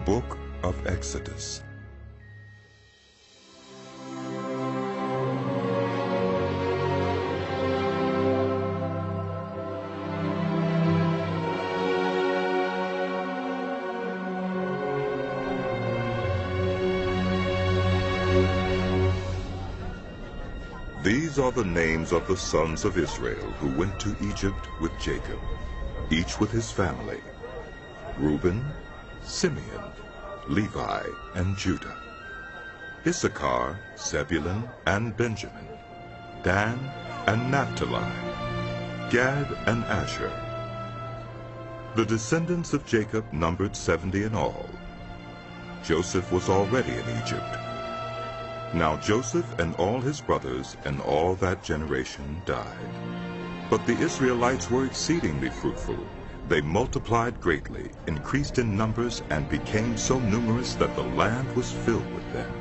Book of Exodus. These are the names of the sons of Israel who went to Egypt with Jacob, each with his family: Reuben, Simeon, Levi, and Judah; Issachar, Zebulun, and Benjamin; Dan and Naphtali; Gad and Asher. The descendants of Jacob numbered 70 in all. Joseph was already in Egypt. Now Joseph and all his brothers and all that generation died. But the Israelites were exceedingly fruitful. They multiplied greatly, increased in numbers, and became so numerous that the land was filled with them.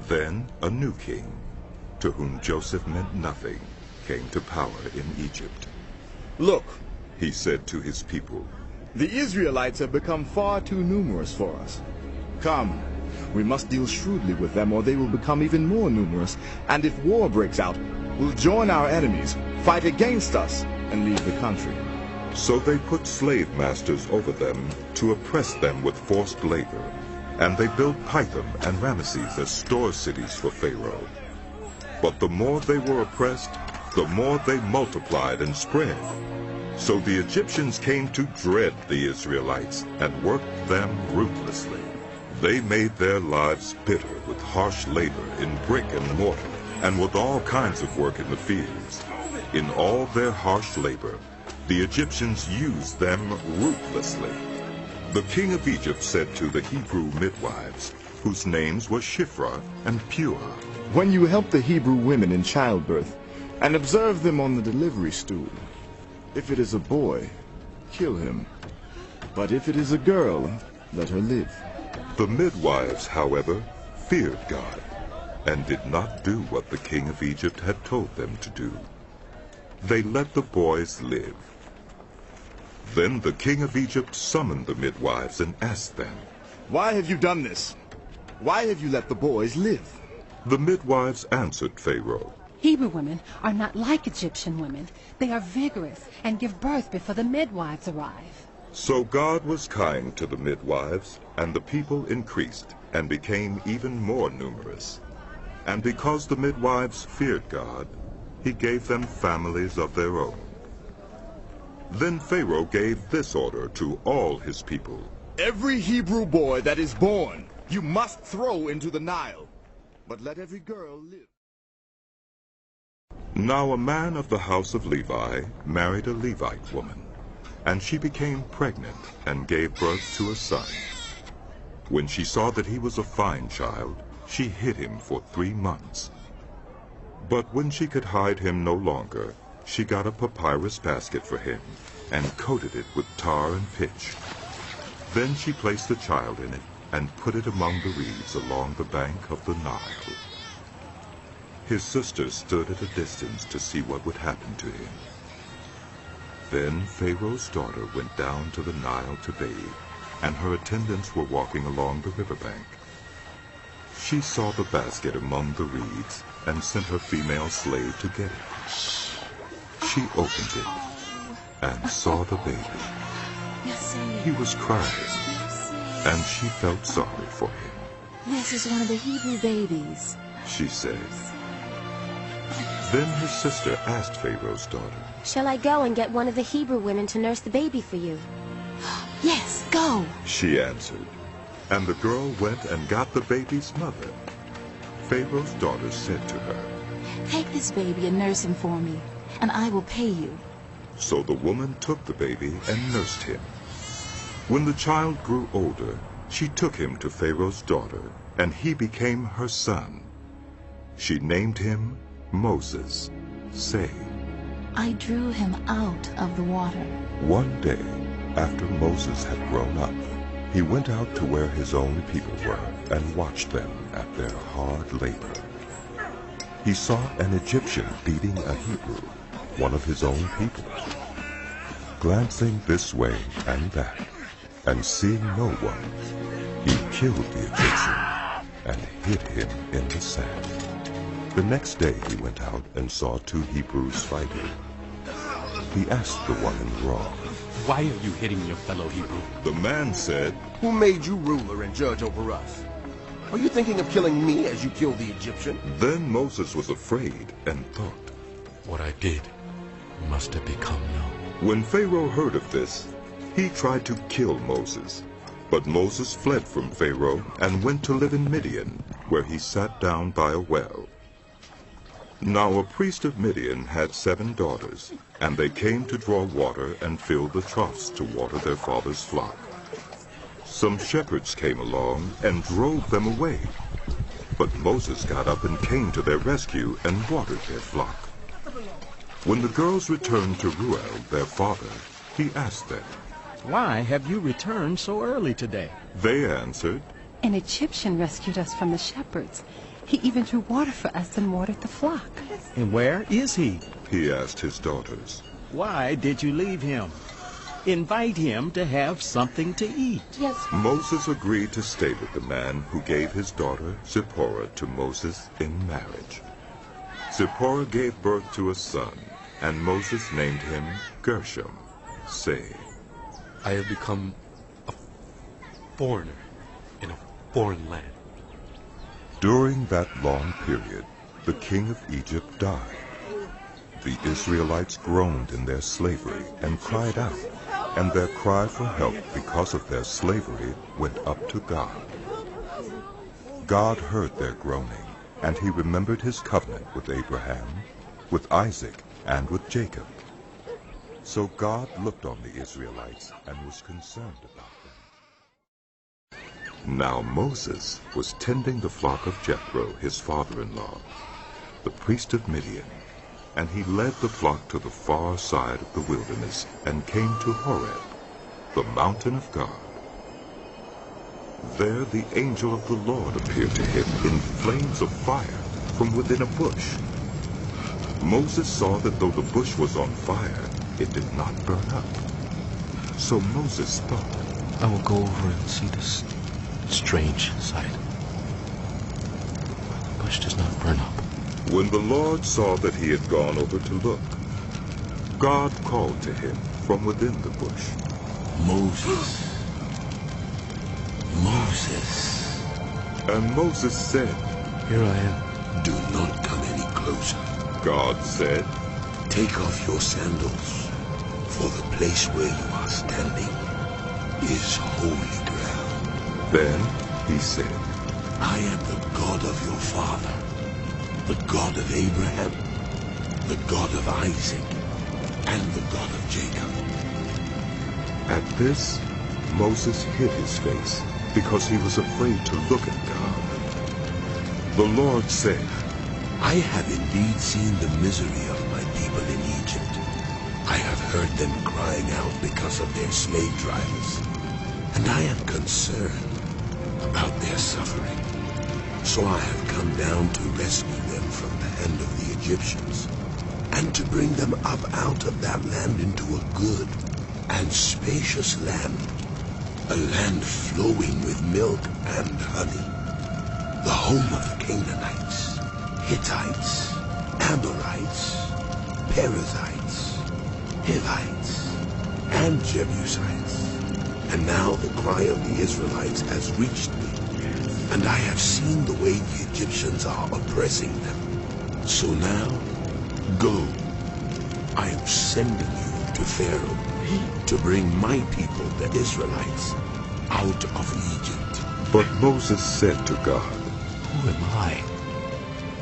Then a new king, to whom Joseph meant nothing, came to power in Egypt. "Look," he said to his people, "the Israelites have become far too numerous for us. Come, we must deal shrewdly with them, or they will become even more numerous, and if war breaks out, we'll join our enemies, fight against us, and leave the country." So they put slave masters over them to oppress them with forced labor, and they built Pithom and Ramesses as store cities for Pharaoh. But the more they were oppressed, the more they multiplied and spread. So the Egyptians came to dread the Israelites and worked them ruthlessly. They made their lives bitter with harsh labor in brick and mortar, and with all kinds of work in the fields. In all their harsh labor, the Egyptians used them ruthlessly. The king of Egypt said to the Hebrew midwives, whose names were Shiphrah and Puah, "When you help the Hebrew women in childbirth, and observe them on the delivery stool, if it is a boy, kill him. But if it is a girl, let her live." The midwives, however, feared God, and did not do what the king of Egypt had told them to do. They let the boys live. Then the king of Egypt summoned the midwives and asked them, "Why have you done this? Why have you let the boys live?" The midwives answered Pharaoh, "Hebrew women are not like Egyptian women. They are vigorous and give birth before the midwives arrive." So God was kind to the midwives, and the people increased and became even more numerous. And because the midwives feared God, he gave them families of their own. Then Pharaoh gave this order to all his people: "Every Hebrew boy that is born you must throw into the Nile, but let every girl live." Now a man of the house of Levi married a Levite woman, and she became pregnant and gave birth to a son. When she saw that he was a fine child, she hid him for 3 months. But when she could hide him no longer, she got a papyrus basket for him and coated it with tar and pitch. Then she placed the child in it and put it among the reeds along the bank of the Nile. His sister stood at a distance to see what would happen to him. Then Pharaoh's daughter went down to the Nile to bathe, and her attendants were walking along the riverbank. She saw the basket among the reeds and sent her female slave to get it. She opened it and saw the baby. He was crying, and she felt sorry for him. "This is one of the Hebrew babies," she said. Then his sister asked Pharaoh's daughter, "Shall I go and get one of the Hebrew women to nurse the baby for you?" "Yes, go." she answered. And the girl went and got the baby's mother. Pharaoh's daughter said to her, "Take this baby and nurse him for me, and I will pay you." So the woman took the baby and nursed him. When the child grew older, she took him to Pharaoh's daughter, and he became her son. She named him Moses, saying, "I drew him out of the water." One day, after Moses had grown up, he went out to where his own people were and watched them at their hard labor. He saw an Egyptian beating a Hebrew, one of his own people. Glancing this way and that, and seeing no one, he killed the Egyptian and hid him in the sand. The next day he went out and saw two Hebrews fighting. He asked the one in the wrong, "Why are you hitting your fellow Hebrew?" The man said, "Who made you ruler and judge over us? Are you thinking of killing me as you killed the Egyptian?" Then Moses was afraid and thought, What I did must have become known. When Pharaoh heard of this, he tried to kill Moses. But Moses fled from Pharaoh and went to live in Midian, where he sat down by a well. Now a priest of Midian had 7 daughters, and they came to draw water and fill the troughs to water their father's flock. Some shepherds came along and drove them away. But Moses got up and came to their rescue and watered their flock. When the girls returned to Reuel, their father, he asked them, "Why have you returned so early today?" They answered, An Egyptian rescued us from the shepherds. He even drew water for us and watered the flock. "And where is he? he asked his daughters. Why did you leave him? Invite him to have something to eat." Yes. Moses agreed to stay with the man who gave his daughter Zipporah to Moses in marriage. Zipporah gave birth to a son, and Moses named him Gershom, saying, I have become a foreigner in a foreign land. During that long period, the king of Egypt died. The Israelites groaned in their slavery and cried out, and their cry for help because of their slavery went up to God. God heard their groaning, and he remembered his covenant with Abraham, with Isaac, and with Jacob. So God looked on the Israelites and was concerned about them. Now Moses was tending the flock of Jethro, his father-in-law, the priest of Midian, and he led the flock to the far side of the wilderness and came to Horeb, the mountain of God. There the angel of the Lord appeared to him in flames of fire from within a bush. Moses saw that though the bush was on fire, it did not burn up. So Moses thought, I will go over and see this strange sight. The bush does not burn up. When the Lord saw that he had gone over to look, God called to him from within the bush, Moses, Moses. And Moses said, Here I am. Do not come any closer. God said, Take off your sandals, for the place where you are standing is holy ground. Then he said, I am the God of your father, the God of Abraham, the God of Isaac, and the God of Jacob. At this, Moses hid his face, because he was afraid to look at God. The Lord said, I have indeed seen the misery of my people in Egypt. I have heard them crying out because of their slave drivers, and I am concerned about their suffering. So I have come down to rescue them from the hand of the Egyptians, and to bring them up out of that land into a good and spacious land, a land flowing with milk and honey, the home of Canaanites, Hittites, Amorites, Perizzites, Hivites, and Jebusites. And now the cry of the Israelites has reached me, and I have seen the way the Egyptians are oppressing them. So now, go. I am sending you to Pharaoh to bring my people, the Israelites, out of Egypt. But Moses said to God, Who am I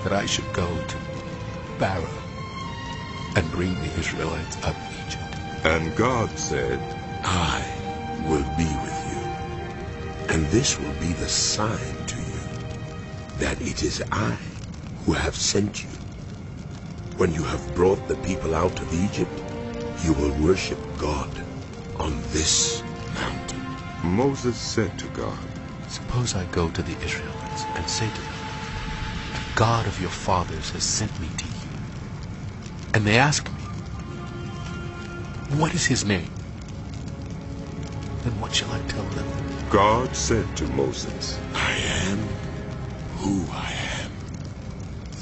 that I should go to Pharaoh and bring the Israelites out of Egypt? And God said, I will be with you, and this will be the sign to you that it is I who have sent you. When you have brought the people out of Egypt, you will worship God on this mountain. Moses said to God, Suppose I go to the Israelites and say to them, The God of your fathers has sent me to you. And they ask me, What is his name? Then what shall I tell them? God said to Moses, I am who I am.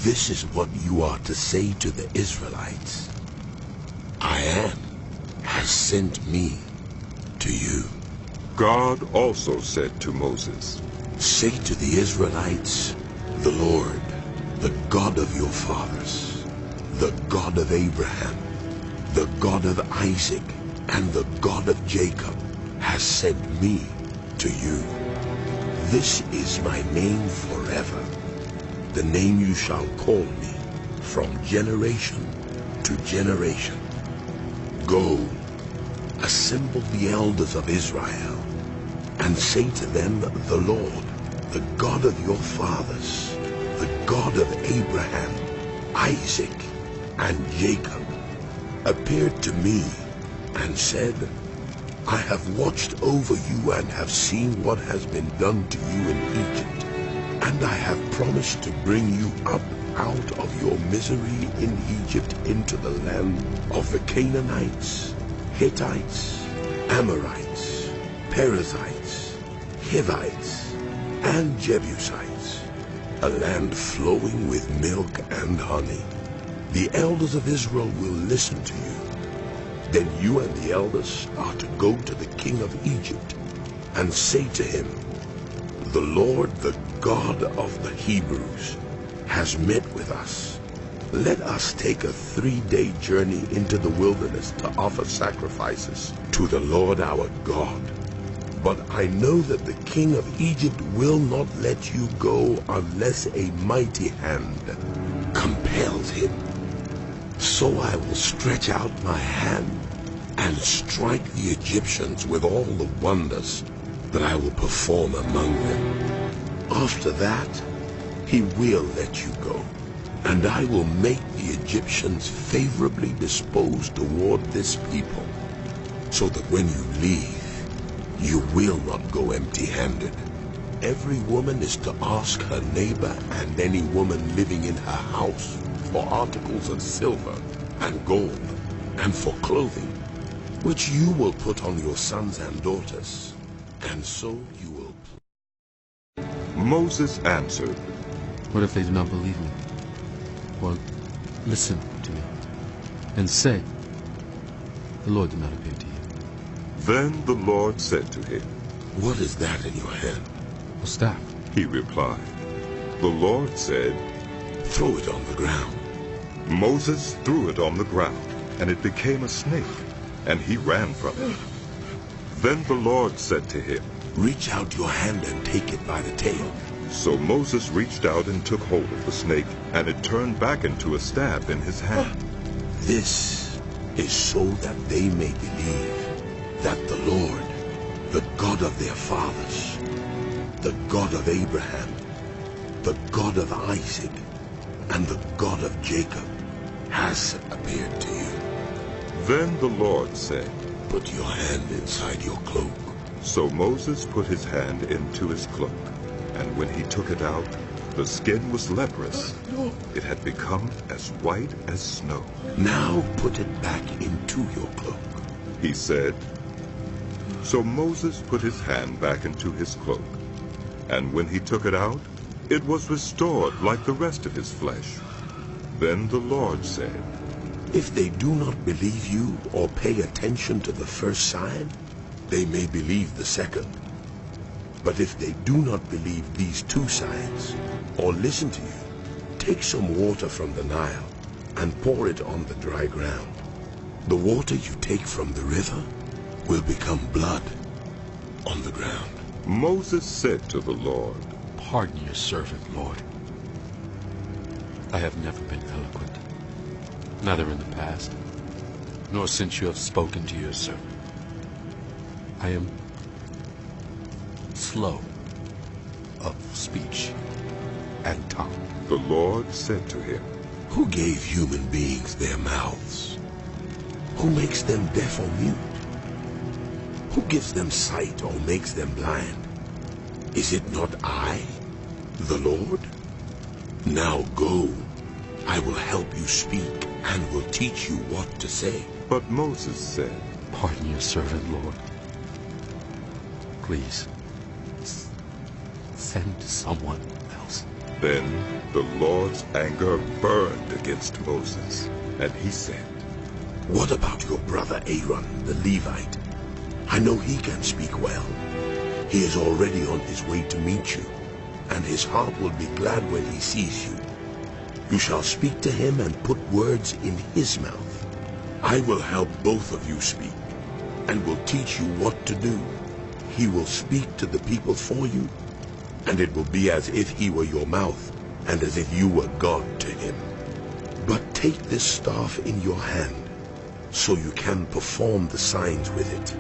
This is what you are to say to the Israelites. I am has sent me to you. God also said to Moses, Say to the Israelites, the Lord, the God of your fathers, the God of Abraham, the God of Isaac, and the God of Jacob, has sent me to you. This is my name forever, the name you shall call me from generation to generation. Go, assemble the elders of Israel, and say to them, the Lord, the God of your fathers, the God of Abraham, Isaac, and Jacob, appeared to me and said, I have watched over you and have seen what has been done to you in Egypt, and I have promised to bring you up out of your misery in Egypt into the land of the Canaanites, Hittites, Amorites, Perizzites, Hivites, and Jebusites, a land flowing with milk and honey. The elders of Israel will listen to you. Then you and the elders are to go to the king of Egypt and say to him, the Lord, the God of the Hebrews, has met with us. Let us take a 3-day journey into the wilderness to offer sacrifices to the Lord our God. But I know that the king of Egypt will not let you go unless a mighty hand compels him. So I will stretch out my hand and strike the Egyptians with all the wonders that I will perform among them. After that, he will let you go, and I will make the Egyptians favorably disposed toward this people, so that when you leave, you will not go empty-handed. Every woman is to ask her neighbor and any woman living in her house for articles of silver and gold and for clothing, which you will put on your sons and daughters, and so you will. Moses answered, What if they do not believe me? Well, listen to me, and say, the Lord did not appear to you. Then the Lord said to him, What is that in your hand? A staff. He replied. The Lord said, Throw it on the ground. Moses threw it on the ground, and it became a snake, and he ran from it. Then the Lord said to him, Reach out your hand and take it by the tail. So Moses reached out and took hold of the snake, and it turned back into a staff in his hand. This is so that they may believe that the Lord, the God of their fathers, the God of Abraham, the God of Isaac, and the God of Jacob, has appeared to you. Then the Lord said, Put your hand inside your cloak. So Moses put his hand into his cloak, and when he took it out, the skin was leprous. It had become as white as snow. Now put it back into your cloak, he said. So Moses put his hand back into his cloak, and when he took it out, it was restored like the rest of his flesh. Then the Lord said, If they do not believe you or pay attention to the first sign, they may believe the second. But if they do not believe these 2 signs, or listen to you, take some water from the Nile and pour it on the dry ground. The water you take from the river will become blood on the ground. Moses said to the Lord, Pardon your servant, Lord. I have never been eloquent, neither in the past, nor since you have spoken to your servant. I am slow of speech and tongue. The Lord said to him, Who gave human beings their mouths? Who makes them deaf or mute? Who gives them sight or makes them blind? Is it not I, the Lord? Now go, I will help you speak and will teach you what to say. But Moses said, Pardon your servant, Lord. Please, send someone else. Then the Lord's anger burned against Moses, and he said, What about your brother Aaron, the Levite? I know he can speak well. He is already on his way to meet you, and his heart will be glad when he sees you. You shall speak to him and put words in his mouth. I will help both of you speak, and will teach you what to do. He will speak to the people for you, and it will be as if he were your mouth, and as if you were God to him. But take this staff in your hand, so you can perform the signs with it.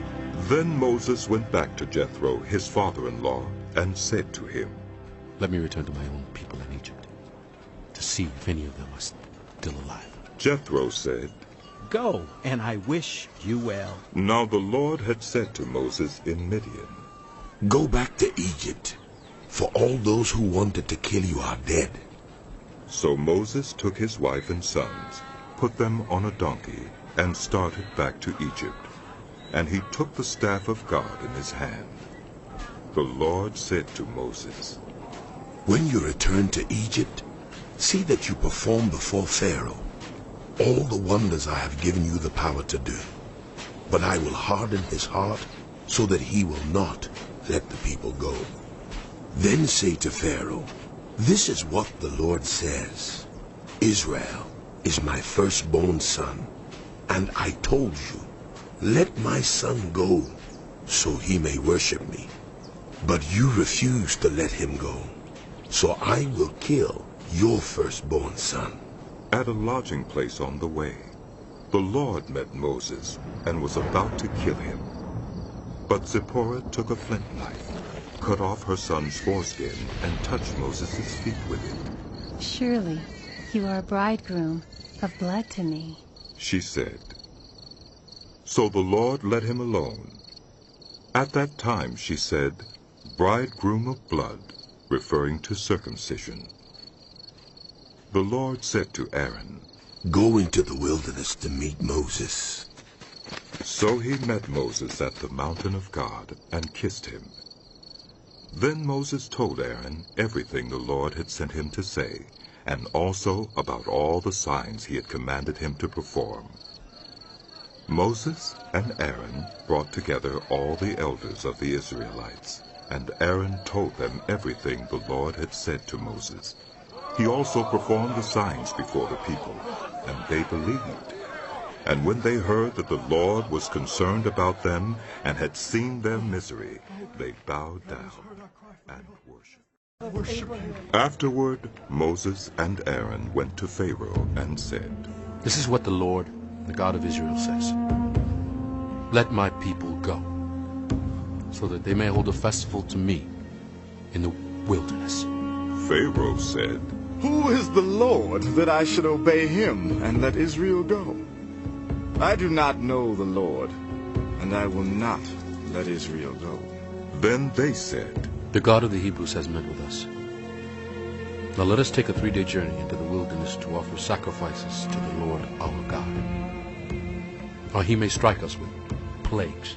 Then Moses went back to Jethro, his father-in-law, and said to him, Let me return to my own people in Egypt, to see if any of them are still alive. Jethro said, Go, and I wish you well. Now the Lord had said to Moses in Midian, Go back to Egypt, for all those who wanted to kill you are dead. So Moses took his wife and sons, put them on a donkey, and started back to Egypt. And he took the staff of God in his hand. The Lord said to Moses, When you return to Egypt, see that you perform before Pharaoh all the wonders I have given you the power to do. But I will harden his heart so that he will not let the people go. Then say to Pharaoh, This is what the Lord says. Israel is my firstborn son, and I told you, Let my son go, so he may worship me. But you refused to let him go, so I will kill your firstborn son. At a lodging place on the way, the Lord met Moses and was about to kill him. But Zipporah took a flint knife, cut off her son's foreskin, and touched Moses' feet with it. Surely you are a bridegroom of blood to me, she said. So the Lord let him alone. At that time she said, Bridegroom of blood, referring to circumcision. The Lord said to Aaron, Go into the wilderness to meet Moses. So he met Moses at the mountain of God and kissed him. Then Moses told Aaron everything the Lord had sent him to say, and also about all the signs he had commanded him to perform. Moses and Aaron brought together all the elders of the Israelites, and Aaron told them everything the Lord had said to Moses. He also performed the signs before the people, and they believed. And when they heard that the Lord was concerned about them and had seen their misery, they bowed down and worshipped. Afterward, Moses and Aaron went to Pharaoh and said, This is what the Lord, the God of Israel, says. Let my people go, so that they may hold a festival to me in the wilderness. Pharaoh said, Who is the Lord that I should obey him and let Israel go? I do not know the Lord, and I will not let Israel go. Then they said, The God of the Hebrews has met with us. Now let us take a 3-day journey into the wilderness to offer sacrifices to the Lord our God. Or he may strike us with plagues,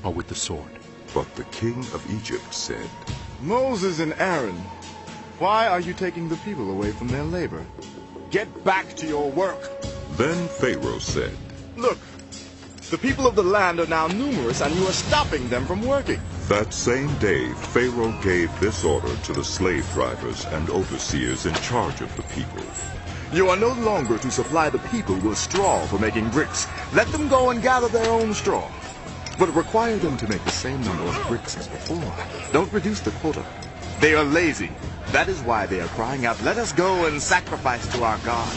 or with the sword. But the king of Egypt said, Moses and Aaron, why are you taking the people away from their labor? Get back to your work. Then Pharaoh said, Look, the people of the land are now numerous, and you are stopping them from working. That same day Pharaoh gave this order to the slave drivers and overseers in charge of the people. You are no longer to supply the people with straw for making bricks. Let them go and gather their own straw. But require them to make the same number of bricks as before. Don't reduce the quota. They are lazy. That is why they are crying out, Let us go and sacrifice to our God.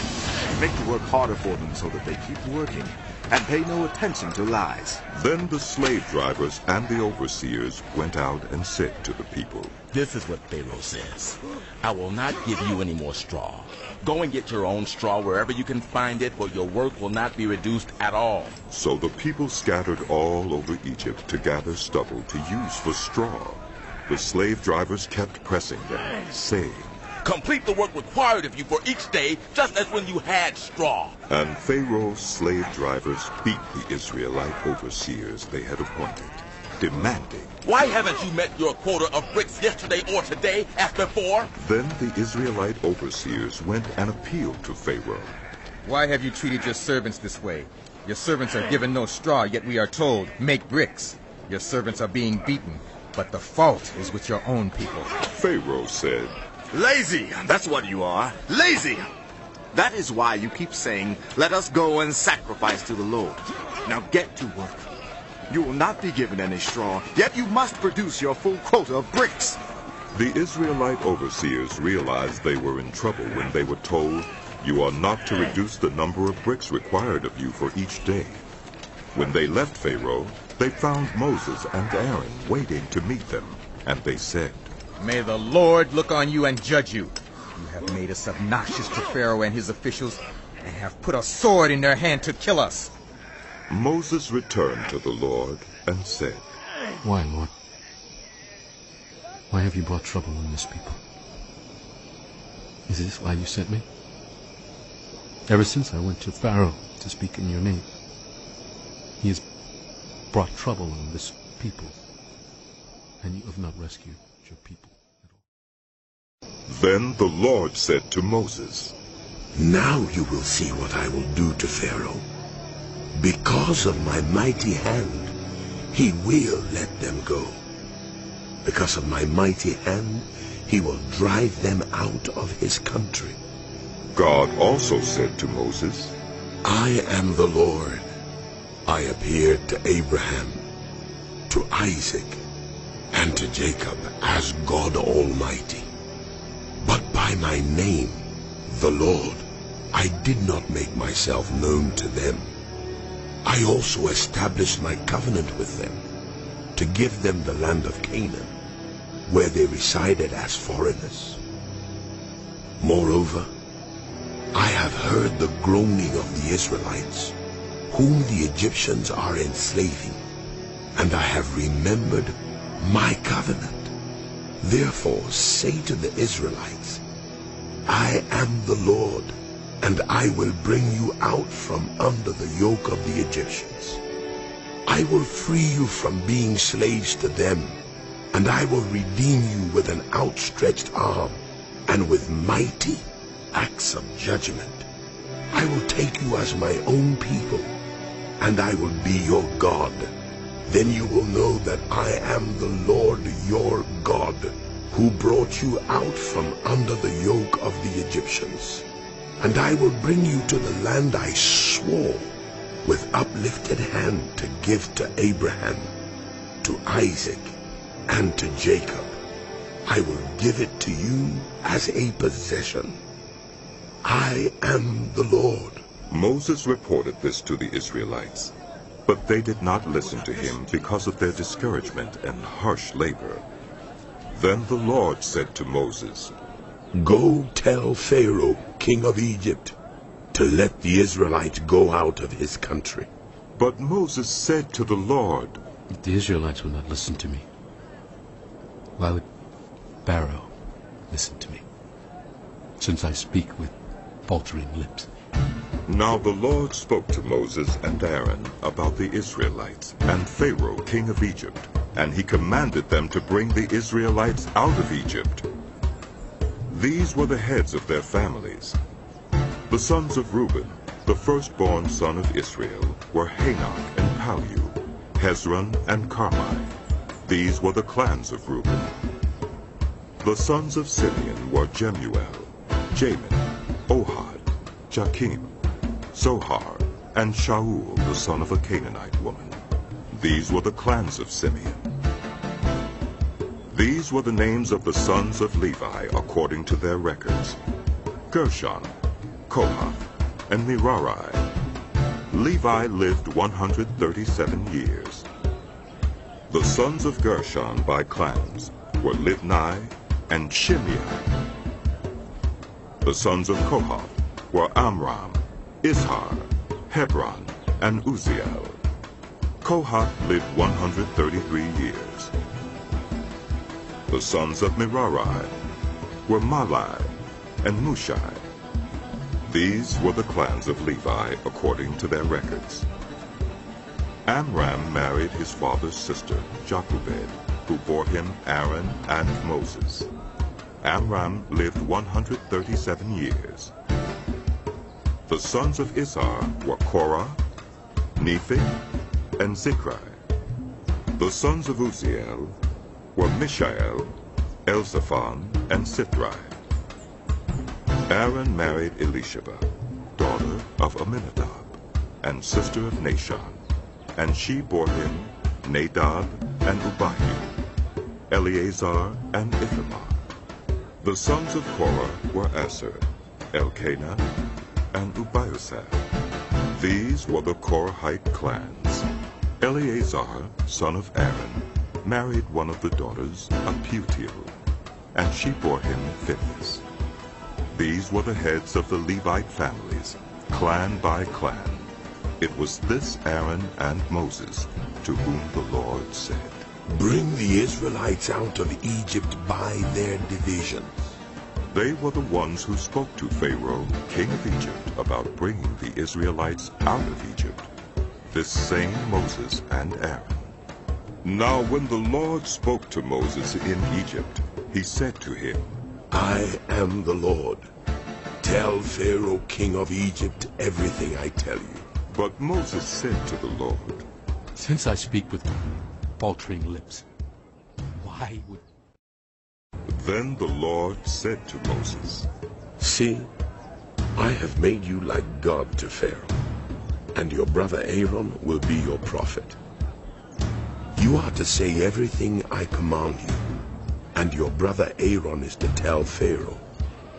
Make the work harder for them so that they keep working and pay no attention to lies. Then the slave drivers and the overseers went out and said to the people, This is what Pharaoh says. I will not give you any more straw. Go and get your own straw wherever you can find it, for your work will not be reduced at all. So the people scattered all over Egypt to gather stubble to use for straw. The slave drivers kept pressing them, saying, Complete the work required of you for each day, just as when you had straw. And Pharaoh's slave drivers beat the Israelite overseers they had appointed. demanding, "Why haven't you met your quota of bricks yesterday or today as before?" Then the Israelite overseers went and appealed to Pharaoh. "Why have you treated your servants this way? Your servants are given no straw, yet we are told, make bricks. Your servants are being beaten, but the fault is with your own people." Pharaoh said, Lazy, that's what you are. Lazy! That is why you keep saying, let us go and sacrifice to the Lord. Now get to work. You will not be given any straw, yet you must produce your full quota of bricks. The Israelite overseers realized they were in trouble when they were told, "You are not to reduce the number of bricks required of you for each day." When they left Pharaoh, they found Moses and Aaron waiting to meet them, and they said, "May the Lord look on you and judge you. You have made us obnoxious to Pharaoh and his officials, and have put a sword in their hand to kill us." Moses returned to the Lord and said, Why, Lord? Why have you brought trouble on this people? Is this why you sent me? Ever since I went to Pharaoh to speak in your name, he has brought trouble on this people, and you have not rescued your people at all. Then the Lord said to Moses, Now you will see what I will do to Pharaoh. Because of my mighty hand, he will let them go. Because of my mighty hand, he will drive them out of his country. God also said to Moses, I am the Lord. I appeared to Abraham, to Isaac, and to Jacob as God Almighty. But by my name, the Lord, I did not make myself known to them. I also established my covenant with them, to give them the land of Canaan, where they resided as foreigners. Moreover, I have heard the groaning of the Israelites, whom the Egyptians are enslaving, and I have remembered my covenant. Therefore say to the Israelites, I am the Lord, and I will bring you out from under the yoke of the Egyptians. I will free you from being slaves to them, and I will redeem you with an outstretched arm and with mighty acts of judgment. I will take you as my own people, and I will be your God. Then you will know that I am the Lord your God, who brought you out from under the yoke of the Egyptians. And I will bring you to the land I swore with uplifted hand to give to Abraham, to Isaac, and to Jacob. I will give it to you as a possession. I am the Lord. Moses reported this to the Israelites, but they did not listen to him because of their discouragement and harsh labor. Then the Lord said to Moses, Go tell Pharaoh, king of Egypt, to let the Israelites go out of his country. But Moses said to the Lord, If the Israelites will not listen to me, why would Pharaoh listen to me, since I speak with faltering lips? Now the Lord spoke to Moses and Aaron about the Israelites and Pharaoh, king of Egypt, and he commanded them to bring the Israelites out of Egypt. These were the heads of their families. The sons of Reuben, the firstborn son of Israel, were Hanok and Palu, Hezron and Carmi. These were the clans of Reuben. The sons of Simeon were Jemuel, Jamin, Ohad, Jakim, Zohar, and Shaul, the son of a Canaanite woman. These were the clans of Simeon. These were the names of the sons of Levi according to their records: Gershon, Kohath, and Merari. Levi lived 137 years. The sons of Gershon by clans were Libni and Shimei. The sons of Kohath were Amram, Izhar, Hebron, and Uzziel. Kohath lived 133 years. The sons of Merari were Mahli and Mushai. These were the clans of Levi according to their records. Amram married his father's sister, Jochebed, who bore him Aaron and Moses. Amram lived 137 years. The sons of Izhar were Korah, Nephi, and Zikri. The sons of Uzziel were Mishael, Elzaphan, and Sithri. Aaron married Elisheba, daughter of Aminadab, and sister of Nashon, and she bore him Nadab and Abihu, Eleazar and Ithamar. The sons of Korah were Asher, Elkanah, and Abiasaph. These were the Korahite clans. Eleazar, son of Aaron, married one of the daughters of Putiel, and she bore him Phinehas. These were the heads of the Levite families, clan by clan. It was this Aaron and Moses to whom the Lord said, "Bring the Israelites out of Egypt by their divisions." They were the ones who spoke to Pharaoh, king of Egypt, about bringing the Israelites out of Egypt. This same Moses and Aaron. Now when the Lord spoke to Moses in Egypt, he said to him, "I am the Lord. Tell Pharaoh, king of Egypt, everything I tell you." But Moses said to the Lord, "Since I speak with faltering lips, why would..." Then the Lord said to Moses, "See, I have made you like God to Pharaoh, and your brother Aaron will be your prophet. You are to say everything I command you, and your brother Aaron is to tell Pharaoh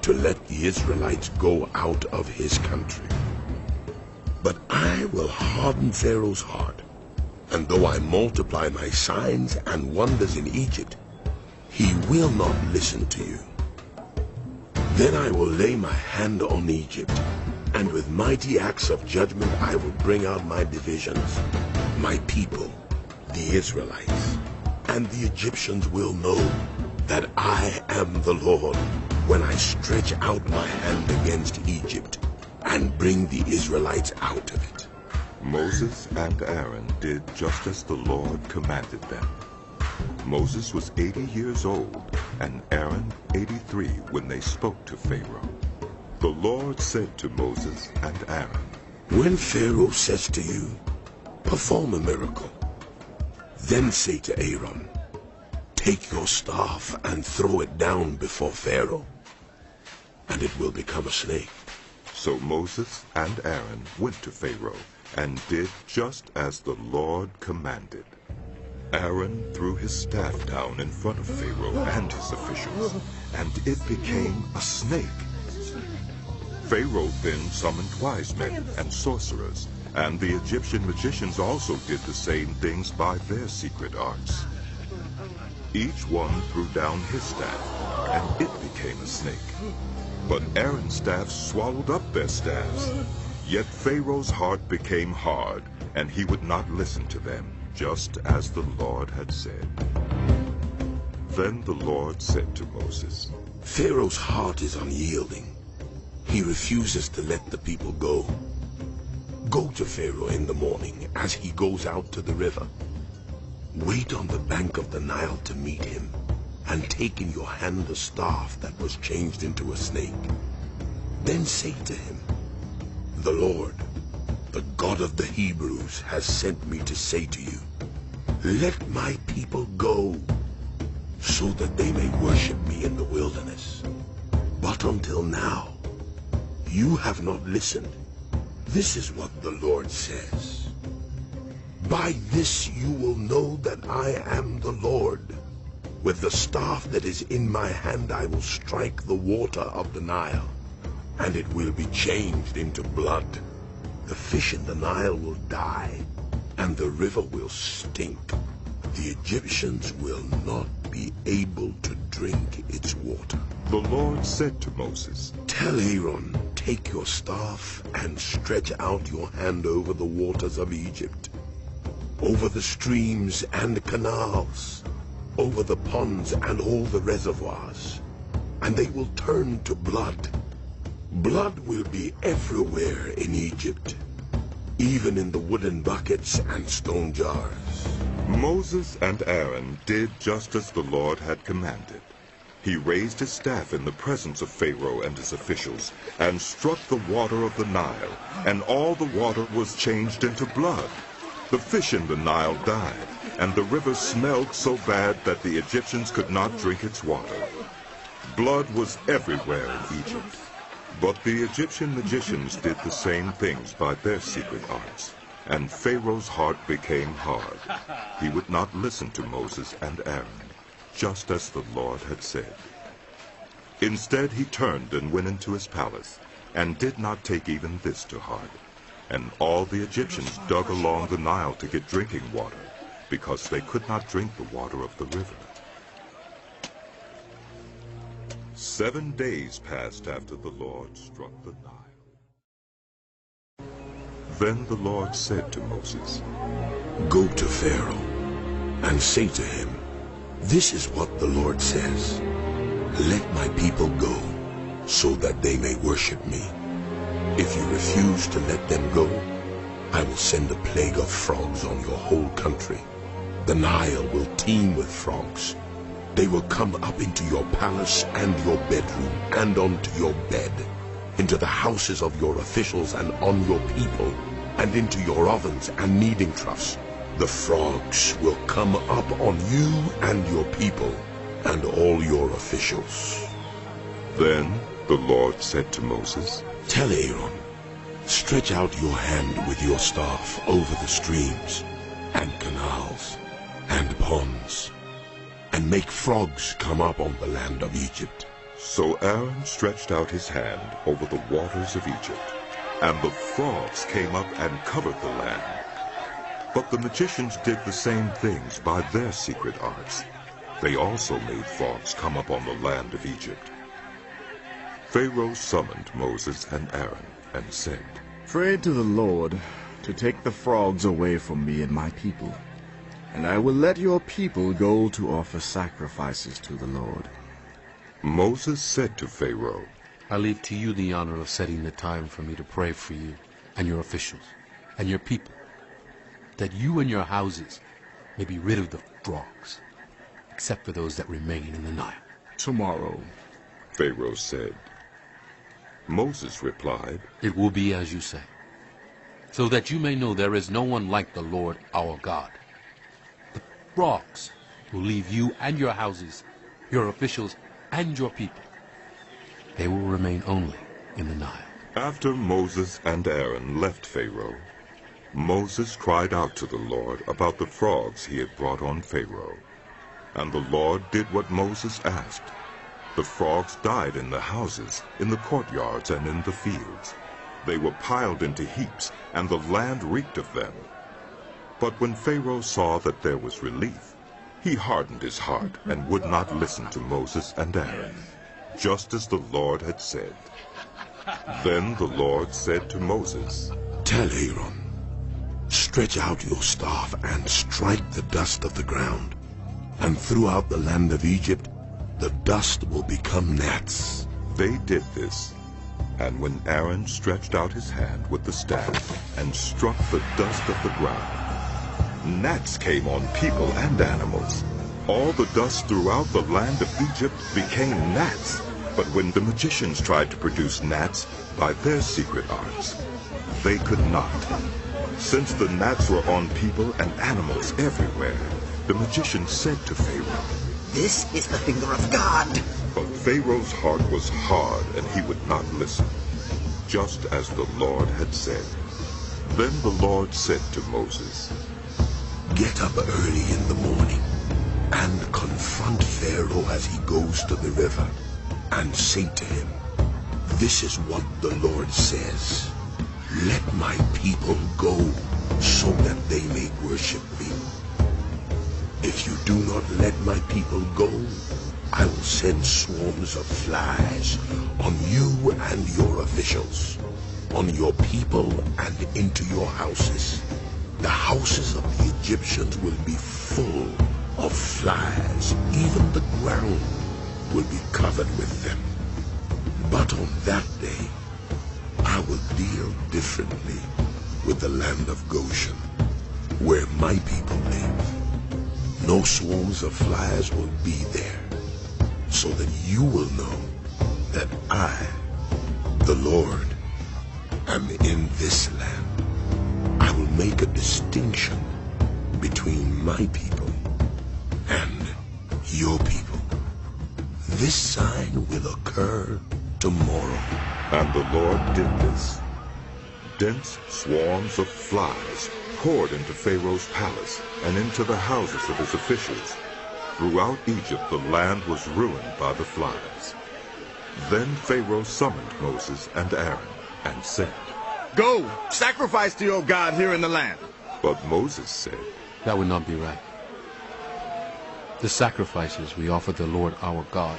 to let the Israelites go out of his country. But I will harden Pharaoh's heart, and though I multiply my signs and wonders in Egypt, he will not listen to you. Then I will lay my hand on Egypt, and with mighty acts of judgment I will bring out my divisions, my people, the Israelites. And the Egyptians will know that I am the Lord when I stretch out my hand against Egypt and bring the Israelites out of it." Moses and Aaron did just as the Lord commanded them. Moses was 80 years old, and Aaron 83 when they spoke to Pharaoh. The Lord said to Moses and Aaron, "When Pharaoh says to you, 'Perform a miracle,' then say to Aaron, 'Take your staff and throw it down before Pharaoh, and it will become a snake.'" So Moses and Aaron went to Pharaoh and did just as the Lord commanded. Aaron threw his staff down in front of Pharaoh and his officials, and it became a snake. Pharaoh then summoned wise men and sorcerers, and the Egyptian magicians also did the same things by their secret arts. Each one threw down his staff, and it became a snake. But Aaron's staff swallowed up their staffs. Yet Pharaoh's heart became hard, and he would not listen to them, just as the Lord had said. Then the Lord said to Moses, "Pharaoh's heart is unyielding. He refuses to let the people go. Go to Pharaoh in the morning as he goes out to the river. Wait on the bank of the Nile to meet him, and take in your hand the staff that was changed into a snake. Then say to him, 'The Lord, the God of the Hebrews, has sent me to say to you, let my people go, so that they may worship me in the wilderness. But until now, you have not listened. This is what the Lord says. By this you will know that I am the Lord. With the staff that is in my hand I will strike the water of the Nile, and it will be changed into blood. The fish in the Nile will die, and the river will stink. The Egyptians will not be able to drink its water." The Lord said to Moses, "Tell Aaron, take your staff and stretch out your hand over the waters of Egypt, over the streams and canals, over the ponds and all the reservoirs, and they will turn to blood. Blood will be everywhere in Egypt. even in the wooden buckets and stone jars. Moses and Aaron did just as the Lord had commanded. He raised his staff in the presence of Pharaoh and his officials, and struck the water of the Nile, and all the water was changed into blood. The fish in the Nile died, and the river smelled so bad that the Egyptians could not drink its water. Blood was everywhere in Egypt. But the Egyptian magicians did the same things by their secret arts, and Pharaoh's heart became hard. He would not listen to Moses and Aaron, just as the Lord had said. Instead, he turned and went into his palace, and did not take even this to heart. And all the Egyptians dug along the Nile to get drinking water, because they could not drink the water of the river. 7 days passed after the Lord struck the Nile. Then the Lord said to Moses, Go to Pharaoh and say to him, This is what the Lord says. Let my people go, so that they may worship me. If you refuse to let them go, I will send a plague of frogs on your whole country. The Nile will teem with frogs. They will come up into your palace and your bedroom and onto your bed, into the houses of your officials and on your people, and into your ovens and kneading troughs. The frogs will come up on you and your people and all your officials. Then the Lord said to Moses, Tell Aaron, stretch out your hand with your staff over the streams and canals and ponds, and make frogs come up on the land of Egypt. So Aaron stretched out his hand over the waters of Egypt, and the frogs came up and covered the land. But the magicians did the same things by their secret arts. They also made frogs come up on the land of Egypt. Pharaoh summoned Moses and Aaron and said, Pray to the Lord to take the frogs away from me and my people, and I will let your people go to offer sacrifices to the Lord. Moses said to Pharaoh, I leave to you the honor of setting the time for me to pray for you and your officials and your people, that you and your houses may be rid of the frogs, except for those that remain in the Nile. Tomorrow, Pharaoh said. Moses replied, It will be as you say, so that you may know there is no one like the Lord our God. The frogs will leave you and your houses, your officials, and your people. They will remain only in the Nile. After Moses and Aaron left Pharaoh, Moses cried out to the Lord about the frogs he had brought on Pharaoh. And the Lord did what Moses asked. The frogs died in the houses, in the courtyards, and in the fields. They were piled into heaps, and the land reeked of them. But when Pharaoh saw that there was relief, he hardened his heart and would not listen to Moses and Aaron, just as the Lord had said. Then the Lord said to Moses, Tell Aaron, stretch out your staff and strike the dust of the ground, and throughout the land of Egypt the dust will become gnats. They did this, and when Aaron stretched out his hand with the staff and struck the dust of the ground, gnats came on people and animals. All the dust throughout the land of Egypt became gnats. But when the magicians tried to produce gnats by their secret arts, they could not. Since the gnats were on people and animals everywhere, the magicians said to Pharaoh, This is the finger of God. But Pharaoh's heart was hard, and he would not listen, just as the Lord had said. Then the Lord said to Moses, Get up early in the morning and confront Pharaoh as he goes to the river, and say to him, This is what the Lord says. Let my people go, so that they may worship me. If you do not let my people go, I will send swarms of flies on you and your officials, on your people and into your houses. The houses of the Egyptians will be full of flies. Even the ground will be covered with them. But on that day, I will deal differently with the land of Goshen, where my people live. No swarms of flies will be there, so that you will know that I, the Lord, am in this land. I will make a distinction between my people and your people. This sign will occur tomorrow. And the Lord did this. Dense swarms of flies poured into Pharaoh's palace and into the houses of his officials. Throughout Egypt the land was ruined by the flies. Then Pharaoh summoned Moses and Aaron and said, "Go, sacrifice to your God here in the land." But Moses said, "That would not be right. The sacrifices we offer the Lord our God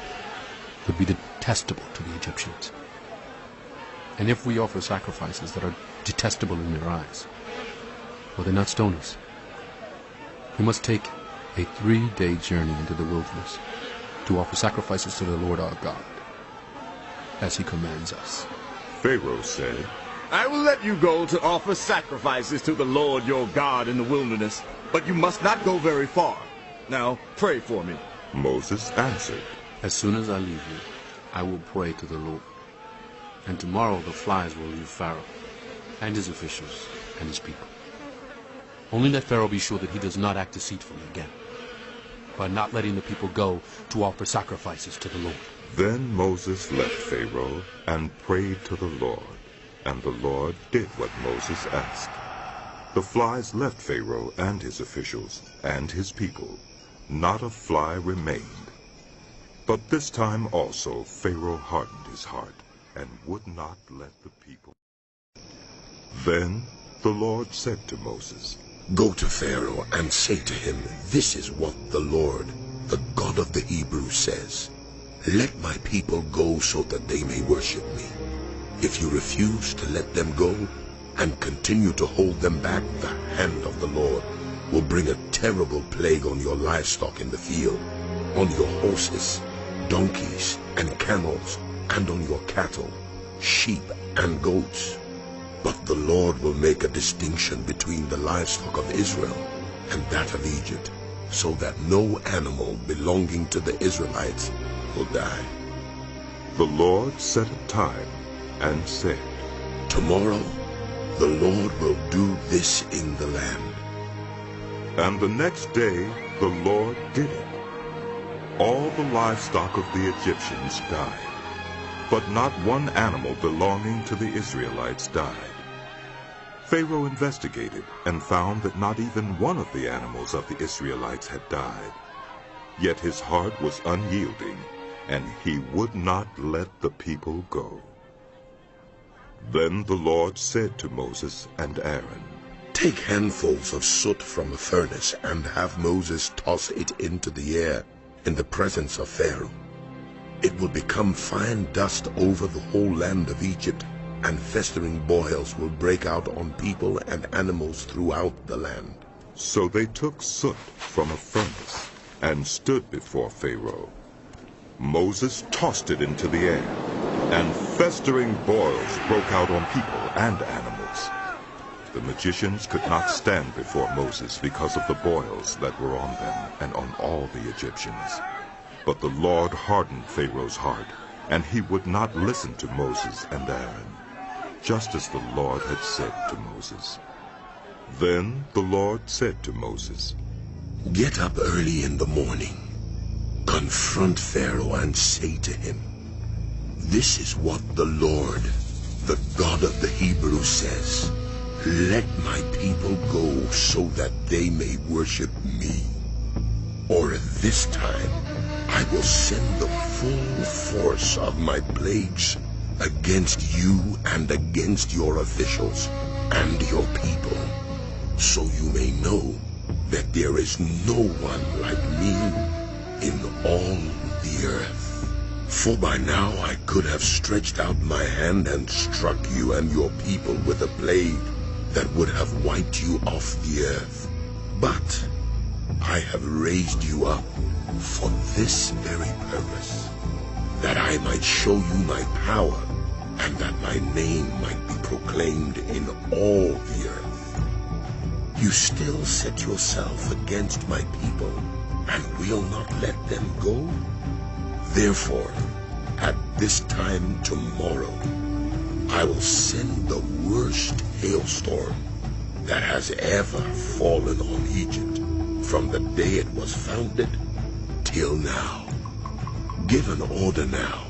would be detestable to the Egyptians. And if we offer sacrifices that are detestable in their eyes, will they not stone us? We must take a 3-day journey into the wilderness to offer sacrifices to the Lord our God, as he commands us." Pharaoh said, "I will let you go to offer sacrifices to the Lord your God in the wilderness, but you must not go very far. Now pray for me." Moses answered, "As soon as I leave you, I will pray to the Lord. And tomorrow the flies will leave Pharaoh and his officials and his people. Only let Pharaoh be sure that he does not act deceitfully again, by not letting the people go to offer sacrifices to the Lord." Then Moses left Pharaoh and prayed to the Lord, and the Lord did what Moses asked. The flies left Pharaoh and his officials and his people. Not a fly remained. But this time also Pharaoh hardened his heart and would not let the people. Then the Lord said to Moses, "Go to Pharaoh and say to him, this is what the Lord, the God of the Hebrews, says. Let my people go so that they may worship me. If you refuse to let them go and continue to hold them back, the hand of the Lord will bring a terrible plague on your livestock in the field, on your horses, donkeys, and camels, and on your cattle, sheep, and goats. But the Lord will make a distinction between the livestock of Israel and that of Egypt, so that no animal belonging to the Israelites will die." The Lord set a time and said, "Tomorrow the Lord will do this in the land." And the next day the Lord did it. All the livestock of the Egyptians died, but not one animal belonging to the Israelites died. Pharaoh investigated and found that not even one of the animals of the Israelites had died. Yet his heart was unyielding, and he would not let the people go. Then the Lord said to Moses and Aaron, "Take handfuls of soot from a furnace and have Moses toss it into the air in the presence of Pharaoh. It will become fine dust over the whole land of Egypt, and festering boils will break out on people and animals throughout the land." So they took soot from a furnace and stood before Pharaoh. Moses tossed it into the air, and festering boils broke out on people and animals. The magicians could not stand before Moses because of the boils that were on them and on all the Egyptians. But the Lord hardened Pharaoh's heart, and he would not listen to Moses and Aaron, just as the Lord had said to Moses. Then the Lord said to Moses, "Get up early in the morning, confront Pharaoh and say to him, this is what the Lord, the God of the Hebrews, says. Let my people go so that they may worship me. Or at this time I will send the full force of my plagues against you and against your officials and your people, so you may know that there is no one like me in all the earth. For by now I could have stretched out my hand and struck you and your people with a plague that would have wiped you off the earth. But I have raised you up for this very purpose, that I might show you my power, and that my name might be proclaimed in all the earth. You still set yourself against my people and will not let them go? Therefore, at this time tomorrow, I will send the worst hailstorm that has ever fallen on Egypt from the day it was founded till now. Give an order now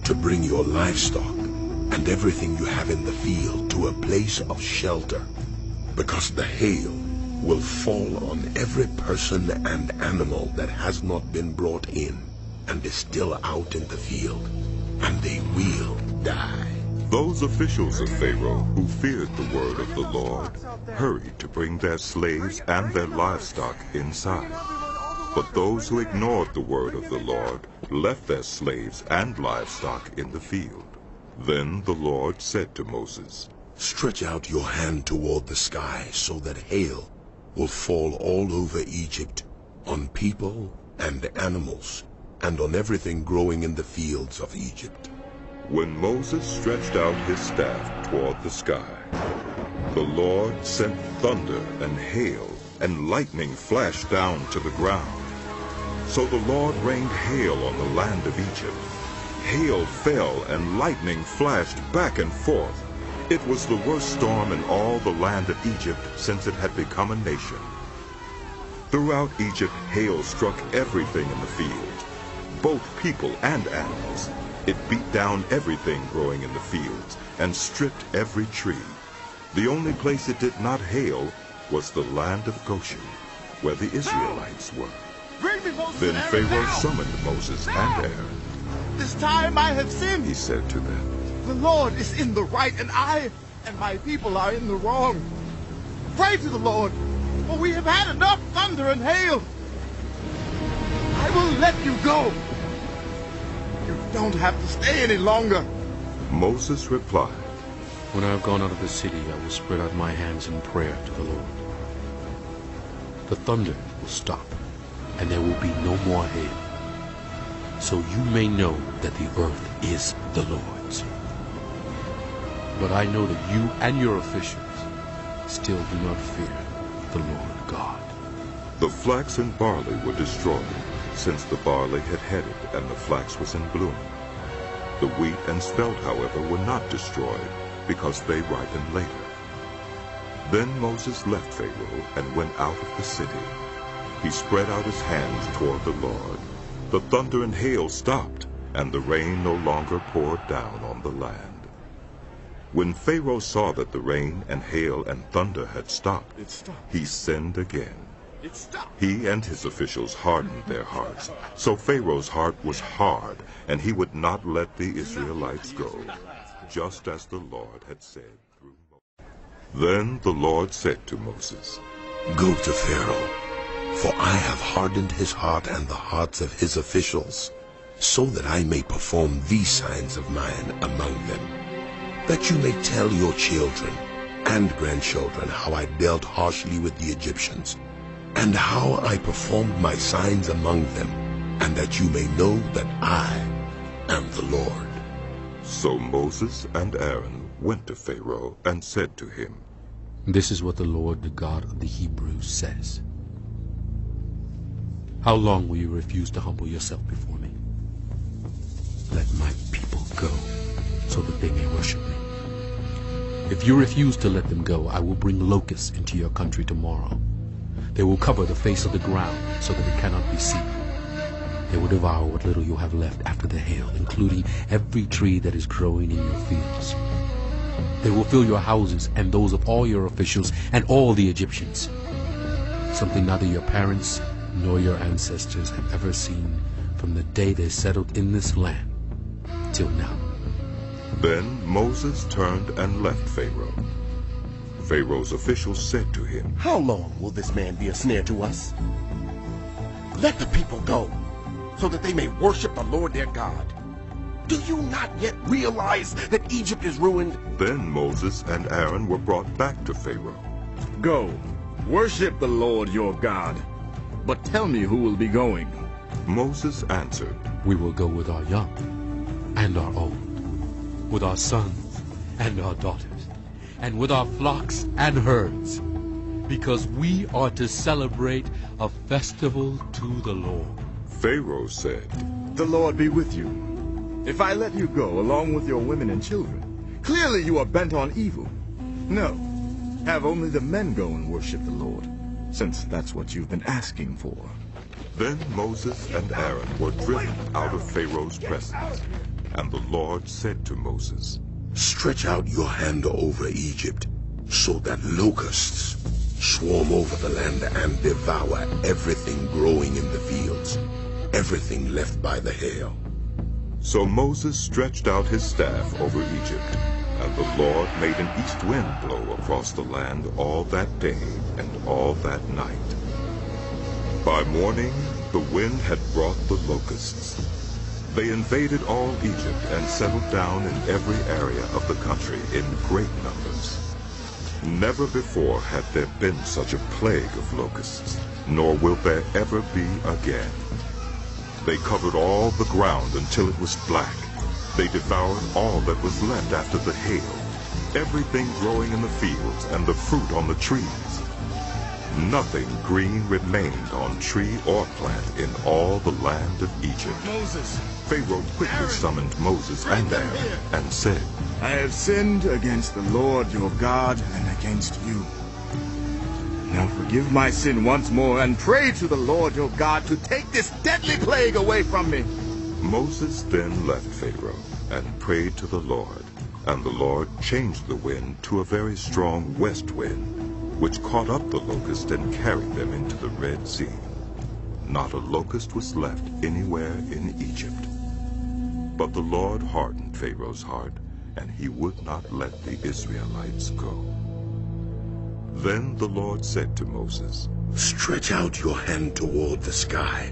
to bring your livestock and everything you have in the field to a place of shelter, because the hail will fall on every person and animal that has not been brought in and is still out in the field, and they will die. Those officials of Pharaoh who feared the word of the Lord hurried to bring their slaves and their livestock inside. But those who ignored the word of the Lord left their slaves and livestock in the field. Then the Lord said to Moses, Stretch out your hand toward the sky so that hail will fall all over Egypt, on people and animals, and on everything growing in the fields of Egypt. When Moses stretched out his staff toward the sky, the Lord sent thunder and hail, and lightning flashed down to the ground. So the Lord rained hail on the land of Egypt. Hail fell and lightning flashed back and forth. It was the worst storm in all the land of Egypt since it had become a nation. Throughout Egypt, hail struck everything in the fields, both people and animals. It beat down everything growing in the fields and stripped every tree. The only place it did not hail was the land of Goshen, where the Israelites were. Then Pharaoh summoned Moses and Aaron. This time I have sinned, He said to them, The Lord is in the right, and I and my people are in the wrong. Pray to the Lord, for we have had enough thunder and hail. I will let you go. You don't have to stay any longer. Moses replied, When I have gone out of the city, I will spread out my hands in prayer to the Lord. The thunder will stop, and there will be no more hail. So you may know that the earth is the Lord's. But I know that you and your officials still do not fear the Lord God. The flax and barley were destroyed, since the barley had headed and the flax was in bloom. The wheat and spelt, however, were not destroyed, because they ripened later. Then Moses left Pharaoh and went out of the city. He spread out his hands toward the Lord. The thunder and hail stopped, and the rain no longer poured down on the land. When Pharaoh saw that the rain and hail and thunder had stopped, he sinned again. He and his officials hardened their hearts. So Pharaoh's heart was hard, and he would not let the Israelites go, just as the Lord had said through Moses. Then the Lord said to Moses, Go to Pharaoh, for I have hardened his heart and the hearts of his officials, so that I may perform these signs of mine among them, that you may tell your children and grandchildren how I dealt harshly with the Egyptians, and how I performed my signs among them, and that you may know that I am the Lord. So Moses and Aaron went to Pharaoh and said to him, This is what the Lord, the God of the Hebrews, says. How long will you refuse to humble yourself before me? Let my people go, so that they may worship me. If you refuse to let them go, I will bring locusts into your country tomorrow. They will cover the face of the ground so that it cannot be seen. They will devour what little you have left after the hail, including every tree that is growing in your fields. They will fill your houses and those of all your officials and all the Egyptians, something neither your parents nor your ancestors have ever seen from the day they settled in this land till now. Then Moses turned and left Pharaoh. Pharaoh's officials said to him, How long will this man be a snare to us? Let the people go, so that they may worship the Lord their God. Do you not yet realize that Egypt is ruined? Then Moses and Aaron were brought back to Pharaoh. Go, worship the Lord your God. But tell me who will be going. Moses answered, We will go with our young and our old, with our sons and our daughters, and with our flocks and herds. because we are to celebrate a festival to the Lord. Pharaoh said, The Lord be with you. If I let you go along with your women and children, clearly you are bent on evil. No, have only the men go and worship the Lord, since that's what you've been asking for. Then Moses and Aaron were driven out of Pharaoh's presence. And the Lord said to Moses, Stretch out your hand over Egypt, so that locusts swarm over the land and devour everything growing in the fields, everything left by the hail. So Moses stretched out his staff over Egypt, and the Lord made an east wind blow across the land all that day and all that night. By morning, the wind had brought the locusts. They invaded all Egypt and settled down in every area of the country in great numbers. Never before had there been such a plague of locusts, nor will there ever be again. They covered all the ground until it was black. They devoured all that was left after the hail, everything growing in the fields and the fruit on the trees. Nothing green remained on tree or plant in all the land of Egypt. Moses! Pharaoh quickly summoned Moses and Aaron and said, I have sinned against the Lord your God and against you. Now forgive my sin once more and pray to the Lord your God to take this deadly plague away from me. Moses then left Pharaoh and prayed to the Lord, and the Lord changed the wind to a very strong west wind, which caught up the locust and carried them into the Red Sea. Not a locust was left anywhere in Egypt. But the Lord hardened Pharaoh's heart, and he would not let the Israelites go. Then the Lord said to Moses, Stretch out your hand toward the sky,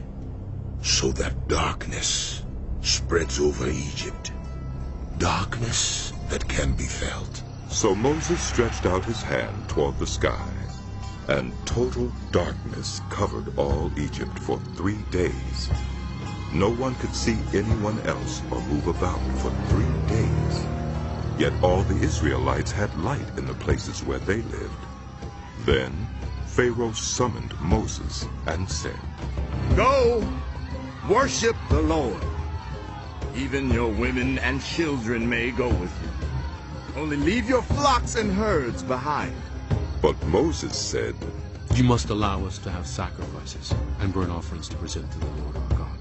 so that darkness spreads over Egypt, darkness that can be felt. So Moses stretched out his hand toward the sky, and total darkness covered all Egypt for 3 days. No one could see anyone else or move about for 3 days. Yet all the Israelites had light in the places where they lived. Then Pharaoh summoned Moses and said, Go, worship the Lord. Even your women and children may go with you. Only leave your flocks and herds behind. But Moses said, You must allow us to have sacrifices and burnt offerings to present to the Lord our God.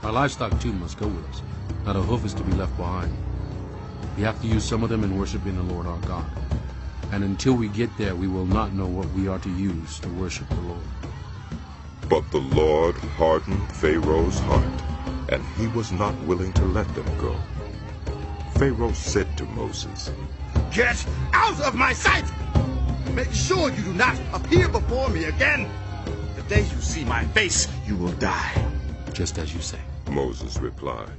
Our livestock too must go with us. Not a hoof is to be left behind. We have to use some of them in worshiping the Lord our God. And until we get there, we will not know what we are to use to worship the Lord. But the Lord hardened Pharaoh's heart, and he was not willing to let them go. Pharaoh said to Moses, Get out of my sight! Make sure you do not appear before me again. The day you see my face, you will die. Just as you say. Moses replied.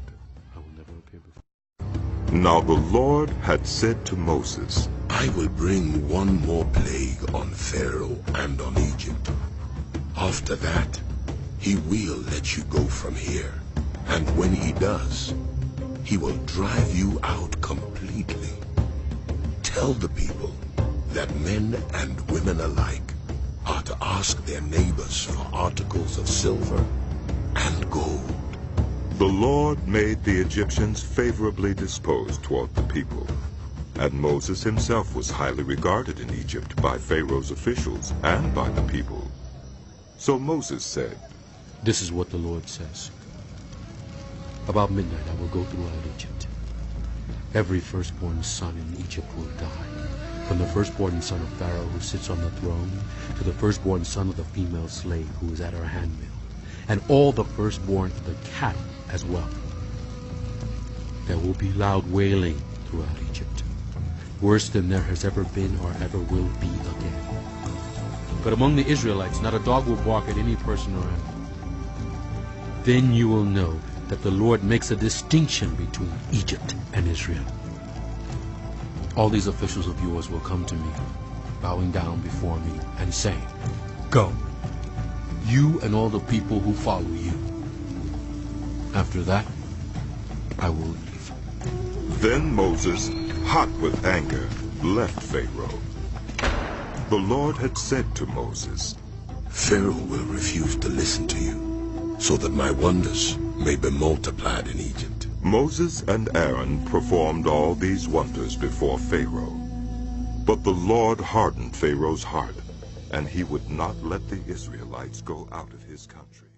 I will never appear before. Now the Lord had said to Moses, I will bring one more plague on Pharaoh and on Egypt. After that, he will let you go from here. And when he does, he will drive you out completely. Tell the people that men and women alike are to ask their neighbors for articles of silver and gold. The Lord made the Egyptians favorably disposed toward the people, and Moses himself was highly regarded in Egypt by Pharaoh's officials and by the people. So Moses said, This is what the Lord says. About midnight I will go throughout Egypt. Every firstborn son in Egypt will die, from the firstborn son of Pharaoh who sits on the throne to the firstborn son of the female slave who is at her handmill, and all the firstborn of the cattle as well. There will be loud wailing throughout Egypt, worse than there has ever been or ever will be again. But among the Israelites not a dog will bark at any person or animal. Then you will know that the Lord makes a distinction between Egypt and Israel. All these officials of yours will come to me, bowing down before me and saying, Go, you and all the people who follow you. After that, I will leave. Then Moses, hot with anger, left Pharaoh. The Lord had said to Moses, Pharaoh will refuse to listen to you, so that my wonders may be multiplied in Egypt. Moses and Aaron performed all these wonders before Pharaoh. But the Lord hardened Pharaoh's heart, and he would not let the Israelites go out of his country.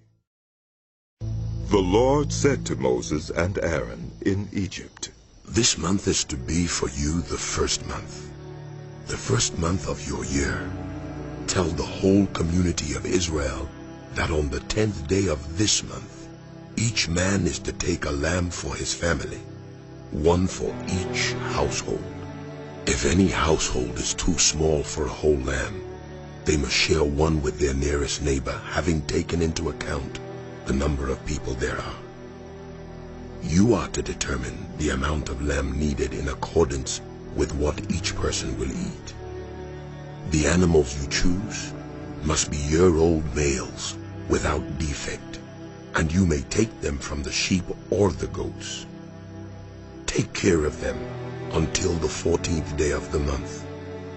The Lord said to Moses and Aaron in Egypt, This month is to be for you the first month of your year. Tell the whole community of Israel that on the 10th day of this month, each man is to take a lamb for his family, one for each household. If any household is too small for a whole lamb, they must share one with their nearest neighbor, having taken into account the number of people there are. You are to determine the amount of lamb needed in accordance with what each person will eat. The animals you choose must be year-old males without defect, and you may take them from the sheep or the goats. Take care of them until the 14th day of the month,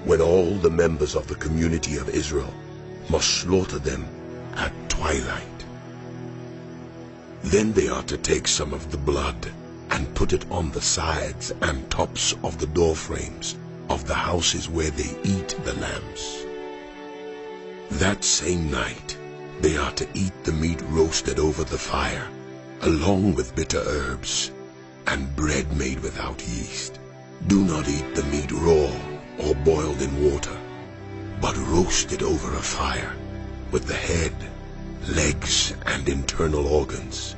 when all the members of the community of Israel must slaughter them at twilight. Then they are to take some of the blood and put it on the sides and tops of the door frames of the houses where they eat the lambs. That same night they are to eat the meat roasted over the fire, along with bitter herbs and bread made without yeast. Do not eat the meat raw or boiled in water, but roast it over a fire with the head, legs, and internal organs.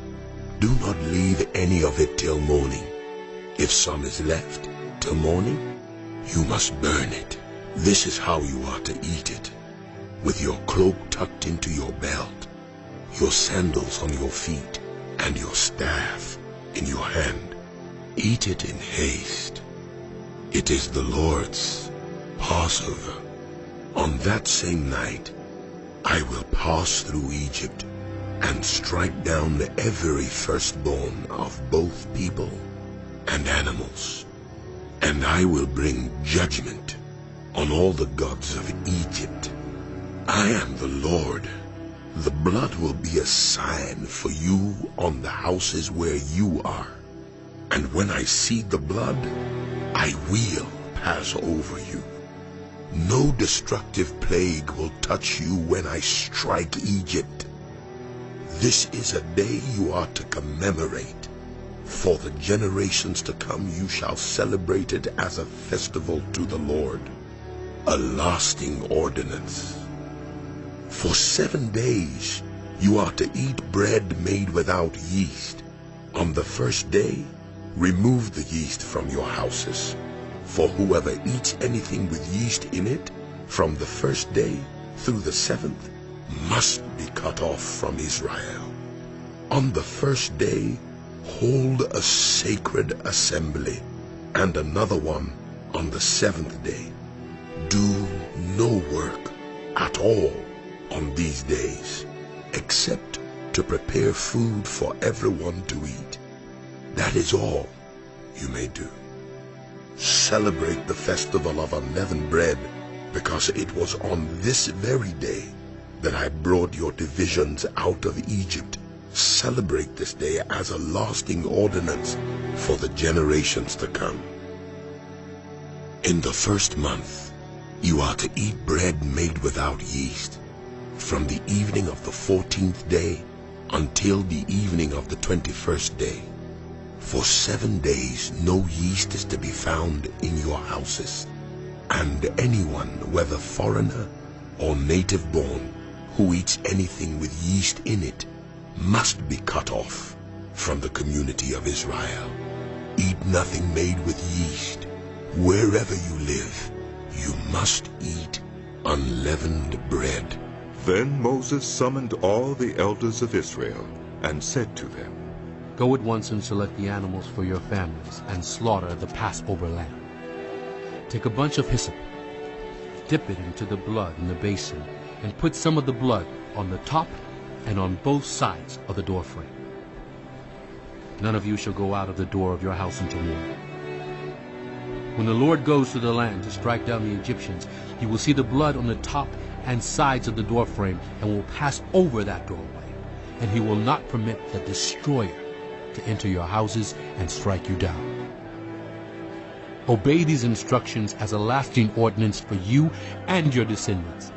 Do not leave any of it till morning. If some is left till morning, you must burn it. This is how you are to eat it, with your cloak tucked into your belt, your sandals on your feet, and your staff in your hand. Eat it in haste. It is the Lord's Passover. On that same night, I will pass through Egypt and strike down every firstborn of both people and animals. And I will bring judgment on all the gods of Egypt. I am the Lord. The blood will be a sign for you on the houses where you are. And when I see the blood, I will pass over you. No destructive plague will touch you when I strike Egypt. This is a day you are to commemorate. For the generations to come you shall celebrate it as a festival to the Lord, a lasting ordinance. For 7 days you are to eat bread made without yeast. On the first day, remove the yeast from your houses. For whoever eats anything with yeast in it, from the first day through the 7th, must be cut off from Israel. On the first day, hold a sacred assembly, and another one on the 7th day. Do no work at all on these days, except to prepare food for everyone to eat. That is all you may do. Celebrate the festival of unleavened bread, because it was on this very day that I brought your divisions out of Egypt. Celebrate this day as a lasting ordinance for the generations to come. In the first month, you are to eat bread made without yeast, from the evening of the 14th day until the evening of the 21st day. For 7 days no yeast is to be found in your houses, and anyone, whether foreigner or native born, who eats anything with yeast in it must be cut off from the community of Israel. Eat nothing made with yeast. Wherever you live, you must eat unleavened bread. Then Moses summoned all the elders of Israel and said to them, Go at once and select the animals for your families and slaughter the Passover lamb. Take a bunch of hyssop, dip it into the blood in the basin, and put some of the blood on the top and on both sides of the doorframe. None of you shall go out of the door of your house until morning. When the Lord goes to the land to strike down the Egyptians, he will see the blood on the top and sides of the doorframe and will pass over that doorway. And he will not permit the destroyer to enter your houses and strike you down. Obey these instructions as a lasting ordinance for you and your descendants.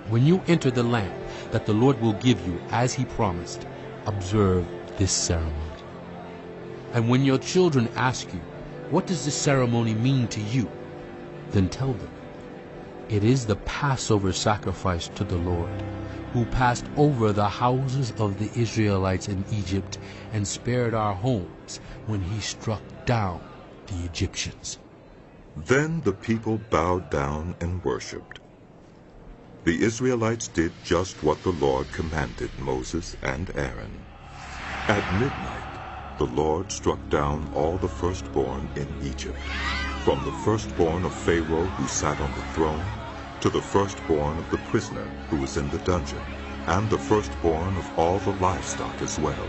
When you enter the land that the Lord will give you as he promised, observe this ceremony. And when your children ask you, "What does this ceremony mean to you?" then tell them, "It is the Passover sacrifice to the Lord, who passed over the houses of the Israelites in Egypt and spared our homes when he struck down the Egyptians." Then the people bowed down and worshipped. The Israelites did just what the Lord commanded Moses and Aaron. At midnight, the Lord struck down all the firstborn in Egypt, from the firstborn of Pharaoh who sat on the throne, to the firstborn of the prisoner who was in the dungeon, and the firstborn of all the livestock as well.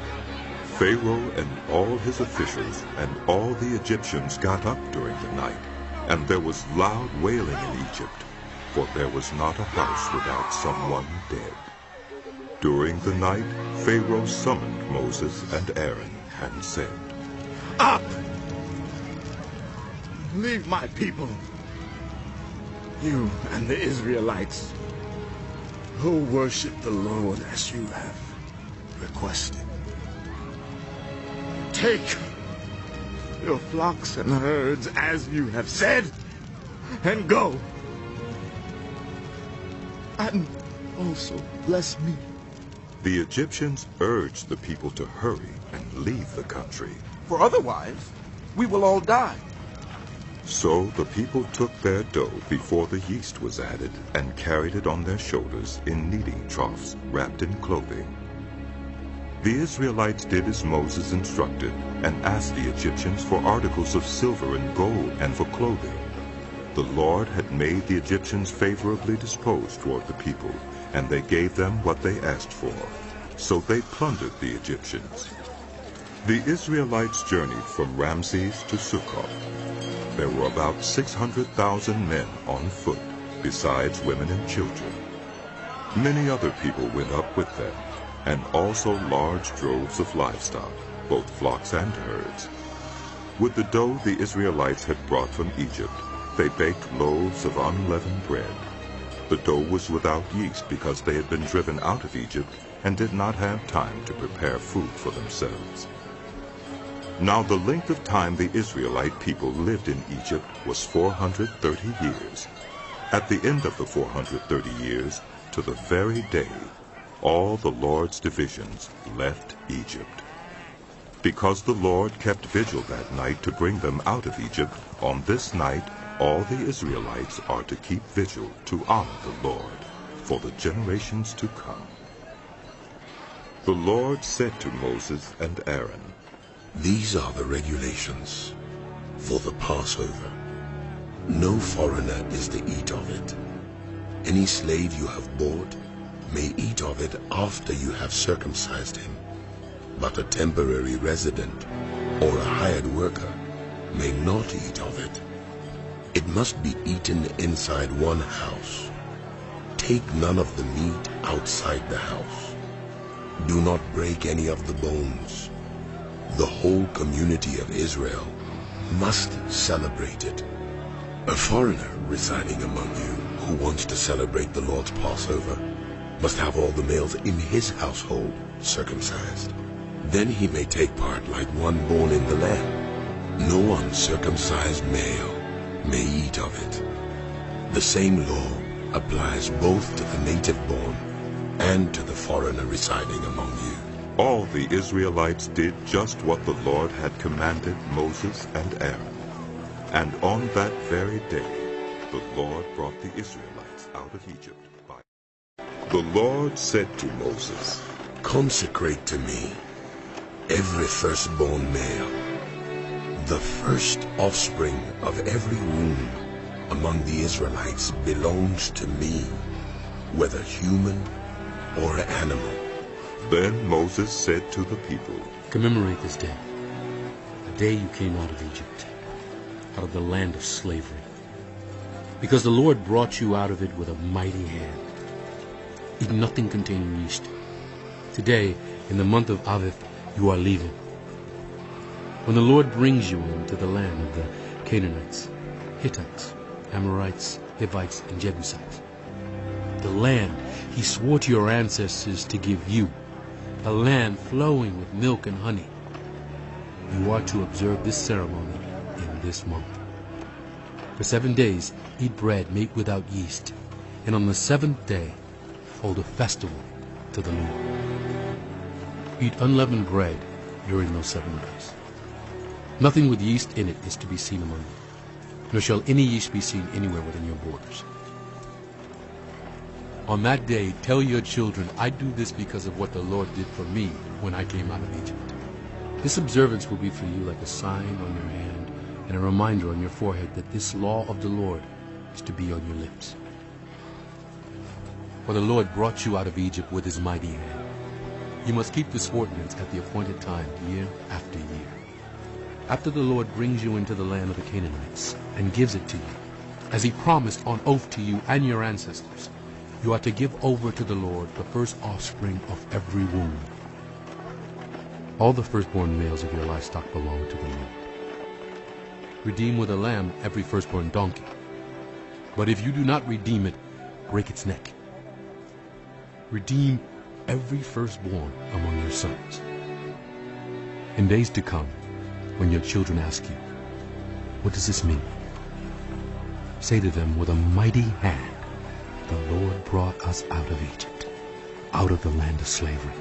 Pharaoh and all his officials and all the Egyptians got up during the night, and there was loud wailing in Egypt, for there was not a house without someone dead. During the night, Pharaoh summoned Moses and Aaron and said, "Up! Leave my people, you and the Israelites, who worship the Lord as you have requested. Take your flocks and herds as you have said, and go. And also bless me." The Egyptians urged the people to hurry and leave the country. For otherwise, we will all die. So the people took their dough before the yeast was added and carried it on their shoulders in kneading troughs wrapped in clothing. The Israelites did as Moses instructed and asked the Egyptians for articles of silver and gold and for clothing. The Lord had made the Egyptians favorably disposed toward the people, and they gave them what they asked for. So they plundered the Egyptians. The Israelites journeyed from Ramses to Succoth. There were about 600,000 men on foot, besides women and children. Many other people went up with them, and also large droves of livestock, both flocks and herds. With the dough the Israelites had brought from Egypt, they baked loaves of unleavened bread. The dough was without yeast because they had been driven out of Egypt and did not have time to prepare food for themselves. Now the length of time the Israelite people lived in Egypt was 430 years. At the end of the 430 years, to the very day, all the Lord's divisions left Egypt. Because the Lord kept vigil that night to bring them out of Egypt, on this night all the Israelites are to keep vigil to honor the Lord for the generations to come. The Lord said to Moses and Aaron, "These are the regulations for the Passover. No foreigner is to eat of it. Any slave you have bought may eat of it after you have circumcised him, but a temporary resident or a hired worker may not eat of it. It must be eaten inside one house. Take none of the meat outside the house. Do not break any of the bones. The whole community of Israel must celebrate it. A foreigner residing among you who wants to celebrate the Lord's Passover must have all the males in his household circumcised. Then he may take part like one born in the land. No uncircumcised male may eat of it. The same law applies both to the native born and to the foreigner residing among you." All the Israelites did just what the Lord had commanded Moses and Aaron. And on that very day, the Lord brought the Israelites out of Egypt. The Lord said to Moses, "Consecrate to me every firstborn male. The first offspring of every womb among the Israelites belongs to me, whether human or animal." Then Moses said to the people, "Commemorate this day, the day you came out of Egypt. out of the land of slavery. Because the Lord brought you out of it with a mighty hand. Eat nothing containing yeast. Today, in the month of Aviv, you are leaving. When the Lord brings you into the land of the Canaanites, Hittites, Amorites, Hivites, and Jebusites, the land he swore to your ancestors to give you, a land flowing with milk and honey, you are to observe this ceremony in this month. For 7 days eat bread made without yeast, and on the 7th day hold a festival to the Lord. Eat unleavened bread during those 7 days. Nothing with yeast in it is to be seen among you, nor shall any yeast be seen anywhere within your borders. On that day tell your children, I do this because of what the Lord did for me when I came out of Egypt. This observance will be for you like a sign on your hand and a reminder on your forehead that this law of the Lord is to be on your lips. For the Lord brought you out of Egypt with his mighty hand. You must keep this ordinance at the appointed time, year after year. After the Lord brings you into the land of the Canaanites and gives it to you, as he promised on oath to you and your ancestors, you are to give over to the Lord the first offspring of every womb. All the firstborn males of your livestock belong to the Lord. Redeem with a lamb every firstborn donkey. But if you do not redeem it, break its neck. Redeem every firstborn among your sons. In days to come, when your children ask you, what does this mean? Say to them, with a mighty hand, the Lord brought us out of Egypt, out of the land of slavery.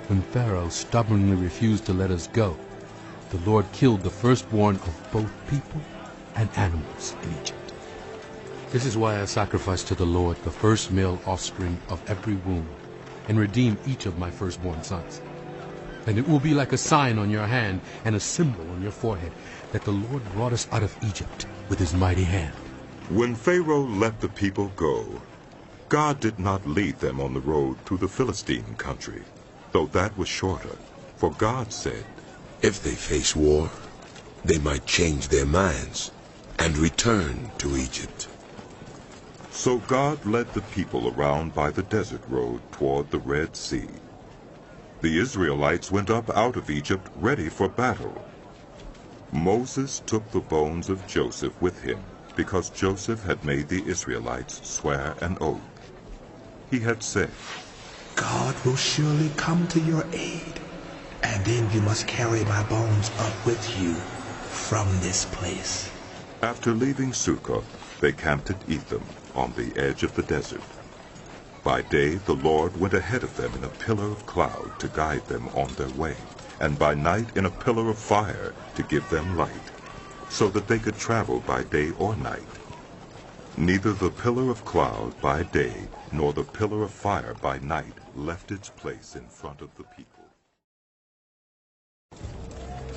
When Pharaoh stubbornly refused to let us go, the Lord killed the firstborn of both people and animals in Egypt. This is why I sacrifice to the Lord the first male offspring of every womb, and redeem each of my firstborn sons. And it will be like a sign on your hand and a symbol on your forehead that the Lord brought us out of Egypt with his mighty hand. When Pharaoh let the people go, God did not lead them on the road through the Philistine country, though that was shorter. For God said, if they face war, they might change their minds and return to Egypt. So God led the people around by the desert road toward the Red Sea. The Israelites went up out of Egypt ready for battle. Moses took the bones of Joseph with him, because Joseph had made the Israelites swear an oath. He had said, God will surely come to your aid, and then you must carry my bones up with you from this place. After leaving Sukkot, they camped at Etham, on the edge of the desert. By day the Lord went ahead of them in a pillar of cloud to guide them on their way, and by night in a pillar of fire to give them light, so that they could travel by day or night. Neither the pillar of cloud by day nor the pillar of fire by night left its place in front of the people.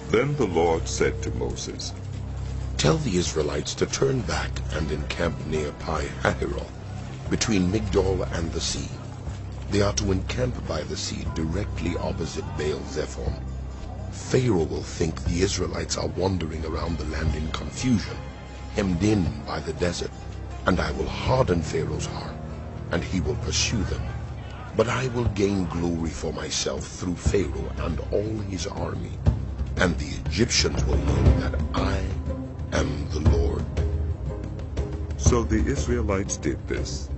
Then the Lord said to Moses, tell the Israelites to turn back and encamp near Pi-hahiroth, between Migdol and the sea. They are to encamp by the sea directly opposite Baal-zephon. Pharaoh will think the Israelites are wandering around the land in confusion, hemmed in by the desert, and I will harden Pharaoh's heart, and he will pursue them. But I will gain glory for myself through Pharaoh and all his army, and the Egyptians will know that I am the Lord. So the Israelites did this.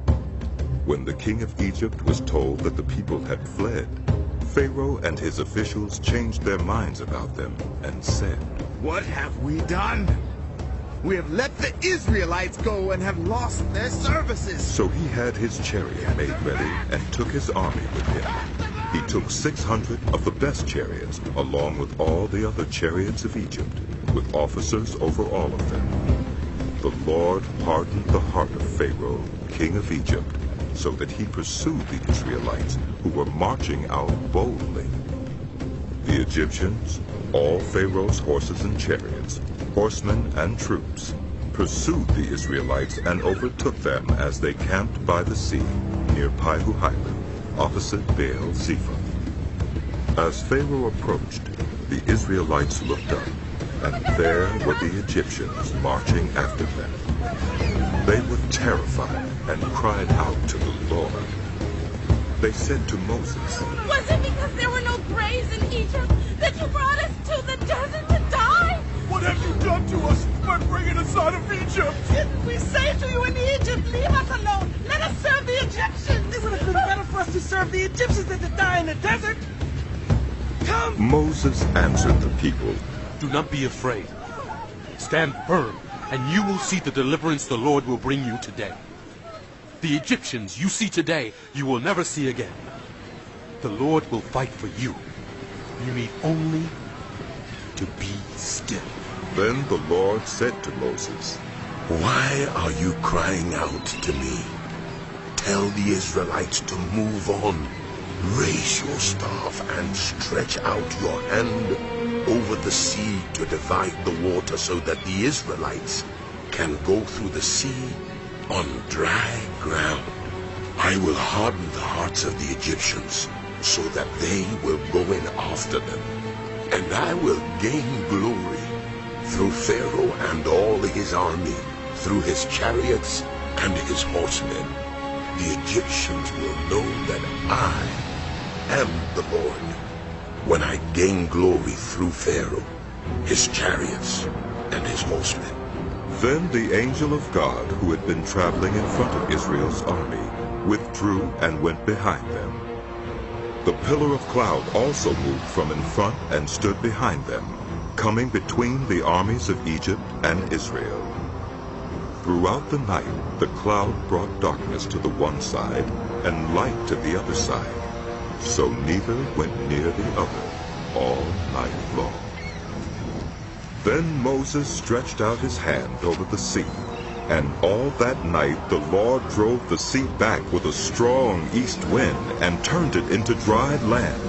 When the king of Egypt was told that the people had fled, Pharaoh and his officials changed their minds about them and said, what have we done? We have let the Israelites go and have lost their services. So he had his chariot made ready and took his army with him. He took 600 of the best chariots, along with all the other chariots of Egypt, with officers over all of them. The Lord hardened the heart of Pharaoh, king of Egypt, so that he pursued the Israelites, who were marching out boldly. The Egyptians, all Pharaoh's horses and chariots, horsemen and troops, pursued the Israelites and overtook them as they camped by the sea near Pi-hahiroth, opposite Baal-zephon. As Pharaoh approached, the Israelites looked up, and there were the Egyptians marching after them. They were terrified and cried out to the Lord. They said to Moses, "Was it because there were no graves in Egypt that you brought us to the desert to die? What have you done to us by bringing us out of Egypt? Didn't we say to you in Egypt, leave us alone, let us serve the Egyptians? It would have been better for us to serve the Egyptians than to die in the desert. Come!" Moses answered the people, "Do not be afraid. Stand firm, and you will see the deliverance the Lord will bring you today. The Egyptians you see today, you will never see again. The Lord will fight for you. You need only to be still." Then the Lord said to Moses, "Why are you crying out to me? Tell the Israelites to move on. Raise your staff and stretch out your hand over the sea to divide the water so that the Israelites can go through the sea on dry ground. I will harden the hearts of the Egyptians so that they will go in after them, and I will gain glory through Pharaoh and all his army, through his chariots and his horsemen. The Egyptians will know that I am the Lord when I gain glory through Pharaoh, his chariots, and his horsemen." Then the angel of God, who had been traveling in front of Israel's army, withdrew and went behind them. The pillar of cloud also moved from in front and stood behind them, coming between the armies of Egypt and Israel. Throughout the night, the cloud brought darkness to the one side and light to the other side, so neither went near the other all night long. Then Moses stretched out his hand over the sea, and all that night the Lord drove the sea back with a strong east wind and turned it into dry land.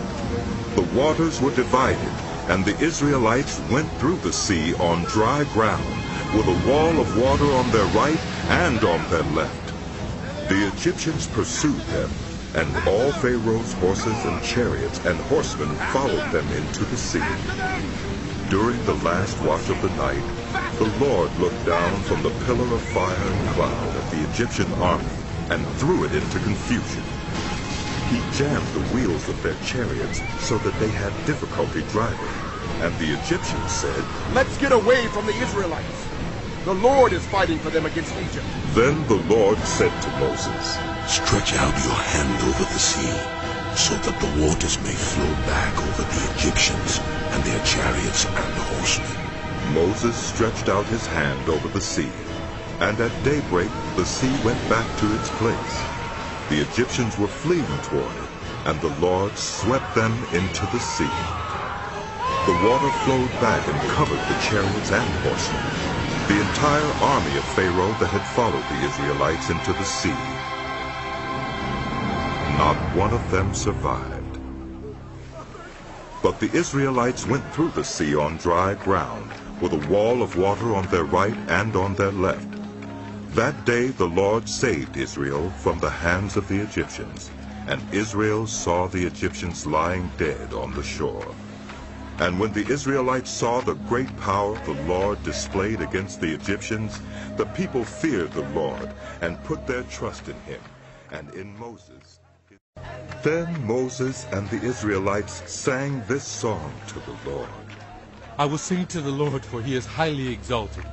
The waters were divided, and the Israelites went through the sea on dry ground, with a wall of water on their right and on their left. The Egyptians pursued them, and all Pharaoh's horses and chariots and horsemen followed them into the sea. During the last watch of the night, the Lord looked down from the pillar of fire and cloud at the Egyptian army and threw it into confusion. He jammed the wheels of their chariots so that they had difficulty driving, and the Egyptians said, "Let's get away from the Israelites. The Lord is fighting for them against Egypt." Then the Lord said to Moses, "Stretch out your hand over the sea, so that the waters may flow back over the Egyptians and their chariots and horsemen." Moses stretched out his hand over the sea, and at daybreak the sea went back to its place. The Egyptians were fleeing toward it, and the Lord swept them into the sea. The water flowed back and covered the chariots and horsemen, the entire army of Pharaoh that had followed the Israelites into the sea. Not one of them survived. But the Israelites went through the sea on dry ground, with a wall of water on their right and on their left. That day the Lord saved Israel from the hands of the Egyptians, and Israel saw the Egyptians lying dead on the shore. And when the Israelites saw the great power the Lord displayed against the Egyptians, the people feared the Lord and put their trust in him and in Moses. Then Moses and the Israelites sang this song to the Lord. I will sing to the Lord, for he is highly exalted.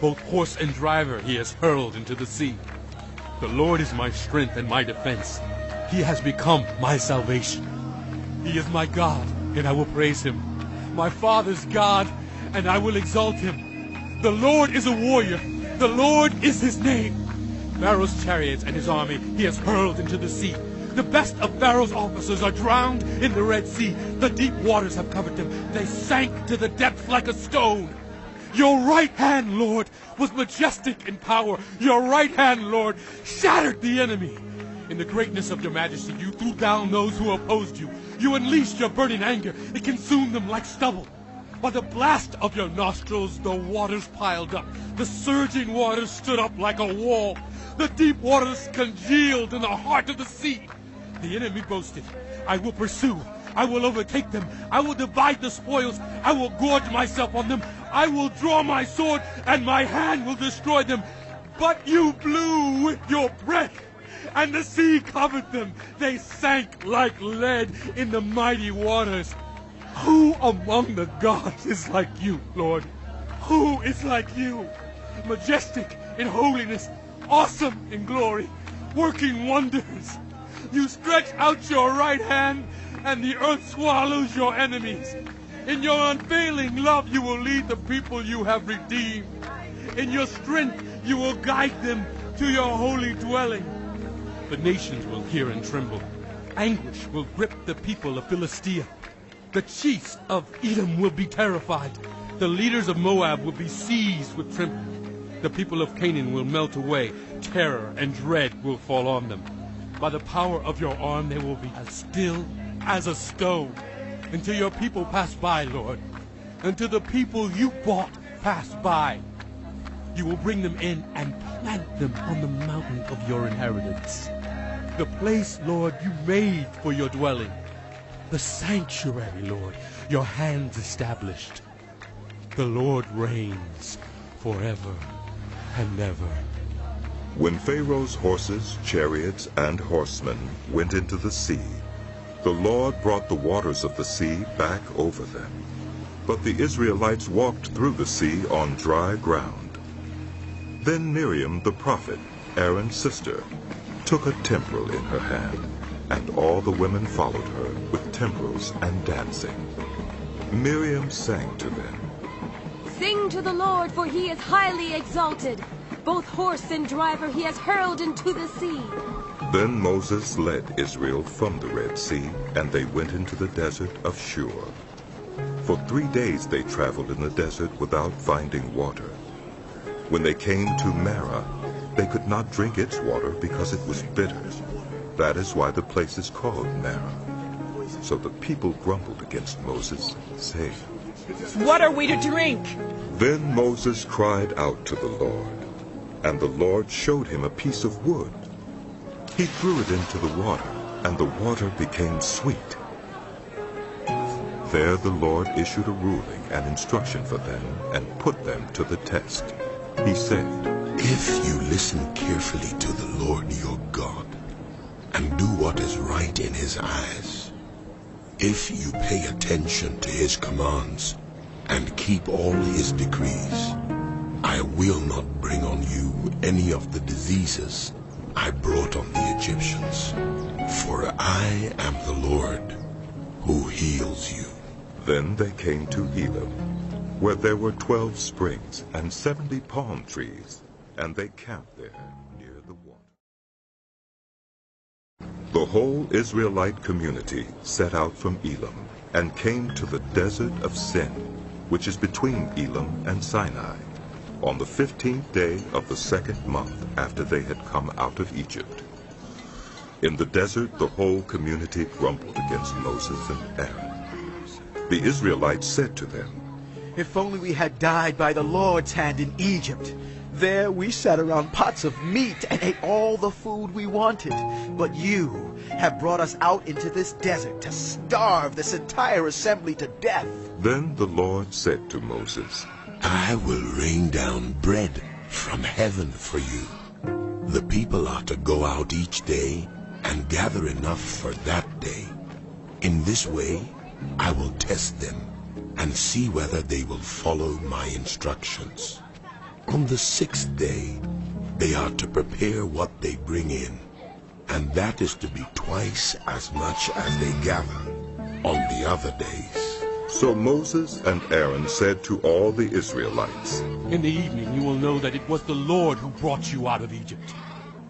Both horse and driver he has hurled into the sea. The Lord is my strength and my defense. He has become my salvation. He is my God, and I will praise him. My father's God, and I will exalt him. The Lord is a warrior. The Lord is his name. Pharaoh's chariots and his army he has hurled into the sea. The best of Pharaoh's officers are drowned in the Red Sea. The deep waters have covered them. They sank to the depths like a stone. Your right hand, Lord, was majestic in power. Your right hand, Lord, shattered the enemy. In the greatness of your majesty, you threw down those who opposed you. You unleashed your burning anger. It consumed them like stubble. By the blast of your nostrils, the waters piled up. The surging waters stood up like a wall. The deep waters congealed in the heart of the sea. The enemy boasted, I will pursue. I will overtake them. I will divide the spoils. I will gorge myself on them. I will draw my sword, and my hand will destroy them. But you blew with your breath, and the sea covered them. They sank like lead in the mighty waters. Who among the gods is like you, Lord? Who is like you? Majestic in holiness, awesome in glory, working wonders. You stretch out your right hand, and the earth swallows your enemies. In your unfailing love you will lead the people you have redeemed. In your strength you will guide them to your holy dwelling. The nations will hear and tremble. Anguish will grip the people of Philistia. The chiefs of Edom will be terrified. The leaders of Moab will be seized with trembling. The people of Canaan will melt away. Terror and dread will fall on them. By the power of your arm they will be as still as a stone, until your people pass by, Lord, until the people you bought pass by. You will bring them in and plant them on the mountain of your inheritance, the place, Lord, you made for your dwelling, the sanctuary, Lord, your hands established. The Lord reigns forever and ever. When Pharaoh's horses, chariots, and horsemen went into the sea, the Lord brought the waters of the sea back over them. But the Israelites walked through the sea on dry ground. Then Miriam the prophet, Aaron's sister, took a timbrel in her hand, and all the women followed her with timbrels and dancing. Miriam sang to them, Sing to the Lord, for he is highly exalted. Both horse and driver he has hurled into the sea. Then Moses led Israel from the Red Sea, and they went into the desert of Shur. For 3 days they traveled in the desert without finding water. When they came to Marah, they could not drink its water because it was bitter. That is why the place is called Marah. So the people grumbled against Moses, saying, What are we to drink? Then Moses cried out to the Lord, and the Lord showed him a piece of wood. He threw it into the water, and the water became sweet. There the Lord issued a ruling and instruction for them and put them to the test. He said, If you listen carefully to the Lord your God, and do what is right in his eyes, if you pay attention to his commands and keep all his decrees, I will not bring on you any of the diseases I brought on the Egyptians, for I am the Lord who heals you. Then they came to Elim, where there were 12 springs and 70 palm trees, and they camped there near the water. The whole Israelite community set out from Elim and came to the desert of Sin, which is between Elim and Sinai, on the 15th day of the 2nd month after they had come out of Egypt. In the desert the whole community grumbled against Moses and Aaron. The Israelites said to them, If only we had died by the Lord's hand in Egypt. There we sat around pots of meat and ate all the food we wanted. But you have brought us out into this desert to starve this entire assembly to death. Then the Lord said to Moses, I will rain down bread from heaven for you. The people are to go out each day and gather enough for that day. In this way, I will test them and see whether they will follow my instructions. On the 6th day, they are to prepare what they bring in, and that is to be twice as much as they gather on the other days. So Moses and Aaron said to all the Israelites, In the evening you will know that it was the Lord who brought you out of Egypt.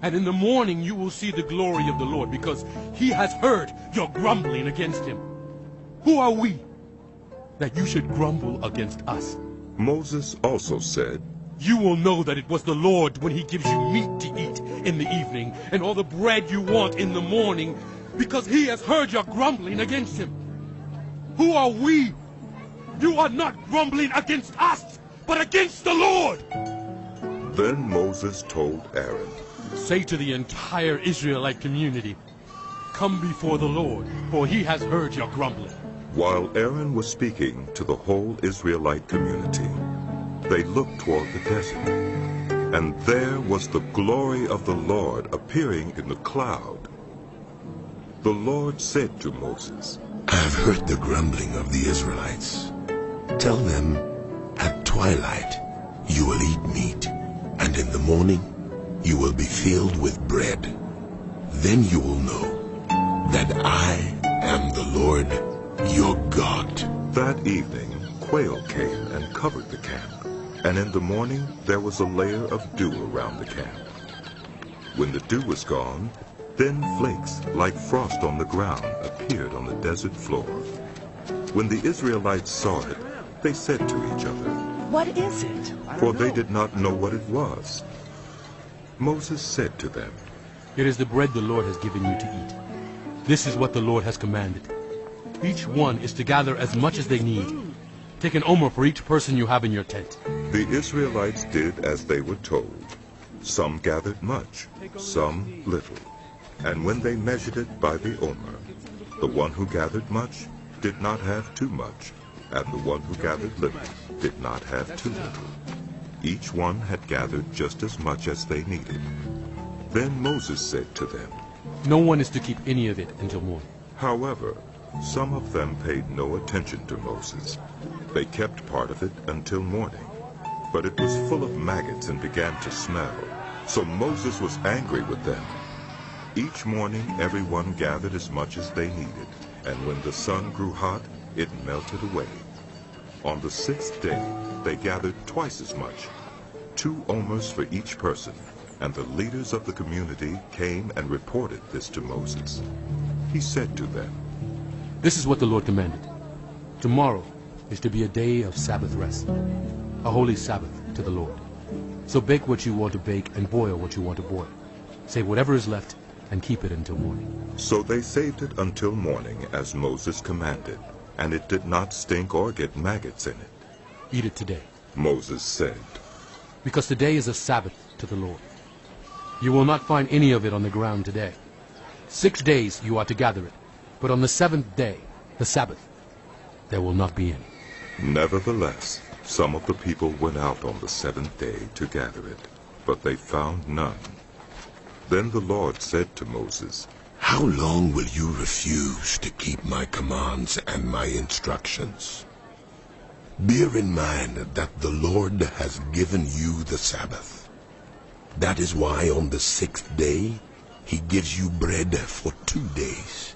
And in the morning you will see the glory of the Lord, because he has heard your grumbling against him. Who are we that you should grumble against us? Moses also said, You will know that it was the Lord when he gives you meat to eat in the evening and all the bread you want in the morning, because he has heard your grumbling against him. Who are we? You are not grumbling against us, but against the Lord. Then Moses told Aaron, Say to the entire Israelite community, come before the Lord, for he has heard your grumbling. While Aaron was speaking to the whole Israelite community, they looked toward the desert, and there was the glory of the Lord appearing in the cloud. The Lord said to Moses, I have heard the grumbling of the Israelites. Tell them, at twilight you will eat meat, and in the morning you will be filled with bread. Then you will know that I am the Lord your God. That evening quail came and covered the camp, and in the morning there was a layer of dew around the camp. When the dew was gone, thin flakes like frost on the ground appeared on the desert floor. When the Israelites saw it, they said to each other, What is it? For they did not know what it was. Moses said to them, It is the bread the Lord has given you to eat. This is what the Lord has commanded. Each one is to gather as much as they need. Take an omer for each person you have in your tent. The Israelites did as they were told. Some gathered much, some little. And when they measured it by the omer, the one who gathered much did not have too much, and the one who gathered little did not have too little. Each one had gathered just as much as they needed. Then Moses said to them, No one is to keep any of it until morning. However, some of them paid no attention to Moses. They kept part of it until morning. But it was full of maggots and began to smell. So Moses was angry with them. Each morning everyone gathered as much as they needed, and when the sun grew hot, it melted away. On the sixth day they gathered twice as much, 2 omers for each person, and the leaders of the community came and reported this to Moses. He said to them, This is what the Lord commanded. Tomorrow is to be a day of Sabbath rest, a holy Sabbath to the Lord. So bake what you want to bake and boil what you want to boil. Save whatever is left and keep it until morning. So they saved it until morning as Moses commanded, and it did not stink or get maggots in it. Eat it today, Moses said, because today is a Sabbath to the Lord. You will not find any of it on the ground today. 6 days you are to gather it, but on the 7th day, the Sabbath, there will not be any. Nevertheless, some of the people went out on the 7th day to gather it, but they found none. Then the Lord said to Moses, How long will you refuse to keep my commands and my instructions? Bear in mind that the Lord has given you the Sabbath. That is why on the 6th day he gives you bread for 2 days.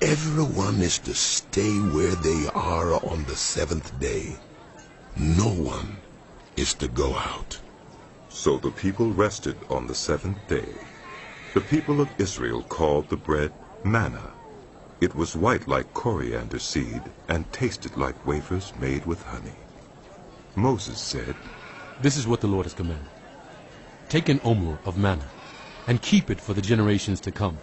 Everyone is to stay where they are on the 7th day. No one is to go out. So the people rested on the 7th day. The people of Israel called the bread manna. It was white like coriander seed and tasted like wafers made with honey. Moses said, This is what the Lord has commanded. Take an omer of manna and keep it for the generations to come,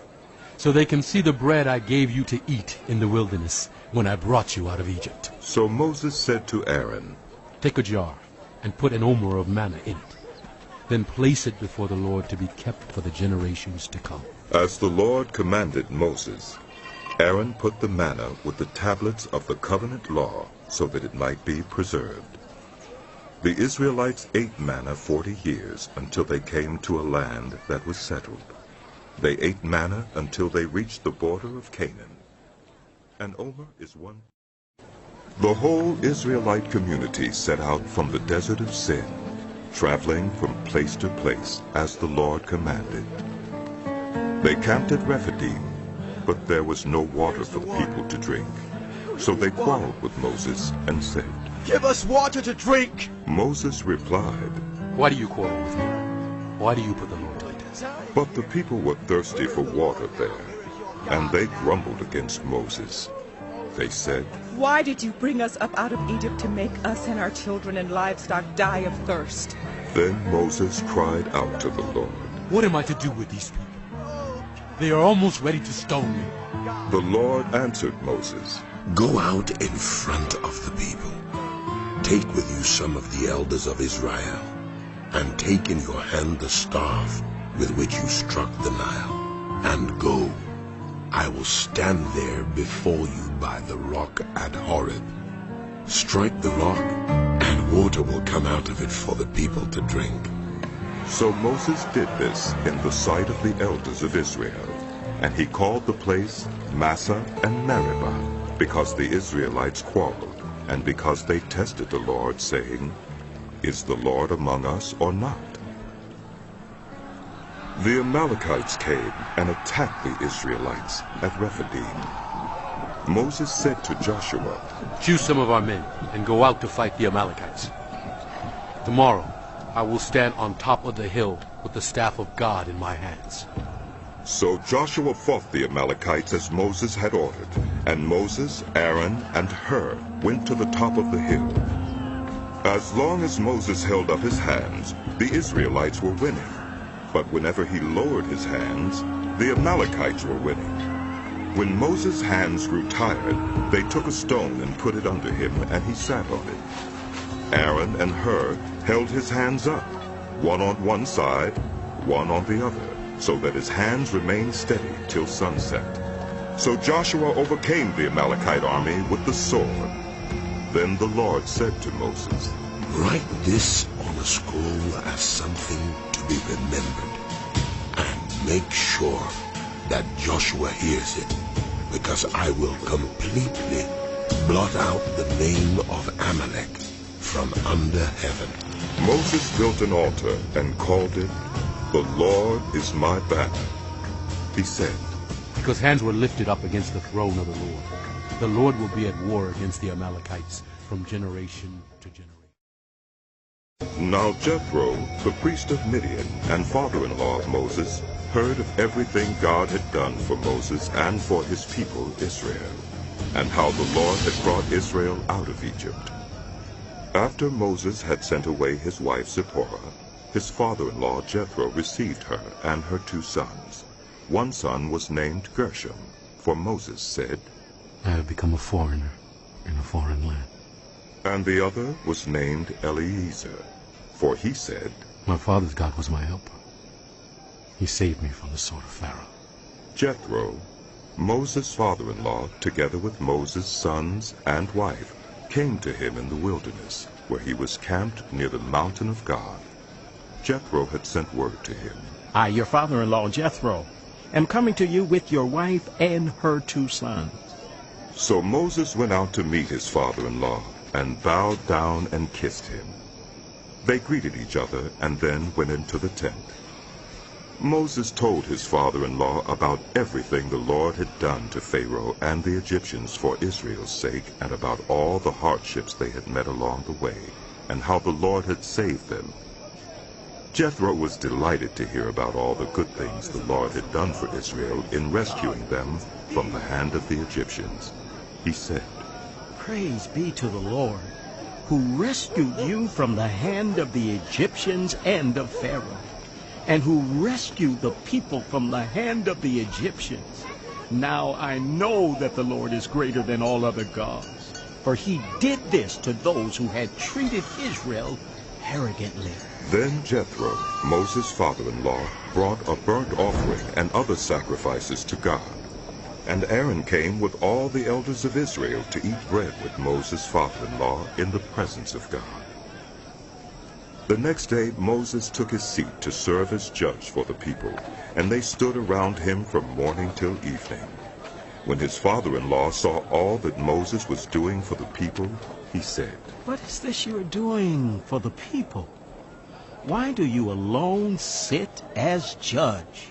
so they can see the bread I gave you to eat in the wilderness when I brought you out of Egypt. So Moses said to Aaron, Take a jar and put an omer of manna in it. Then place it before the Lord to be kept for the generations to come. As the Lord commanded Moses, Aaron put the manna with the tablets of the covenant law so that it might be preserved. The Israelites ate manna 40 years until they came to a land that was settled. They ate manna until they reached the border of Canaan. An omer is one. The whole Israelite community set out from the desert of Sin, traveling from place to place as the Lord commanded. They camped at Rephidim, but there was no water for the people to drink. So they quarreled with Moses and said, Give us water to drink! Moses replied, Why do you quarrel with me? Why do you put the Lord to the test? But the people were thirsty for water there, and they grumbled against Moses. They said, Why did you bring us up out of Egypt to make us and our children and livestock die of thirst? Then Moses cried out to the Lord, What am I to do with these people? They are almost ready to stone me. The Lord answered Moses, Go out in front of the people. Take with you some of the elders of Israel, and take in your hand the staff with which you struck the Nile, and go. I will stand there before you by the rock at Horeb. Strike the rock, and water will come out of it for the people to drink." So Moses did this in the sight of the elders of Israel, and he called the place Massah and Meribah, because the Israelites quarreled, and because they tested the Lord, saying, "Is the Lord among us or not?" The Amalekites came and attacked the Israelites at Rephidim. Moses said to Joshua, "Choose some of our men and go out to fight the Amalekites. Tomorrow I will stand on top of the hill with the staff of God in my hands." So Joshua fought the Amalekites as Moses had ordered, and Moses, Aaron, and Hur went to the top of the hill. As long as Moses held up his hands, the Israelites were winning. But whenever he lowered his hands, the Amalekites were winning. When Moses' hands grew tired, they took a stone and put it under him, and he sat on it. Aaron and Hur held his hands up, one on one side, one on the other, so that his hands remained steady till sunset. So Joshua overcame the Amalekite army with the sword. Then the Lord said to Moses, "Write this on a scroll as something to be remembered, and make sure that Joshua hears it, because I will completely blot out the name of Amalek from under heaven." Moses built an altar and called it, "The Lord is my banner." He said, Because hands were lifted up against the throne of the Lord will be at war against the Amalekites from generation to generation. Now Jethro, the priest of Midian and father-in-law of Moses, heard of everything God had done for Moses and for his people Israel, and how the Lord had brought Israel out of Egypt. After Moses had sent away his wife Zipporah, his father-in-law Jethro received her and her 2 sons. One son was named Gershom, for Moses said, "I have become a foreigner in a foreign land." And the other was named Eliezer, for he said, "My father's God was my helper. He saved me from the sword of Pharaoh." Jethro, Moses' father-in-law, together with Moses' sons and wife, came to him in the wilderness, where he was camped near the mountain of God. Jethro had sent word to him, "I, your father-in-law Jethro, am coming to you with your wife and her 2 sons." So Moses went out to meet his father-in-law and bowed down and kissed him. They greeted each other and then went into the tent. Moses told his father-in-law about everything the Lord had done to Pharaoh and the Egyptians for Israel's sake, and about all the hardships they had met along the way, and how the Lord had saved them. Jethro was delighted to hear about all the good things the Lord had done for Israel in rescuing them from the hand of the Egyptians. He said, "Praise be to the Lord, who rescued you from the hand of the Egyptians and of Pharaoh, and who rescued the people from the hand of the Egyptians. Now I know that the Lord is greater than all other gods, for he did this to those who had treated Israel arrogantly." Then Jethro, Moses' father-in-law, brought a burnt offering and other sacrifices to God. And Aaron came with all the elders of Israel to eat bread with Moses' father-in-law in the presence of God. The next day Moses took his seat to serve as judge for the people, and they stood around him from morning till evening. When his father-in-law saw all that Moses was doing for the people, he said, "What is this you are doing for the people? Why do you alone sit as judge,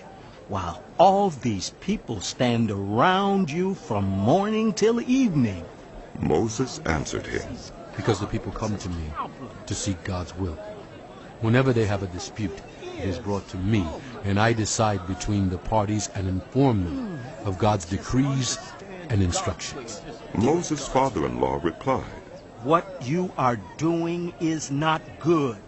while all these people stand around you from morning till evening?" Moses answered him, "Because the people come to me to seek God's will. Whenever they have a dispute, it is brought to me, and I decide between the parties and inform them of God's decrees and instructions." Moses' father-in-law replied, "What you are doing is not good.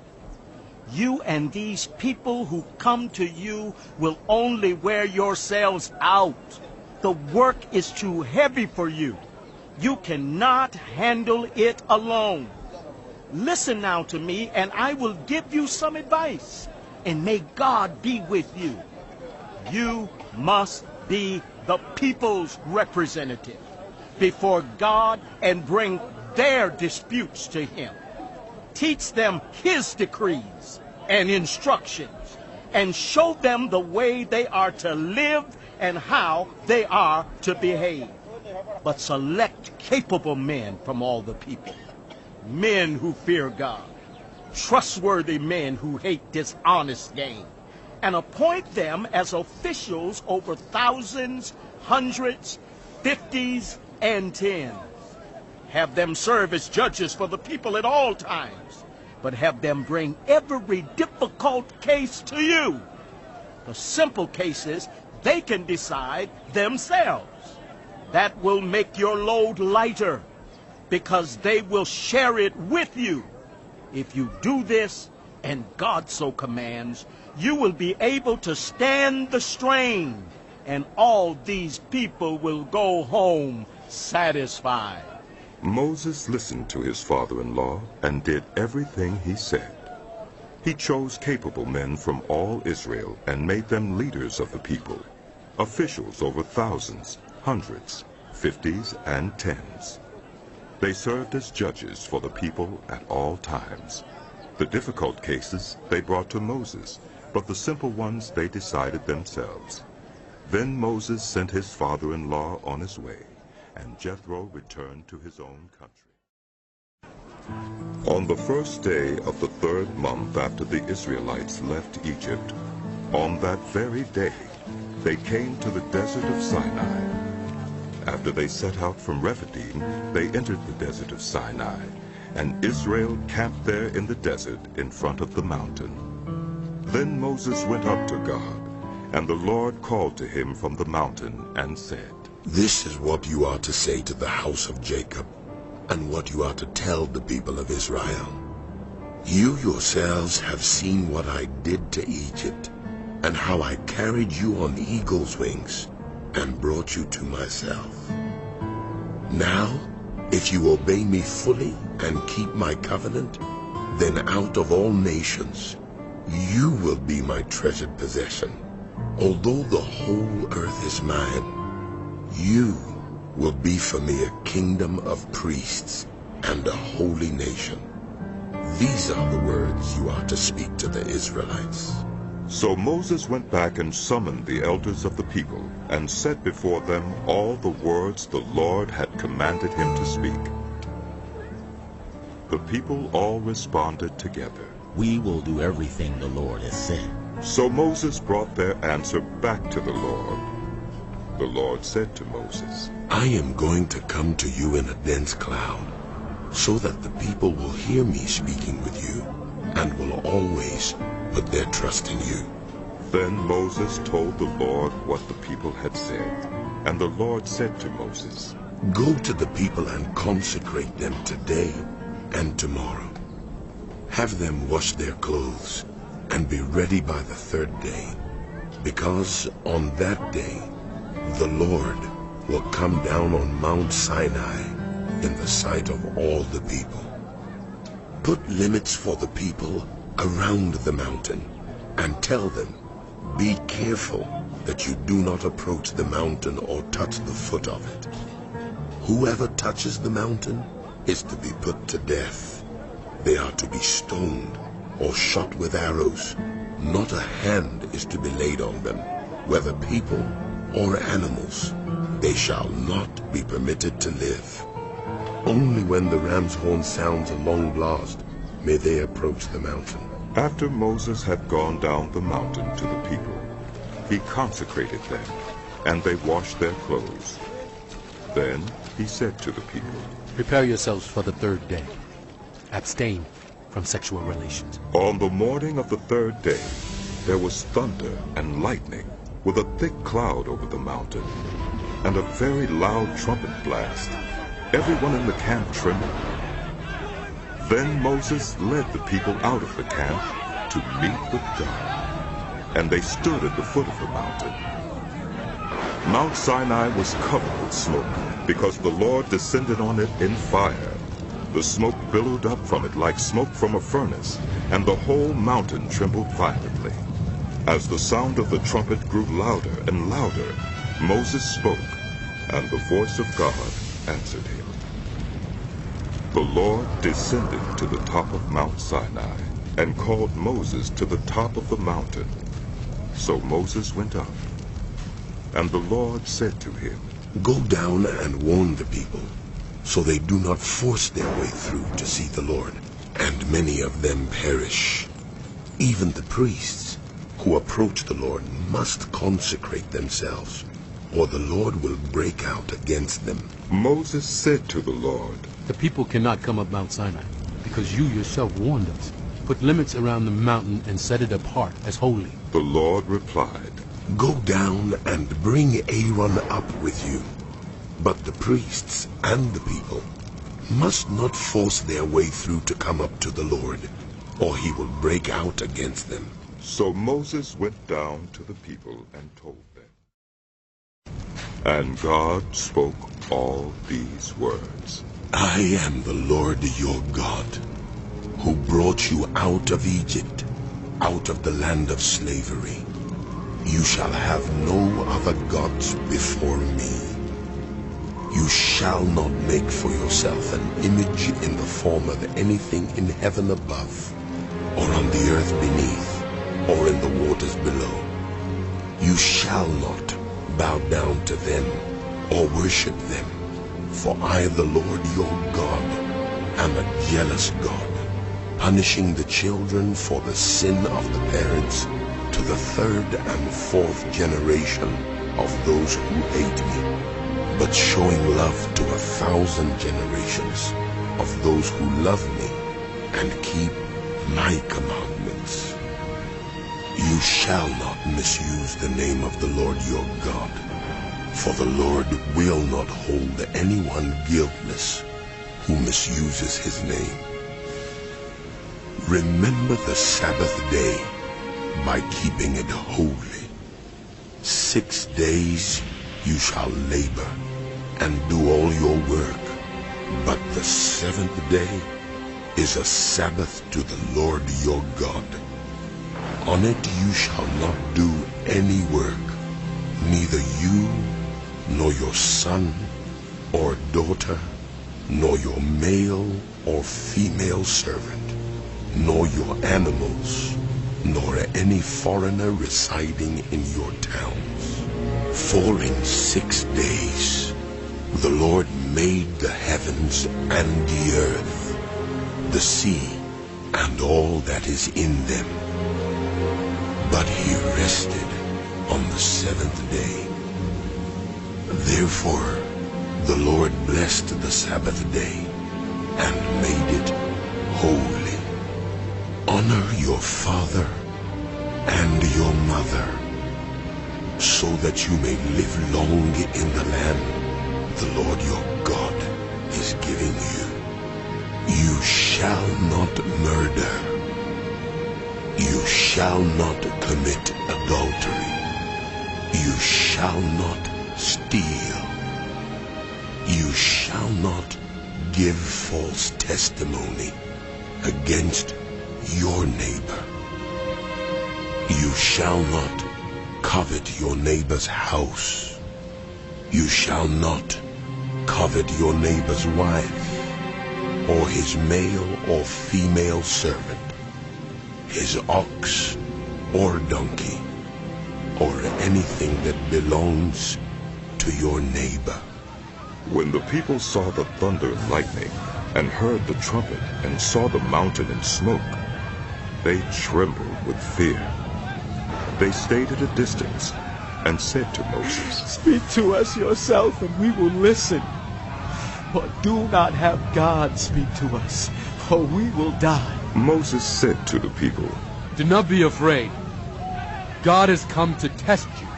You and these people who come to you will only wear yourselves out. The work is too heavy for you. You cannot handle it alone. Listen now to me, and I will give you some advice, and may God be with you. You must be the people's representative before God and bring their disputes to him. Teach them his decrees and instructions, and show them the way they are to live and how they are to behave. But select capable men from all the people, men who fear God, trustworthy men who hate dishonest gain, and appoint them as officials over thousands, hundreds, 50s, and 10s. Have them serve as judges for the people at all times, but have them bring every difficult case to you. The simple cases they can decide themselves. That will make your load lighter, because they will share it with you. If you do this, and God so commands, you will be able to stand the strain, and all these people will go home satisfied. Moses listened to his father-in-law and did everything he said. He chose capable men from all Israel and made them leaders of the people, officials over thousands, hundreds, 50s, and 10s. They served as judges for the people at all times. The difficult cases they brought to Moses, but the simple ones they decided themselves. Then Moses sent his father-in-law on his way, and Jethro returned to his own country. On the first day of the 3rd month after the Israelites left Egypt, on that very day, they came to the desert of Sinai. After they set out from Rephidim, they entered the desert of Sinai, and Israel camped there in the desert in front of the mountain. Then Moses went up to God, and the Lord called to him from the mountain and said, "This is what you are to say to the house of Jacob, and what you are to tell the people of Israel. You yourselves have seen what I did to Egypt, and how I carried you on eagle's wings and brought you to myself. Now, if you obey me fully and keep my covenant, then out of all nations you will be my treasured possession. Although the whole earth is mine, you will be for me a kingdom of priests and a holy nation. These are the words you are to speak to the Israelites." So Moses went back and summoned the elders of the people, and set before them all the words the Lord had commanded him to speak. The people all responded together, "We will do everything the Lord has said." So Moses brought their answer back to the Lord. The Lord said to Moses, "I am going to come to you in a dense cloud, so that the people will hear me speaking with you, and will always put their trust in you." Then Moses told the Lord what the people had said, and the Lord said to Moses, "Go to the people and consecrate them today and tomorrow. Have them wash their clothes and be ready by the 3rd day, because on that day the Lord will come down on Mount Sinai in the sight of all the people. Put limits for the people around the mountain, and tell them, be careful that you do not approach the mountain or touch the foot of it. Whoever touches the mountain is to be put to death. They are to be stoned or shot with arrows. Not a hand is to be laid on them, whether people or animals. They shall not be permitted to live. Only when the ram's horn sounds a long blast may they approach the mountain." After Moses had gone down the mountain to the people, he consecrated them, and they washed their clothes. Then he said to the people, "Prepare yourselves for the 3rd day. Abstain from sexual relations." On the morning of the 3rd day, there was thunder and lightning, with a thick cloud over the mountain, and a very loud trumpet blast. Everyone in the camp trembled. Then Moses led the people out of the camp to meet with God, and they stood at the foot of the mountain. Mount Sinai was covered with smoke, because the Lord descended on it in fire. The smoke billowed up from it like smoke from a furnace, and the whole mountain trembled violently. As the sound of the trumpet grew louder and louder, Moses spoke, and the voice of God answered him. The Lord descended to the top of Mount Sinai and called Moses to the top of the mountain. So Moses went up. And the Lord said to him, Go down and warn the people, so they do not force their way through to see the Lord, and many of them perish. Even the priests who approach the Lord must consecrate themselves, or the Lord will break out against them. Moses said to the Lord, The people cannot come up Mount Sinai, because you yourself warned us. Put limits around the mountain and set it apart as holy. The Lord replied, Go down and bring Aaron up with you. But the priests and the people must not force their way through to come up to the Lord, or he will break out against them. So Moses went down to the people and told them. And God spoke all these words. I am the Lord your God, who brought you out of Egypt, out of the land of slavery. You shall have no other gods before me. You shall not make for yourself an image in the form of anything in heaven above, or on the earth beneath, or in the waters below. You shall not bow down to them or worship them, for I, the Lord your God, am a jealous God, punishing the children for the sin of the parents to the third and fourth generation of those who hate me, but showing love to 1,000 generations of those who love me and keep my commandments. You shall not misuse the name of the Lord your God, for the Lord will not hold anyone guiltless who misuses his name. Remember the Sabbath day by keeping it holy. 6 days you shall labor and do all your work, but the seventh day is a Sabbath to the Lord your God. On it you shall not do any work, neither you, nor your son or daughter, nor your male or female servant, nor your animals, nor any foreigner residing in your towns. For in 6 days the Lord made the heavens and the earth, the sea, and all that is in them. But he rested on the seventh day. Therefore the Lord blessed the Sabbath day and made it holy. Honor your father and your mother, so that you may live long in the land the Lord your God is giving you. You shall not murder. You shall not commit adultery. You shall not steal. You shall not give false testimony against your neighbor. You shall not covet your neighbor's house. You shall not covet your neighbor's wife, or his male or female servant, his ox or donkey, or anything that belongs to your neighbor. When the people saw the thunder and lightning, and heard the trumpet, and saw the mountain in smoke, they trembled with fear. They stayed at a distance and said to Moses, Speak to us yourself, and we will listen. But do not have God speak to us, or we will die. Moses said to the people, Do not be afraid. God has come to test you,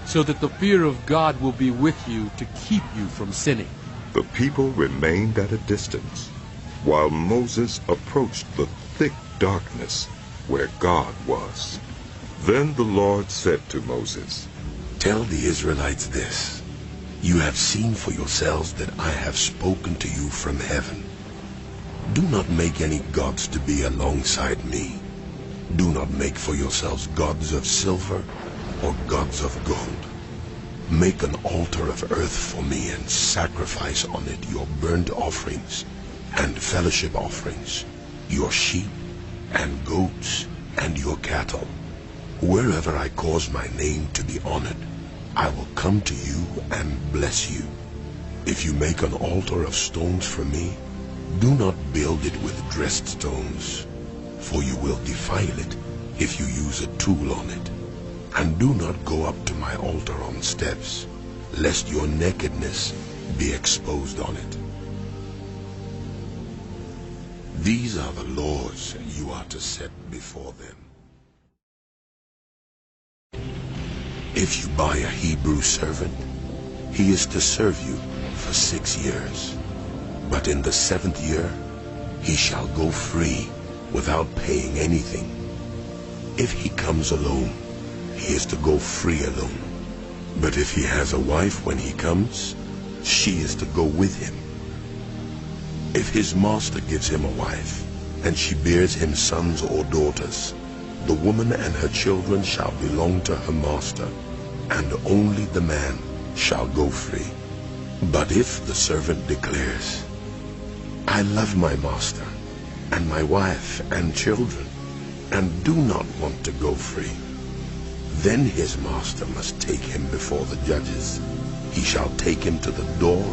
so that the fear of God will be with you to keep you from sinning. The people remained at a distance, while Moses approached the thick darkness where God was. Then the Lord said to Moses, Tell the Israelites this. You have seen for yourselves that I have spoken to you from heaven. Do not make any gods to be alongside me. Do not make for yourselves gods of silver or gods of gold. Make an altar of earth for me and sacrifice on it your burnt offerings and fellowship offerings, your sheep and goats and your cattle. Wherever I cause my name to be honored, I will come to you and bless you. If you make an altar of stones for me, do not build it with dressed stones, for you will defile it if you use a tool on it. And do not go up to my altar on steps, lest your nakedness be exposed on it. These are the laws you are to set before them. If you buy a Hebrew servant, he is to serve you for 6 years. But in the 7th year, he shall go free without paying anything. If he comes alone, he is to go free alone. But if he has a wife when he comes, she is to go with him. If his master gives him a wife, and she bears him sons or daughters, the woman and her children shall belong to her master, and only the man shall go free. But if the servant declares, I love my master, and my wife and children, and do not want to go free, then his master must take him before the judges. He shall take him to the door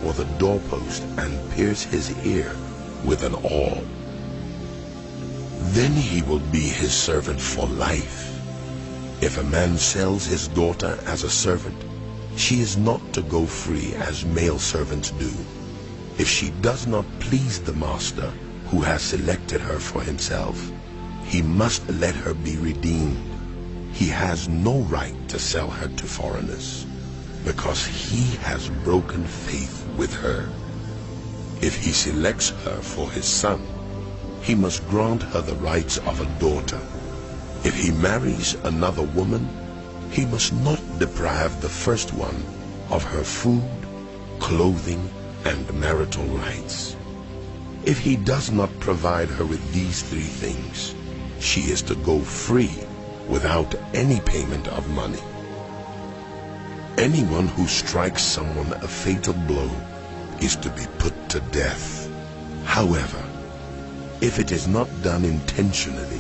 or the doorpost and pierce his ear with an awl. Then he will be his servant for life. If a man sells his daughter as a servant, she is not to go free as male servants do. If she does not please the master who has selected her for himself, he must let her be redeemed. He has no right to sell her to foreigners, because he has broken faith with her. If he selects her for his son, he must grant her the rights of a daughter. If he marries another woman, he must not deprive the first one of her food, clothing, and marital rights. If he does not provide her with these 3 things, she is to go free without any payment of money. Anyone who strikes someone a fatal blow is to be put to death. However, if it is not done intentionally,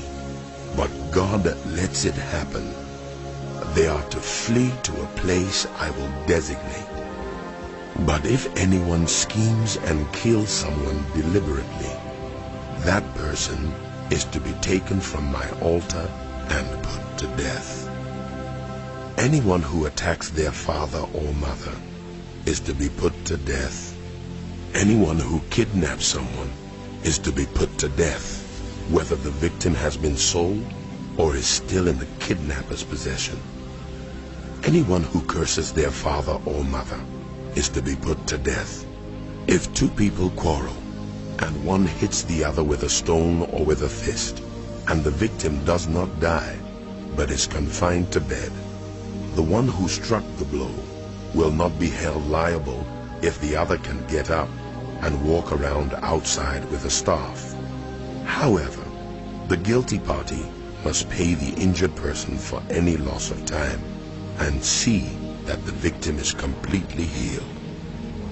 but God lets it happen, they are to flee to a place I will designate. But if anyone schemes and kills someone deliberately, that person is to be taken from my altar and put to death. Anyone who attacks their father or mother is to be put to death. Anyone who kidnaps someone is to be put to death, whether the victim has been sold or is still in the kidnapper's possession. Anyone who curses their father or mother is to be put to death. If 2 people quarrel, and one hits the other with a stone or with a fist, and the victim does not die, but is confined to bed, the one who struck the blow will not be held liable if the other can get up and walk around outside with a staff. However, the guilty party must pay the injured person for any loss of time and see that the victim is completely healed.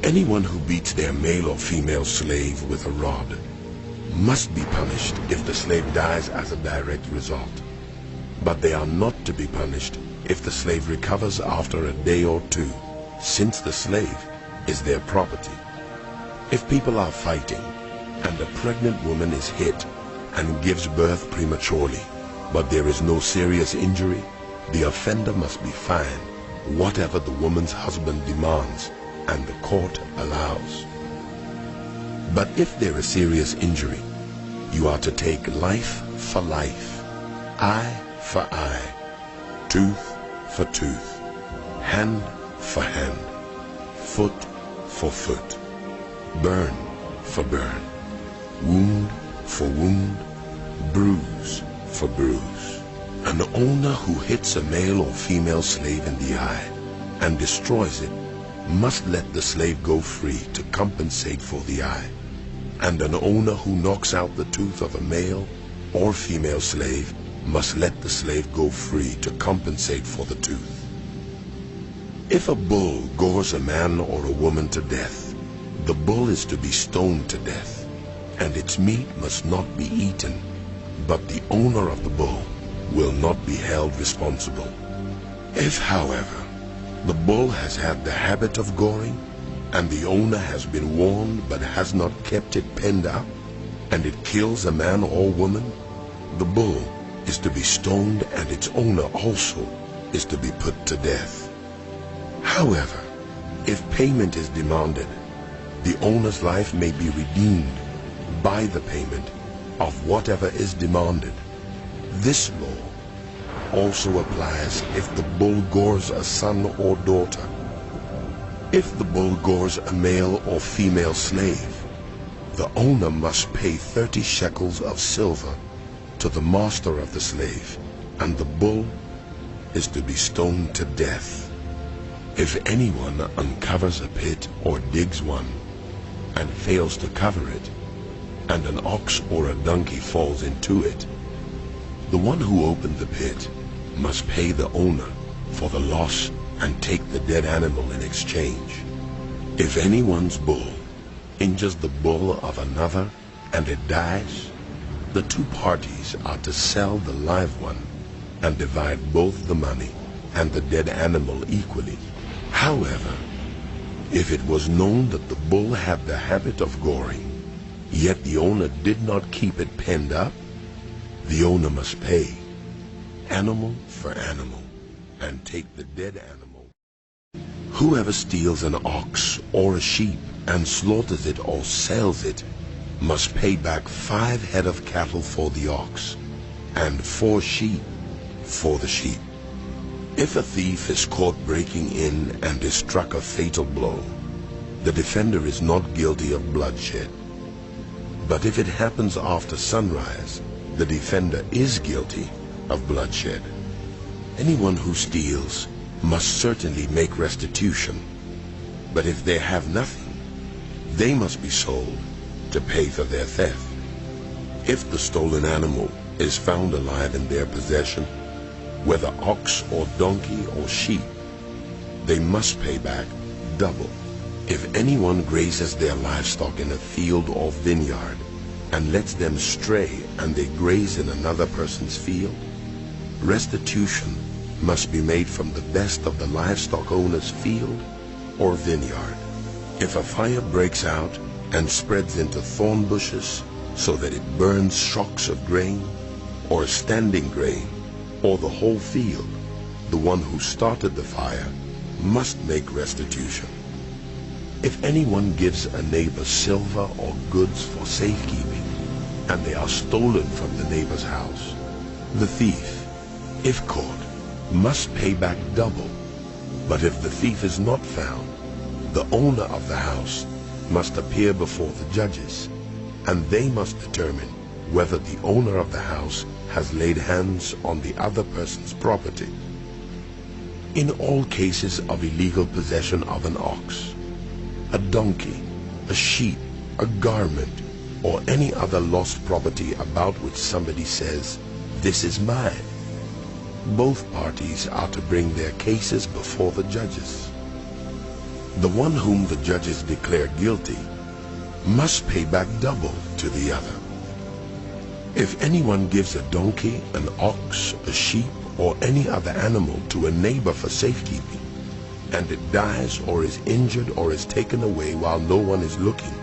Anyone who beats their male or female slave with a rod must be punished if the slave dies as a direct result. But they are not to be punished if the slave recovers after a day or 2, since the slave is their property. If people are fighting, and a pregnant woman is hit and gives birth prematurely, but there is no serious injury, the offender must be fined whatever the woman's husband demands and the court allows. But if there is serious injury, you are to take life for life, eye for eye, tooth for tooth, hand for hand, foot for foot, burn for burn, wound for wound, bruise for bruise. An owner who hits a male or female slave in the eye and destroys it must let the slave go free to compensate for the eye. And an owner who knocks out the tooth of a male or female slave must let the slave go free to compensate for the tooth. If a bull gores a man or a woman to death, the bull is to be stoned to death, and its meat must not be eaten, but the owner of the bull will not be held responsible. If, however, the bull has had the habit of goring, and the owner has been warned but has not kept it penned up, and it kills a man or woman, the bull is to be stoned, and its owner also is to be put to death. However, if payment is demanded, the owner's life may be redeemed by the payment of whatever is demanded. This law also applies if the bull gores a son or daughter. If the bull gores a male or female slave, the owner must pay 30 shekels of silver to the master of the slave, and the bull is to be stoned to death. If anyone uncovers a pit or digs one and fails to cover it, and an ox or a donkey falls into it, the one who opened the pit must pay the owner for the loss and take the dead animal in exchange. If anyone's bull injures the bull of another and it dies, the two parties are to sell the live one and divide both the money and the dead animal equally. However, if it was known that the bull had the habit of goring, yet the owner did not keep it penned up, the owner must pay animal for animal and take the dead animal. Whoever steals an ox or a sheep and slaughters it or sells it must pay back 5 head of cattle for the ox and 4 sheep for the sheep. If a thief is caught breaking in and is struck a fatal blow, the defender is not guilty of bloodshed. But if it happens after sunrise, the defender is guilty of bloodshed. Anyone who steals must certainly make restitution, but if they have nothing, they must be sold to pay for their theft. If the stolen animal is found alive in their possession, whether ox or donkey or sheep, they must pay back double. If anyone grazes their livestock in a field or vineyard and lets them stray and they graze in another person's field, restitution must be made from the best of the livestock owner's field or vineyard. If a fire breaks out and spreads into thorn bushes so that it burns shocks of grain or standing grain or the whole field, the one who started the fire must make restitution. If anyone gives a neighbor silver or goods for safekeeping, and they are stolen from the neighbor's house, the thief, if caught, must pay back double. But if the thief is not found, the owner of the house must appear before the judges, and they must determine whether the owner of the house has laid hands on the other person's property. In all cases of illegal possession of an ox, a donkey, a sheep, a garment, or any other lost property about which somebody says, "This is mine," both parties are to bring their cases before the judges. The one whom the judges declare guilty must pay back double to the other. If anyone gives a donkey, an ox, a sheep, or any other animal to a neighbor for safekeeping, and it dies or is injured or is taken away while no one is looking,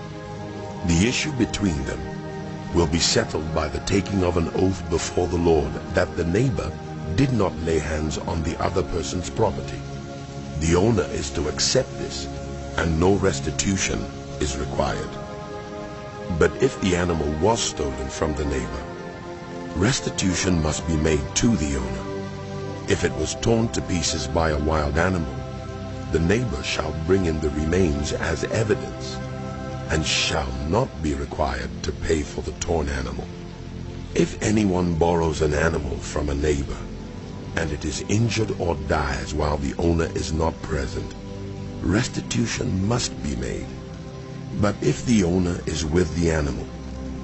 the issue between them will be settled by the taking of an oath before the Lord that the neighbor did not lay hands on the other person's property. The owner is to accept this, and no restitution is required. But if the animal was stolen from the neighbor, restitution must be made to the owner. If it was torn to pieces by a wild animal, the neighbor shall bring in the remains as evidence, and shall not be required to pay for the torn animal. If anyone borrows an animal from a neighbor, and it is injured or dies while the owner is not present, restitution must be made. But if the owner is with the animal,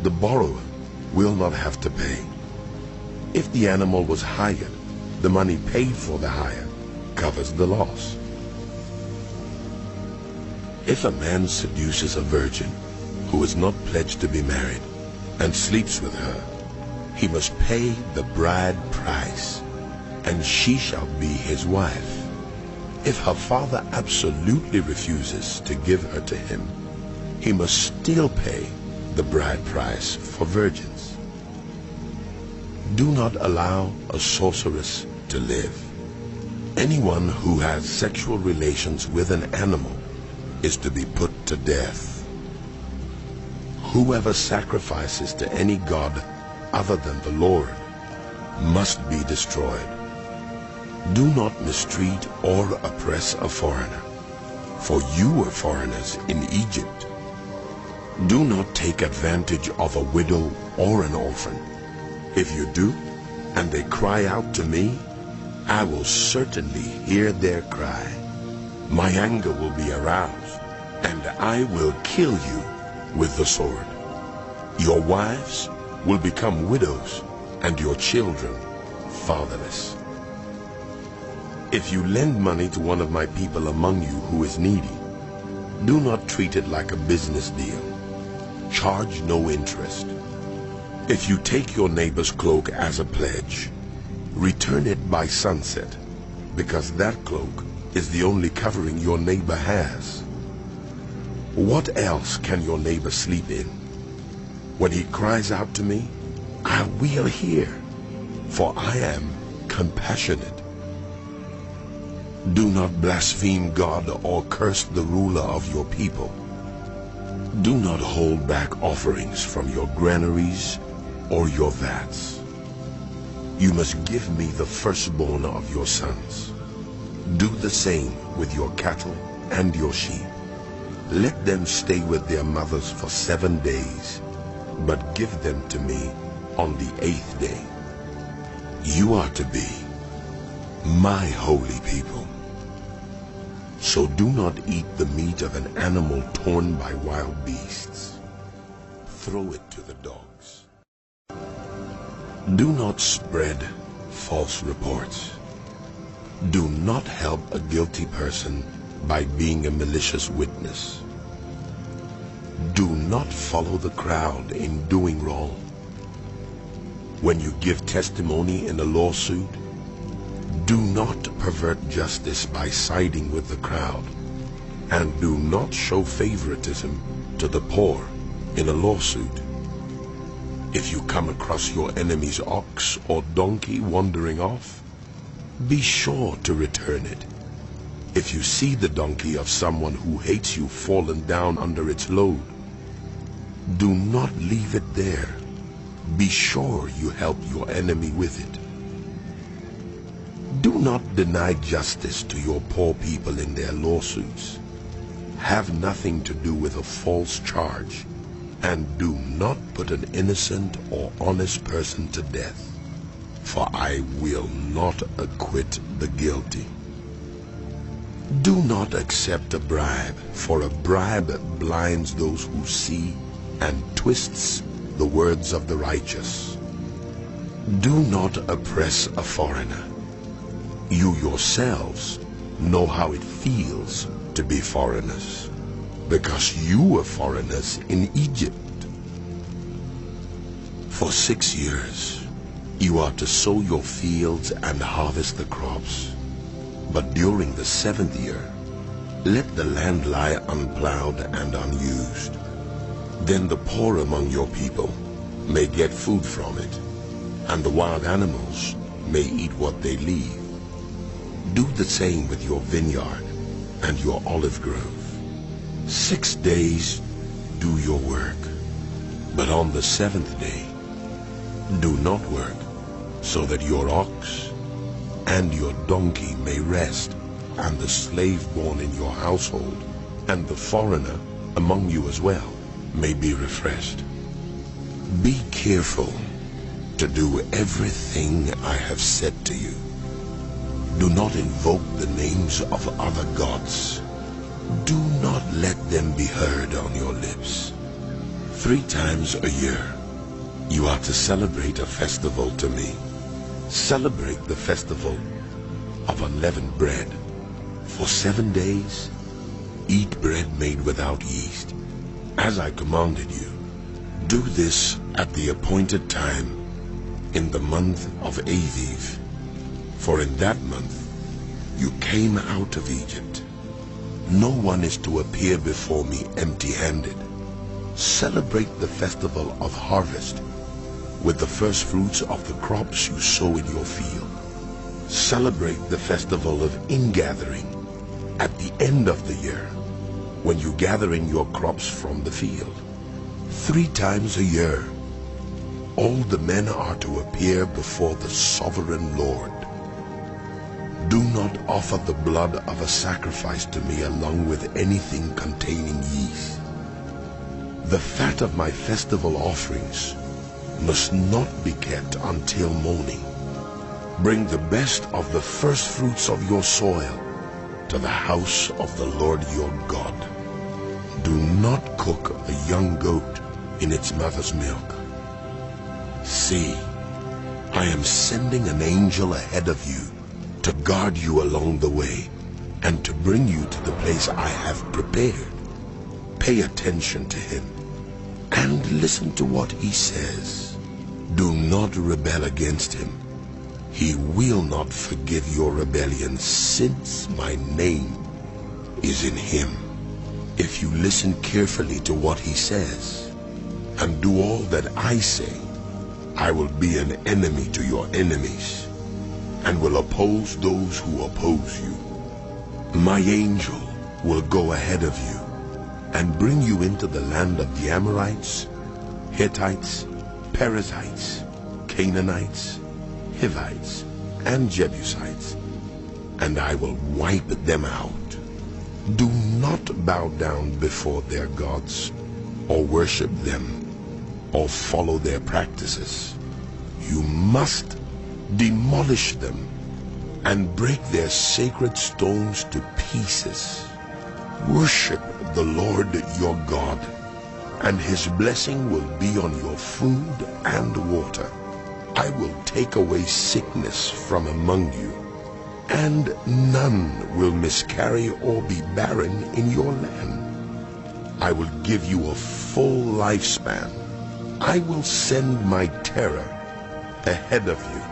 the borrower will not have to pay. If the animal was hired, the money paid for the hire covers the loss. If a man seduces a virgin who is not pledged to be married and sleeps with her, he must pay the bride price, and she shall be his wife. If her father absolutely refuses to give her to him, he must still pay the bride price for virgins. Do not allow a sorceress to live. Anyone who has sexual relations with an animal is to be put to death. Whoever sacrifices to any god other than the Lord must be destroyed. Do not mistreat or oppress a foreigner, for you were foreigners in Egypt. Do not take advantage of a widow or an orphan. If you do, and they cry out to me, I will certainly hear their cry. My anger will be aroused, and I will kill you with the sword. Your wives will become widows, and your children fatherless. If you lend money to one of my people among you who is needy, do not treat it like a business deal. Charge no interest. If you take your neighbor's cloak as a pledge, return it by sunset, because that cloak is the only covering your neighbor has. What else can your neighbor sleep in? When he cries out to me, I will hear, for I am compassionate. Do not blaspheme God or curse the ruler of your people. Do not hold back offerings from your granaries or your vats. You must give me the firstborn of your sons. Do the same with your cattle and your sheep. Let them stay with their mothers for 7 days, but give them to me on the 8th day. You are to be my holy people. So do not eat the meat of an animal torn by wild beasts. Throw it to the dogs. Do not spread false reports. Do not help a guilty person by being a malicious witness. Do not follow the crowd in doing wrong. When you give testimony in a lawsuit, do not pervert justice by siding with the crowd, and do not show favoritism to the poor in a lawsuit. If you come across your enemy's ox or donkey wandering off, be sure to return it. If you see the donkey of someone who hates you fallen down under its load, do not leave it there. Be sure you help your enemy with it. Do not deny justice to your poor people in their lawsuits. Have nothing to do with a false charge, and do not put an innocent or honest person to death, for I will not acquit the guilty. Do not accept a bribe, for a bribe blinds those who see and twists the words of the righteous. Do not oppress a foreigner. You yourselves know how it feels to be foreigners, because you were foreigners in Egypt. For 6 years you are to sow your fields and harvest the crops, but during the 7th year let the land lie unplowed and unused. Then the poor among your people may get food from it, and the wild animals may eat what they leave. Do the same with your vineyard and your olive grove. 6 days do your work, but on the 7th day do not work, so that your ox and your donkey may rest, and the slave born in your household and the foreigner among you as well may be refreshed. Be careful to do everything I have said to you. Do not invoke the names of other gods. Do not let them be heard on your lips. 3 times a year you are to celebrate a festival to me. Celebrate the festival of unleavened bread. For 7 days Eat bread made without yeast, as I commanded you. Do this at the appointed time in the month of Aviv, for in that month you came out of Egypt. No one is to appear before me empty-handed. Celebrate the festival of harvest with the first fruits of the crops you sow in your field. Celebrate the festival of ingathering at the end of the year, when you gather in your crops from the field. 3 times a year, all the men are to appear before the sovereign Lord. Do not offer the blood of a sacrifice to me along with anything containing yeast. The fat of my festival offerings must not be kept until morning. Bring the best of the first fruits of your soil to the house of the Lord your God. Do not cook a young goat in its mother's milk. See, I am sending an angel ahead of you to guard you along the way and to bring you to the place I have prepared. Pay attention to him and listen to what he says. Do not rebel against him. He will not forgive your rebellion, since my name is in him. If you listen carefully to what he says and do all that I say, I will be an enemy to your enemies and will oppose those who oppose you. My angel will go ahead of you and bring you into the land of the Amorites, Hittites, Perizzites, Canaanites, Hivites, and Jebusites, and I will wipe them out. Do not bow down before their gods, or worship them, or follow their practices. You must demolish them and break their sacred stones to pieces. Worship the Lord your God, and his blessing will be on your food and water. I will take away sickness from among you, and none will miscarry or be barren in your land. I will give you a full lifespan. I will send my terror ahead of you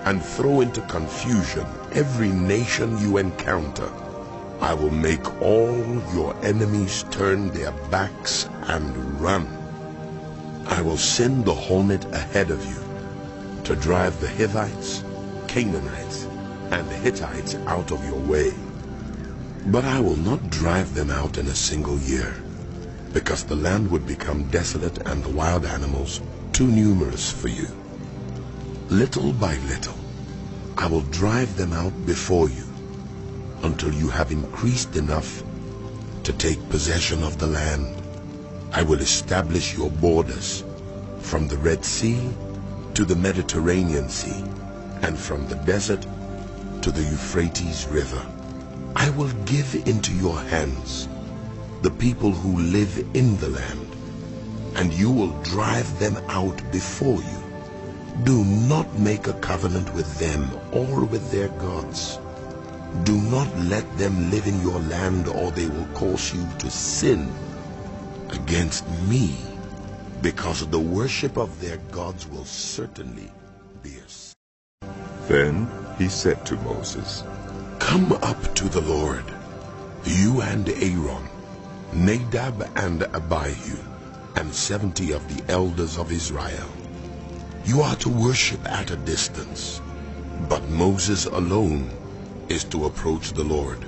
and throw into confusion every nation you encounter. I will make all your enemies turn their backs and run. I will send the hornet ahead of you to drive the Hivites, Canaanites, and the Hittites out of your way. But I will not drive them out in a single year, because the land would become desolate and the wild animals too numerous for you. Little by little, I will drive them out before you, until you have increased enough to take possession of the land. I will establish your borders from the Red Sea to the Mediterranean Sea, and from the desert to the Euphrates River. I will give into your hands the people who live in the land, and you will drive them out before you. Do not make a covenant with them or with their gods. Do not let them live in your land, or they will cause you to sin against me, because the worship of their gods will certainly be a sin. Then he said to Moses, Come up to the Lord, you and Aaron, Nadab and Abihu, and 70 of the elders of Israel. You are to worship at a distance, but Moses alone is to approach the Lord.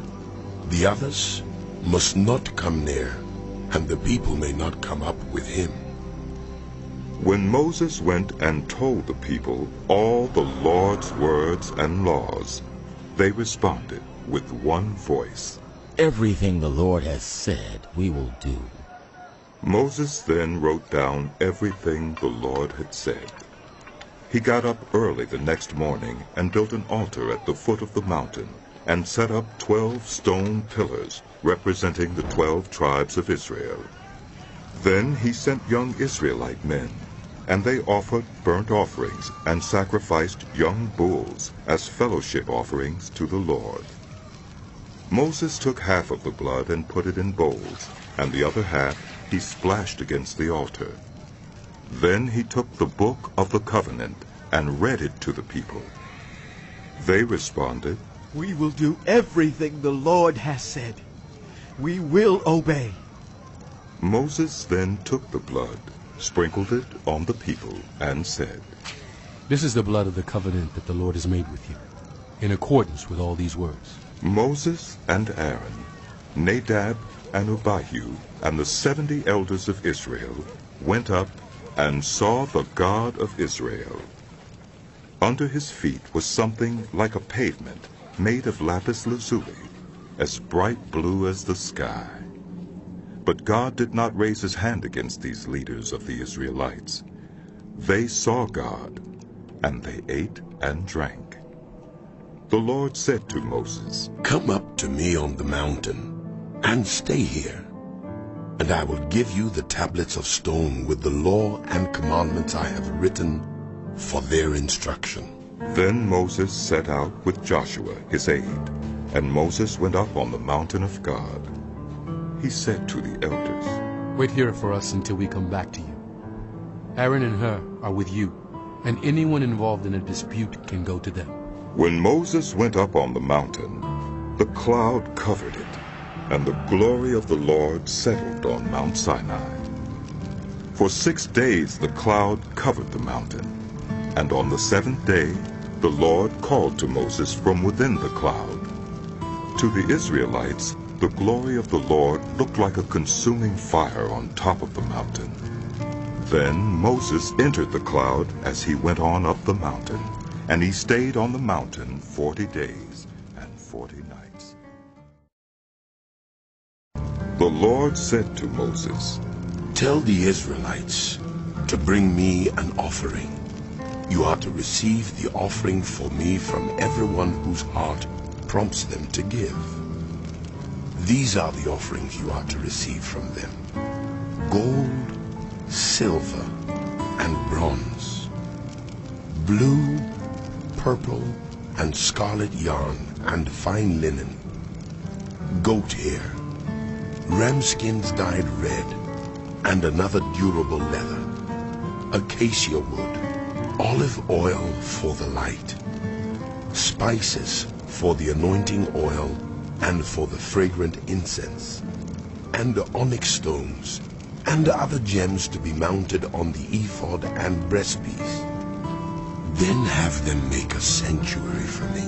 The others must not come near, and the people may not come up with him. When Moses went and told the people all the Lord's words and laws, they responded with one voice, Everything the Lord has said we will do. Moses then wrote down everything the Lord had said. He got up early the next morning and built an altar at the foot of the mountain and set up 12 stone pillars representing the 12 tribes of Israel. Then he sent young Israelite men, and they offered burnt offerings and sacrificed young bulls as fellowship offerings to the Lord. Moses took half of the blood and put it in bowls, and the other half he splashed against the altar. Then he took the book of the covenant and read it to the people. They responded, "We will do everything the Lord has said. We will obey." Moses then took the blood, sprinkled it on the people, and said, "This is the blood of the covenant that the Lord has made with you, in accordance with all these words." Moses and Aaron, Nadab and Abihu, and the 70 elders of Israel went up and saw the God of Israel. Under his feet was something like a pavement made of lapis lazuli, as bright blue as the sky. But God did not raise his hand against these leaders of the Israelites. They saw God, and they ate and drank. The Lord said to Moses, "Come up to me on the mountain, and stay here, and I will give you the tablets of stone with the law and commandments I have written for their instruction." Then Moses set out with Joshua his aide, and Moses went up on the mountain of God. He said to the elders, "Wait here for us until we come back to you. Aaron and Hur are with you, and anyone involved in a dispute can go to them." When Moses went up on the mountain, the cloud covered it, and the glory of the Lord settled on Mount Sinai. For 6 days the cloud covered the mountain, and on the 7th day the Lord called to Moses from within the cloud. To the Israelites, the glory of the Lord looked like a consuming fire on top of the mountain. Then Moses entered the cloud as he went on up the mountain, and he stayed on the mountain 40 days and 40 nights. The Lord said to Moses, "Tell the Israelites to bring me an offering. You are to receive the offering for me from everyone whose heart prompts them to give. These are the offerings you are to receive from them: gold, silver, and bronze, blue, purple, and scarlet yarn, and fine linen, goat hair, ram skins dyed red, and another durable leather, acacia wood, olive oil for the light, spices for the anointing oil and for the fragrant incense, and onyx stones, and other gems to be mounted on the ephod and breastpiece. Then have them make a sanctuary for me,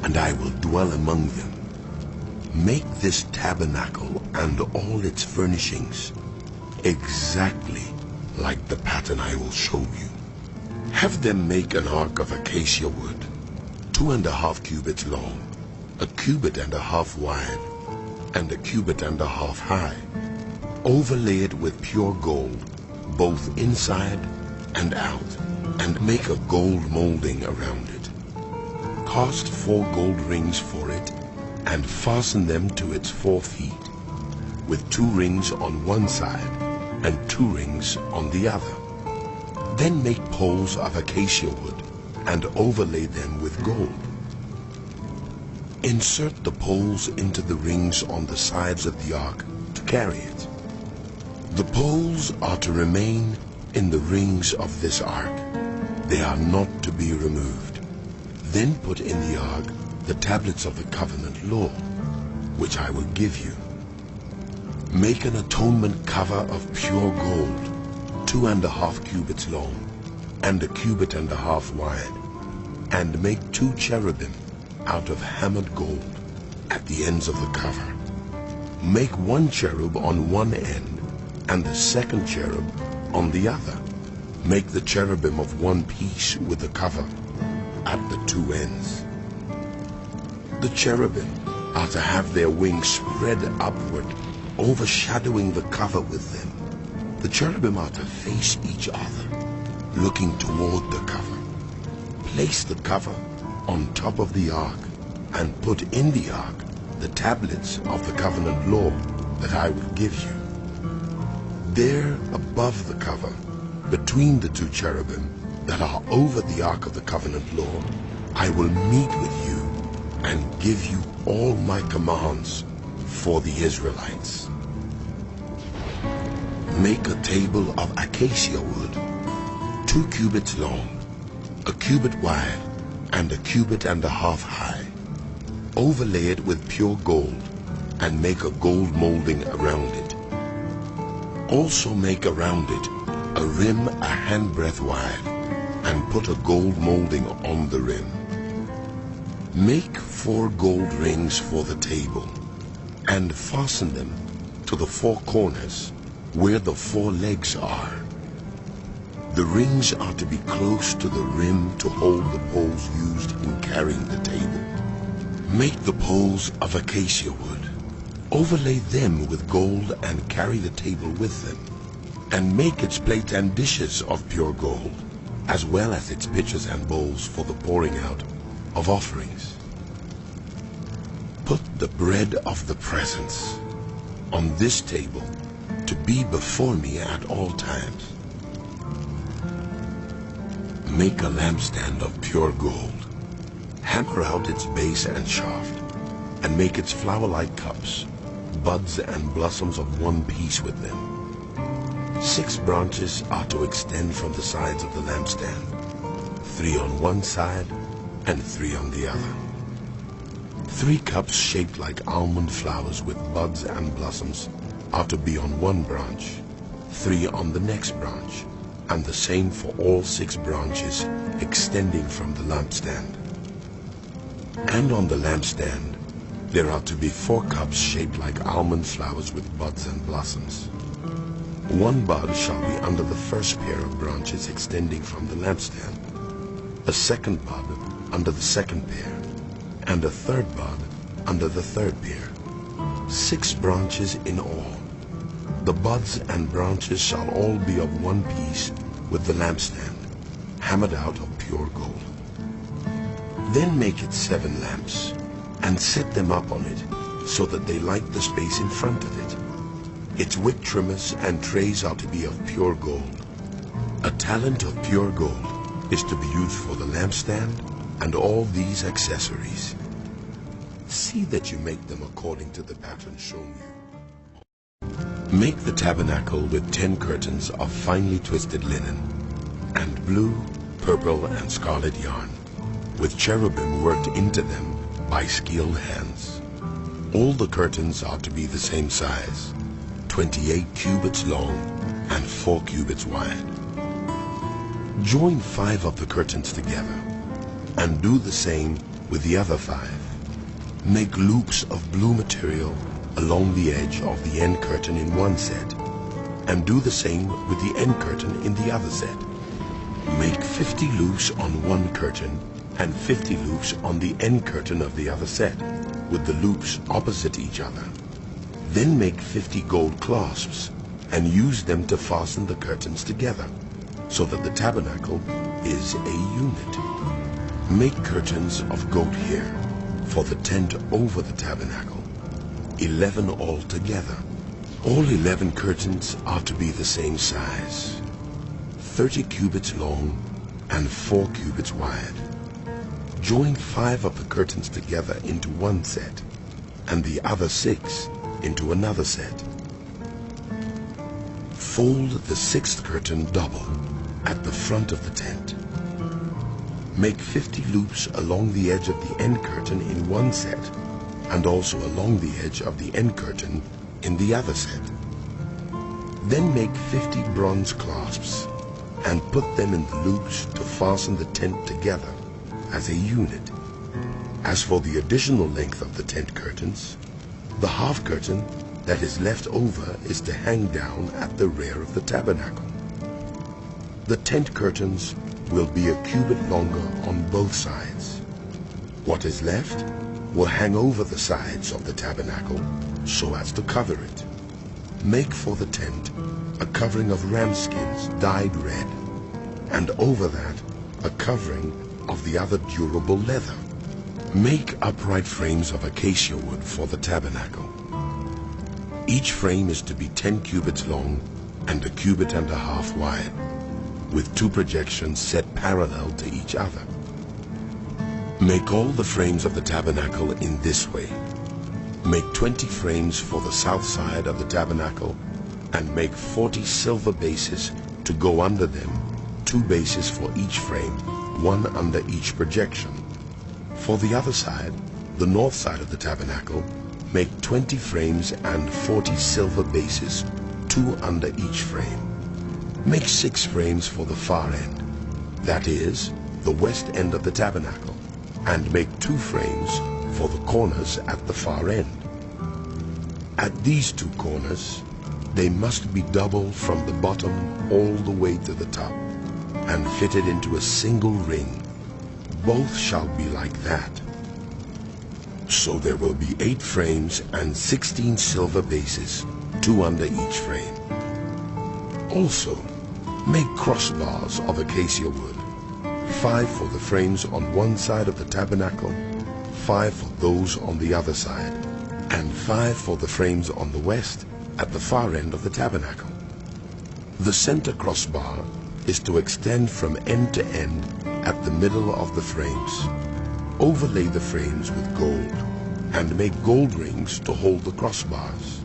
and I will dwell among them. Make this tabernacle and all its furnishings exactly like the pattern I will show you. Have them make an ark of acacia wood, 2½ cubits long, 1.5 cubits wide, and 1.5 cubits high. Overlay it with pure gold, both inside and out, and make a gold molding around it. Cast 4 gold rings for it, and fasten them to its 4 feet, with 2 rings on one side and 2 rings on the other. Then make poles of acacia wood, and overlay them with gold. Insert the poles into the rings on the sides of the ark to carry it. The poles are to remain in the rings of this ark. They are not to be removed. Then put in the ark the tablets of the covenant law, which I will give you. Make an atonement cover of pure gold, 2½ cubits long, and 1.5 cubits wide, and make 2 cherubim out of hammered gold at the ends of the cover. Make 1 cherub on one end, and the 2nd cherub on the other. Make the cherubim of one piece with the cover at the 2 ends. The cherubim are to have their wings spread upward, overshadowing the cover with them. The cherubim are to face each other, looking toward the cover. Place the cover on top of the ark, and put in the ark the tablets of the covenant law that I will give you. There above the cover, between the 2 cherubim that are over the ark of the covenant law, I will meet with you and give you all my commands for the Israelites. Make a table of acacia wood, 2 cubits long, a cubit wide, and a cubit and a half high. Overlay it with pure gold, and make a gold molding around it. Also make around it a rim a handbreadth wide, and put a gold molding on the rim. Make 4 gold rings for the table, and fasten them to the 4 corners where the 4 legs are. The rings are to be close to the rim to hold the poles used in carrying the table. Make the poles of acacia wood. Overlay them with gold and carry the table with them. And make its plates and dishes of pure gold, as well as its pitchers and bowls for the pouring out of offerings. Put the bread of the presence on this table to be before me at all times. Make a lampstand of pure gold. Hammer out its base and shaft, and make its flower-like cups, buds and blossoms of one piece with them. 6 branches are to extend from the sides of the lampstand, 3 on one side and 3 on the other. 3 cups shaped like almond flowers with buds and blossoms are to be on one branch, 3 on the next branch, and the same for all 6 branches extending from the lampstand. And on the lampstand there are to be 4 cups shaped like almond flowers with buds and blossoms. 1 bud shall be under the first pair of branches extending from the lampstand, a 2nd bud under the 2nd pair, and a 3rd bud under the 3rd pair. 6 branches in all. The buds and branches shall all be of one piece with the lampstand, hammered out of pure gold. Then make it 7 lamps, and set them up on it, so that they light the space in front of it. Its wick trimmers and trays are to be of pure gold. A talent of pure gold is to be used for the lampstand and all these accessories. See that you make them according to the pattern shown you. Make the tabernacle with 10 curtains of finely twisted linen, and blue, purple, and scarlet yarn, with cherubim worked into them by skilled hands. All the curtains are to be the same size, 28 cubits long and 4 cubits wide. Join 5 of the curtains together, and do the same with the other 5. Make loops of blue material along the edge of the end curtain in one set, and do the same with the end curtain in the other set. Make 50 loops on one curtain and 50 loops on the end curtain of the other set, with the loops opposite each other. Then make 50 gold clasps, and use them to fasten the curtains together, so that the tabernacle is a unit. Make curtains of goat hair for the tent over the tabernacle, 11 altogether. All 11 curtains are to be the same size, 30 cubits long and 4 cubits wide. Join 5 of the curtains together into one set, and the other 6 into another set. Fold the 6th curtain double at the front of the tent. Make 50 loops along the edge of the end curtain in one set, and also along the edge of the end curtain in the other set. Then make 50 bronze clasps, and put them in the loops to fasten the tent together as a unit. As for the additional length of the tent curtains, the half curtain that is left over is to hang down at the rear of the tabernacle. The tent curtains will be a cubit longer on both sides. What is left will hang over the sides of the tabernacle so as to cover it. Make for the tent a covering of ram skins dyed red, and over that a covering of the other durable leather. Make upright frames of acacia wood for the tabernacle. Each frame is to be 10 cubits long and a cubit and a half wide, with 2 projections set parallel to each other. Make all the frames of the tabernacle in this way. Make 20 frames for the south side of the tabernacle, and make 40 silver bases to go under them, 2 bases for each frame, 1 under each projection. For the other side, the north side of the tabernacle, make 20 frames and 40 silver bases, 2 under each frame. Make 6 frames for the far end, that is, the west end of the tabernacle, and make 2 frames for the corners at the far end. At these 2 corners, they must be double from the bottom all the way to the top, and fitted into a single ring. Both shall be like that. So there will be 8 frames and 16 silver bases, 2 under each frame. Also, make crossbars of acacia wood, 5 for the frames on one side of the tabernacle, 5 for those on the other side, and 5 for the frames on the west at the far end of the tabernacle. The center crossbar is to extend from end to end at the middle of the frames. Overlay the frames with gold, and make gold rings to hold the crossbars.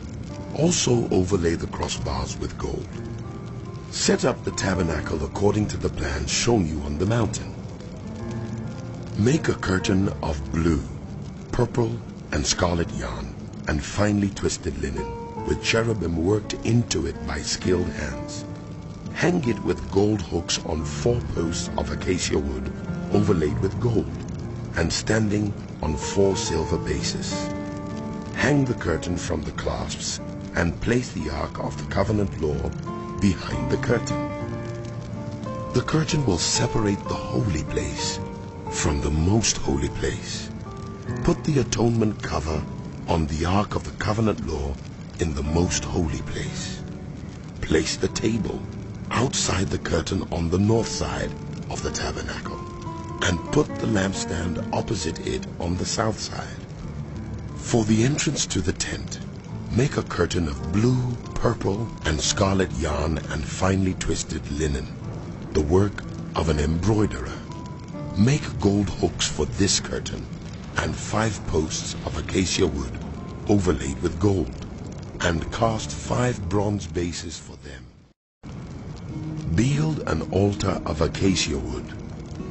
Also overlay the crossbars with gold. Set up the tabernacle according to the plan shown you on the mountain. Make a curtain of blue, purple, and scarlet yarn, and finely twisted linen, with cherubim worked into it by skilled hands. Hang it with gold hooks on 4 posts of acacia wood overlaid with gold, and standing on 4 silver bases. Hang the curtain from the clasps, and place the Ark of the Covenant law behind the curtain. The curtain will separate the holy place from the most holy place. Put the atonement cover on the Ark of the Covenant law in the most holy place. Place the table outside the curtain on the north side of the tabernacle, and put the lampstand opposite it on the south side. For the entrance to the tent, make a curtain of blue, purple, and scarlet yarn and finely twisted linen, the work of an embroiderer. Make gold hooks for this curtain, and 5 posts of acacia wood overlaid with gold, and cast 5 bronze bases for them. Build an altar of acacia wood,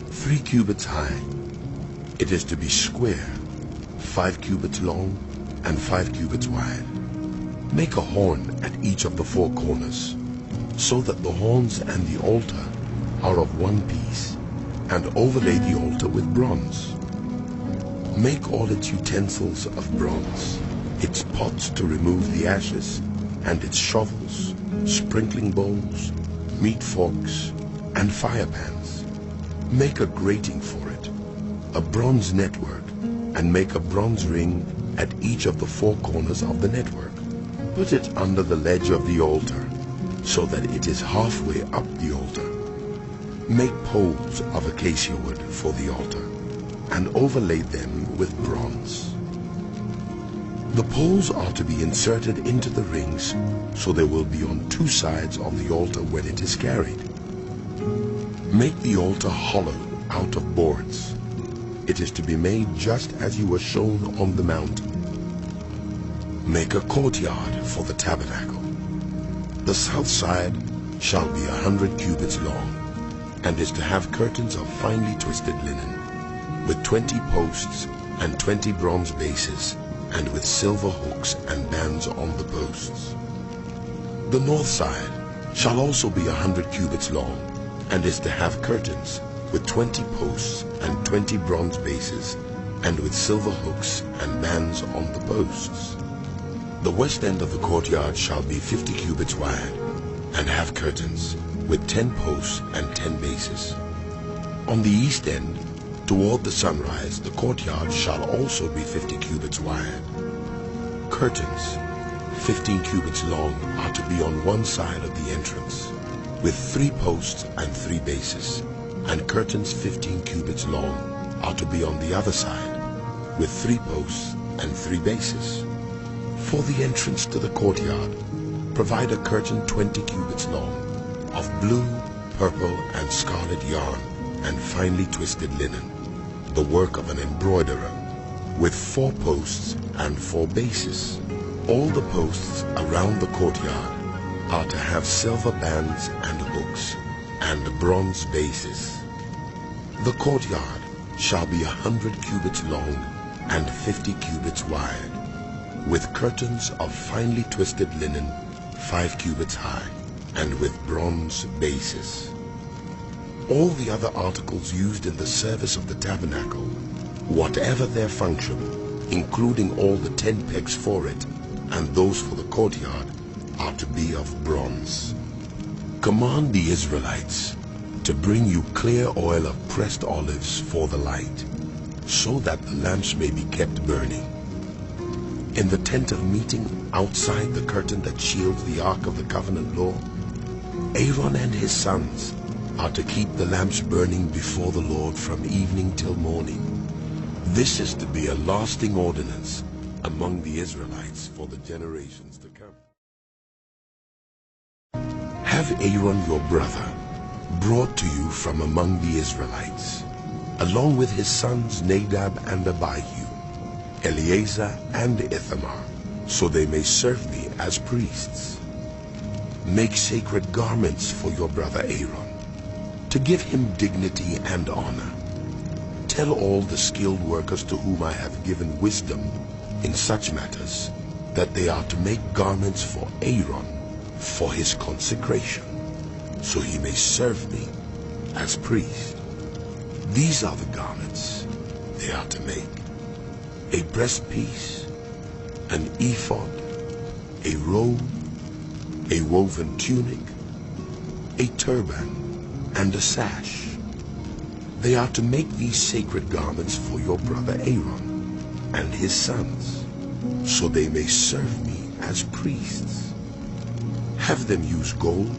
3 cubits high. It is to be square, 5 cubits long, and 5 cubits wide. Make a horn at each of the 4 corners, so that the horns and the altar are of one piece, and overlay the altar with bronze. Make all its utensils of bronze, its pots to remove the ashes, and its shovels, sprinkling bowls, meat forks, and fire pans. Make a grating for it, a bronze network, and make a bronze ring at each of the 4 corners of the network. Put it under the ledge of the altar, so that it is halfway up the altar. Make poles of acacia wood for the altar, and overlay them with bronze. The poles are to be inserted into the rings, so they will be on 2 sides of the altar when it is carried. Make the altar hollow out of boards. It is to be made just as you were shown on the mountain. Make a courtyard for the tabernacle. The south side shall be 100 cubits long, and is to have curtains of finely twisted linen, with 20 posts and 20 bronze bases, and with silver hooks and bands on the posts. The north side shall also be 100 cubits long, and is to have curtains with 20 posts and 20 bronze bases, and with silver hooks and bands on the posts. The west end of the courtyard shall be 50 cubits wide, and have curtains with 10 posts and 10 bases. On the east end, toward the sunrise, the courtyard shall also be 50 cubits wide. Curtains, 15 cubits long, are to be on one side of the entrance, with 3 posts and 3 bases, and curtains 15 cubits long are to be on the other side, with 3 posts and 3 bases. For the entrance to the courtyard, provide a curtain 20 cubits long, of blue, purple, and scarlet yarn, and finely twisted linen. the work of an embroiderer, with 4 posts and 4 bases. All the posts around the courtyard are to have silver bands and hooks and bronze bases. The courtyard shall be 100 cubits long and 50 cubits wide, with curtains of finely twisted linen 5 cubits high, and with bronze bases. All the other articles used in the service of the tabernacle, whatever their function, including all the tent pegs for it, and those for the courtyard, are to be of bronze. Command the Israelites to bring you clear oil of pressed olives for the light, so that the lamps may be kept burning. In the tent of meeting, outside the curtain that shields the ark of the covenant law, Aaron and his sons are to keep the lamps burning before the Lord from evening till morning. This is to be a lasting ordinance among the Israelites for the generations to come. Have Aaron your brother brought to you from among the Israelites, along with his sons Nadab and Abihu, Eleazar and Ithamar, so they may serve me as priests. Make sacred garments for your brother Aaron, to give him dignity and honor. Tell all the skilled workers to whom I have given wisdom in such matters that they are to make garments for Aaron for his consecration, so he may serve me as priest. These are the garments they are to make: a breastpiece, an ephod, a robe, a woven tunic, a turban, and a sash. They are to make these sacred garments for your brother Aaron and his sons, so they may serve me as priests. Have them use gold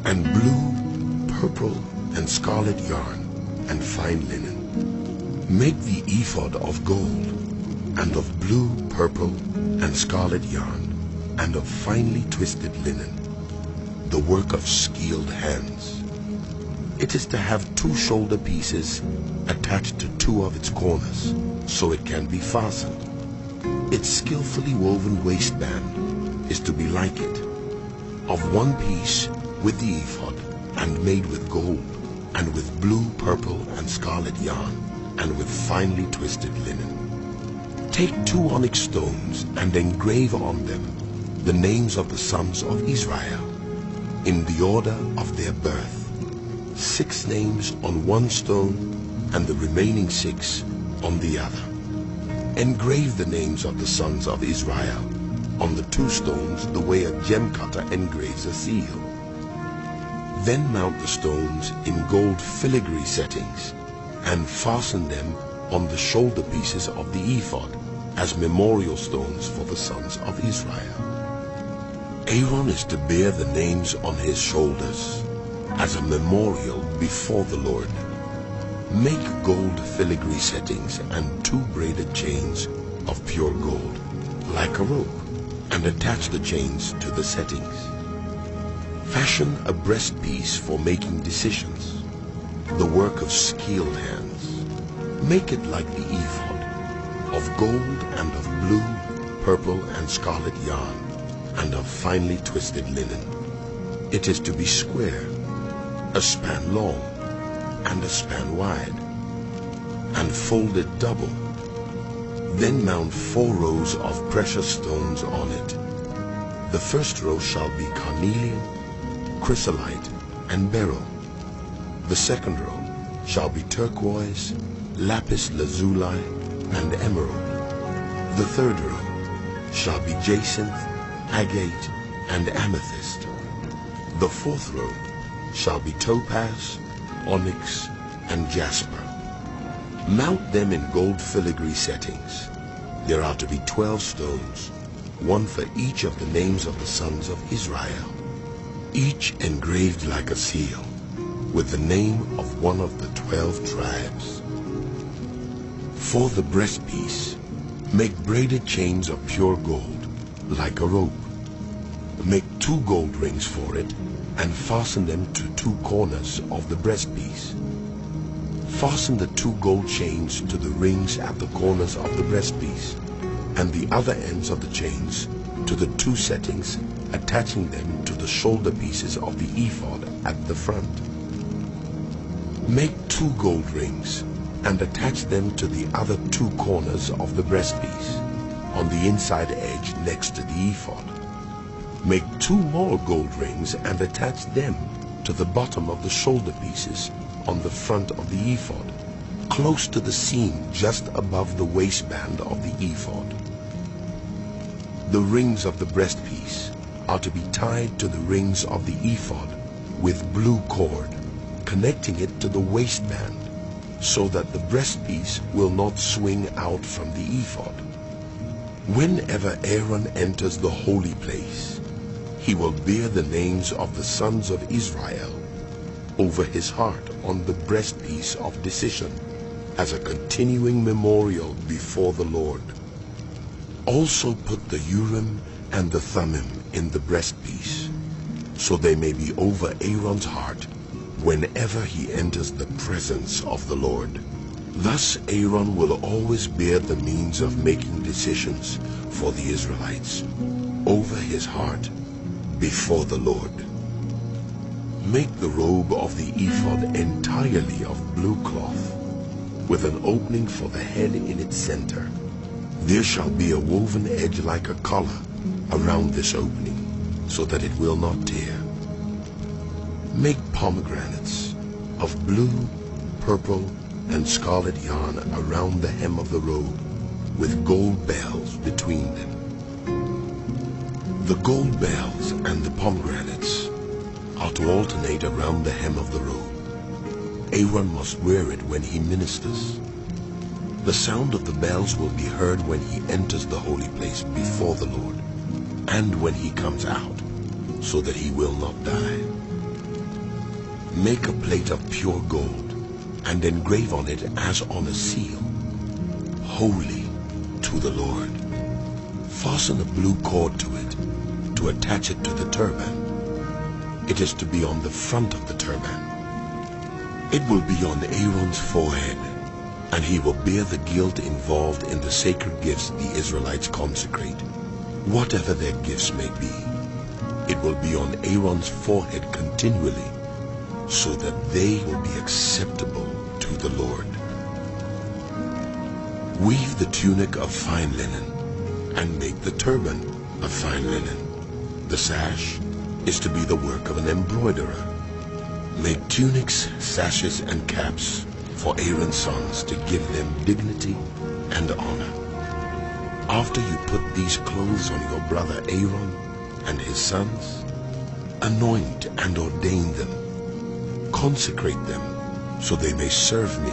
and blue, purple, and scarlet yarn and fine linen. Make the ephod of gold and of blue, purple, and scarlet yarn and of finely twisted linen, the work of skilled hands. It is to have 2 shoulder pieces attached to 2 of its corners, so it can be fastened. Its skillfully woven waistband is to be like it, of 1 piece with the ephod, and made with gold, and with blue, purple, and scarlet yarn, and with finely twisted linen. Take 2 onyx stones and engrave on them the names of the sons of Israel, in the order of their birth. 6 names on 1 stone, and the remaining 6 on the other. Engrave the names of the sons of Israel on the 2 stones the way a gem cutter engraves a seal. Then mount the stones in gold filigree settings, and fasten them on the shoulder pieces of the ephod as memorial stones for the sons of Israel. Aaron is to bear the names on his shoulders as a memorial before the Lord. Make gold filigree settings and 2 braided chains of pure gold, like a rope, and attach the chains to the settings. Fashion a breastpiece for making decisions, the work of skilled hands. Make it like the ephod, of gold and of blue, purple, and scarlet yarn, and of finely twisted linen. It is to be square, a span long, and a span wide, and folded double. Then mount 4 rows of precious stones on it. The first row shall be carnelian, chrysolite, and beryl. The second row shall be turquoise, lapis lazuli, and emerald. The third row shall be jacinth, agate, and amethyst. The fourth row shall be topaz, onyx, and jasper. Mount them in gold filigree settings. There are to be 12 stones, 1 for each of the names of the sons of Israel, each engraved like a seal, with the name of one of the 12 tribes. For the breastpiece, make braided chains of pure gold, like a rope. Make 2 gold rings for it, and fasten them to 2 corners of the breastpiece. Fasten the 2 gold chains to the rings at the corners of the breastpiece, and the other ends of the chains to the 2 settings, attaching them to the shoulder pieces of the ephod at the front. Make 2 gold rings and attach them to the other 2 corners of the breastpiece, on the inside edge next to the ephod. Make 2 more gold rings and attach them to the bottom of the shoulder pieces on the front of the ephod, close to the seam just above the waistband of the ephod. The rings of the breastpiece are to be tied to the rings of the ephod with blue cord, connecting it to the waistband, so that the breastpiece will not swing out from the ephod. Whenever Aaron enters the holy place, he will bear the names of the sons of Israel over his heart on the breastpiece of decision, as a continuing memorial before the Lord. Also put the Urim and the Thummim in the breastpiece, so they may be over Aaron's heart whenever he enters the presence of the Lord. Thus Aaron will always bear the means of making decisions for the Israelites over his heart before the Lord. Make the robe of the ephod entirely of blue cloth, with an opening for the head in its center. There shall be a woven edge like a collar around this opening, so that it will not tear. Make pomegranates of blue, purple, and scarlet yarn around the hem of the robe, with gold bells between them. The gold bells and the pomegranates are to alternate around the hem of the robe. Aaron must wear it when he ministers. The sound of the bells will be heard when he enters the holy place before the Lord, and when he comes out, so that he will not die. Make a plate of pure gold, and engrave on it as on a seal, holy to the Lord. Fasten a blue cord to it, to attach it to the turban. It is to be on the front of the turban. It will be on Aaron's forehead, and he will bear the guilt involved in the sacred gifts the Israelites consecrate, whatever their gifts may be. It will be on Aaron's forehead continually, so that they will be acceptable to the Lord. Weave the tunic of fine linen, and make the turban of fine linen. The sash is to be the work of an embroiderer. Make tunics, sashes, and caps for Aaron's sons, to give them dignity and honor. After you put these clothes on your brother Aaron and his sons, anoint and ordain them. Consecrate them, so they may serve me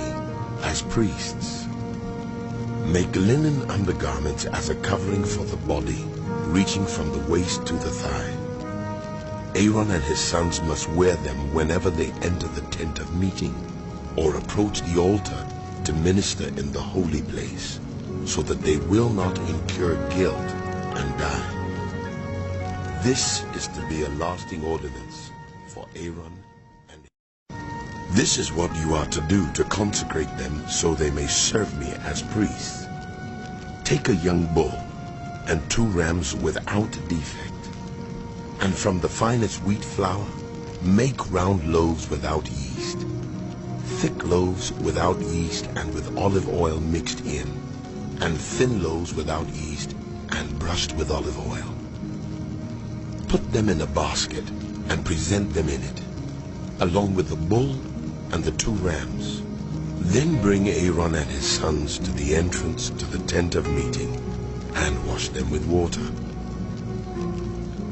as priests. Make linen undergarments as a covering for the body, reaching from the waist to the thigh. Aaron and his sons must wear them whenever they enter the tent of meeting, or approach the altar to minister in the holy place, so that they will not incur guilt and die. This is to be a lasting ordinance for Aaron. This is what you are to do to consecrate them, so they may serve me as priests. Take a young bull and 2 rams without defect, and from the finest wheat flour make round loaves without yeast, thick loaves without yeast and with olive oil mixed in, and thin loaves without yeast and brushed with olive oil. Put them in a basket and present them in it, along with the bull and the 2 rams. Then bring Aaron and his sons to the entrance to the tent of meeting, and wash them with water.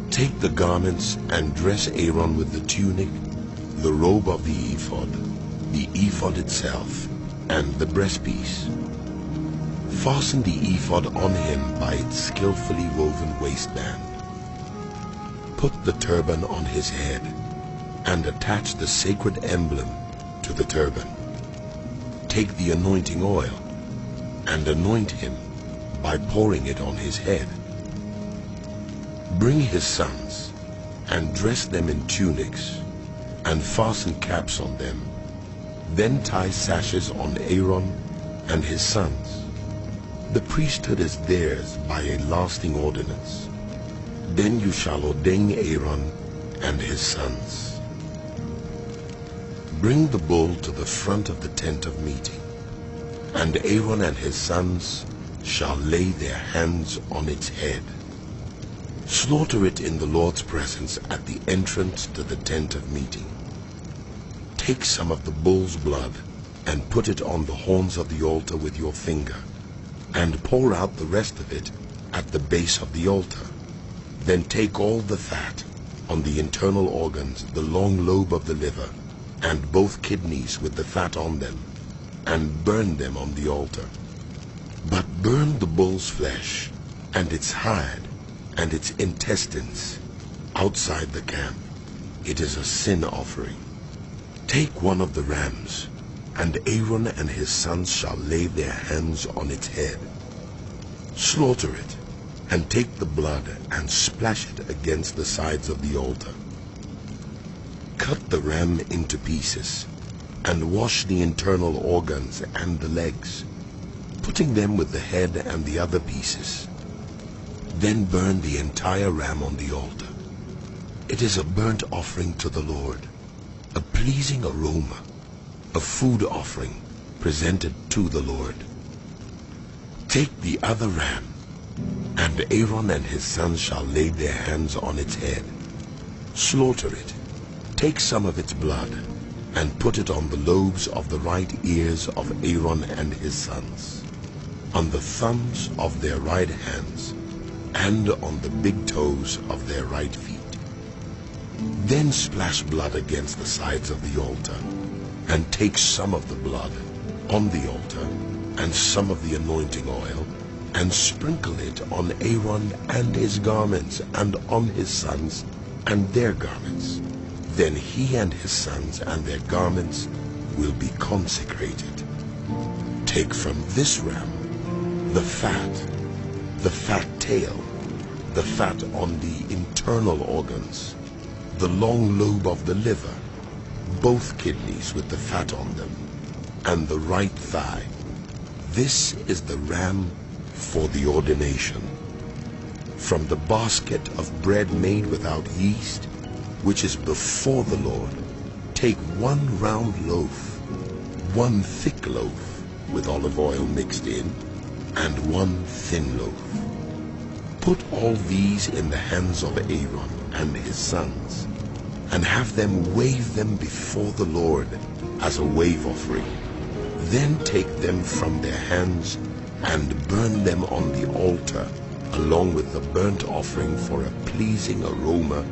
Take the garments and dress Aaron with the tunic, the robe of the ephod itself, and the breastpiece. Fasten the ephod on him by its skillfully woven waistband. Put the turban on his head, and attach the sacred emblem to the turban. Take the anointing oil, and anoint him by pouring it on his head. Bring his sons, and dress them in tunics, and fasten caps on them. Then tie sashes on Aaron and his sons. The priesthood is theirs by a lasting ordinance. Then you shall ordain Aaron and his sons. Bring the bull to the front of the tent of meeting, and Aaron and his sons shall lay their hands on its head. Slaughter it in the Lord's presence at the entrance to the tent of meeting. Take some of the bull's blood and put it on the horns of the altar with your finger, and pour out the rest of it at the base of the altar. Then take all the fat on the internal organs, the long lobe of the liver, and both kidneys with the fat on them, and burn them on the altar. But burn the bull's flesh, and its hide, and its intestines, outside the camp. It is a sin offering. Take one of the rams, and Aaron and his sons shall lay their hands on its head. Slaughter it, and take the blood and splash it against the sides of the altar. Cut the ram into pieces, and wash the internal organs and the legs, putting them with the head and the other pieces. Then burn the entire ram on the altar. It is a burnt offering to the Lord, a pleasing aroma, a food offering presented to the Lord. Take the other ram, and Aaron and his sons shall lay their hands on its head. Slaughter it. Take some of its blood, and put it on the lobes of the right ears of Aaron and his sons, on the thumbs of their right hands, and on the big toes of their right feet. Then splash blood against the sides of the altar, and take some of the blood on the altar, and some of the anointing oil, and sprinkle it on Aaron and his garments, and on his sons and their garments. Then he and his sons and their garments will be consecrated. Take from this ram the fat tail, the fat on the internal organs, the long lobe of the liver, both kidneys with the fat on them, and the right thigh. This is the ram for the ordination. From the basket of bread made without yeast, which is before the Lord, take 1 round loaf, 1 thick loaf with olive oil mixed in, and 1 thin loaf. Put all these in the hands of Aaron and his sons, and have them wave them before the Lord as a wave offering. Then take them from their hands and burn them on the altar, along with the burnt offering for a pleasing aroma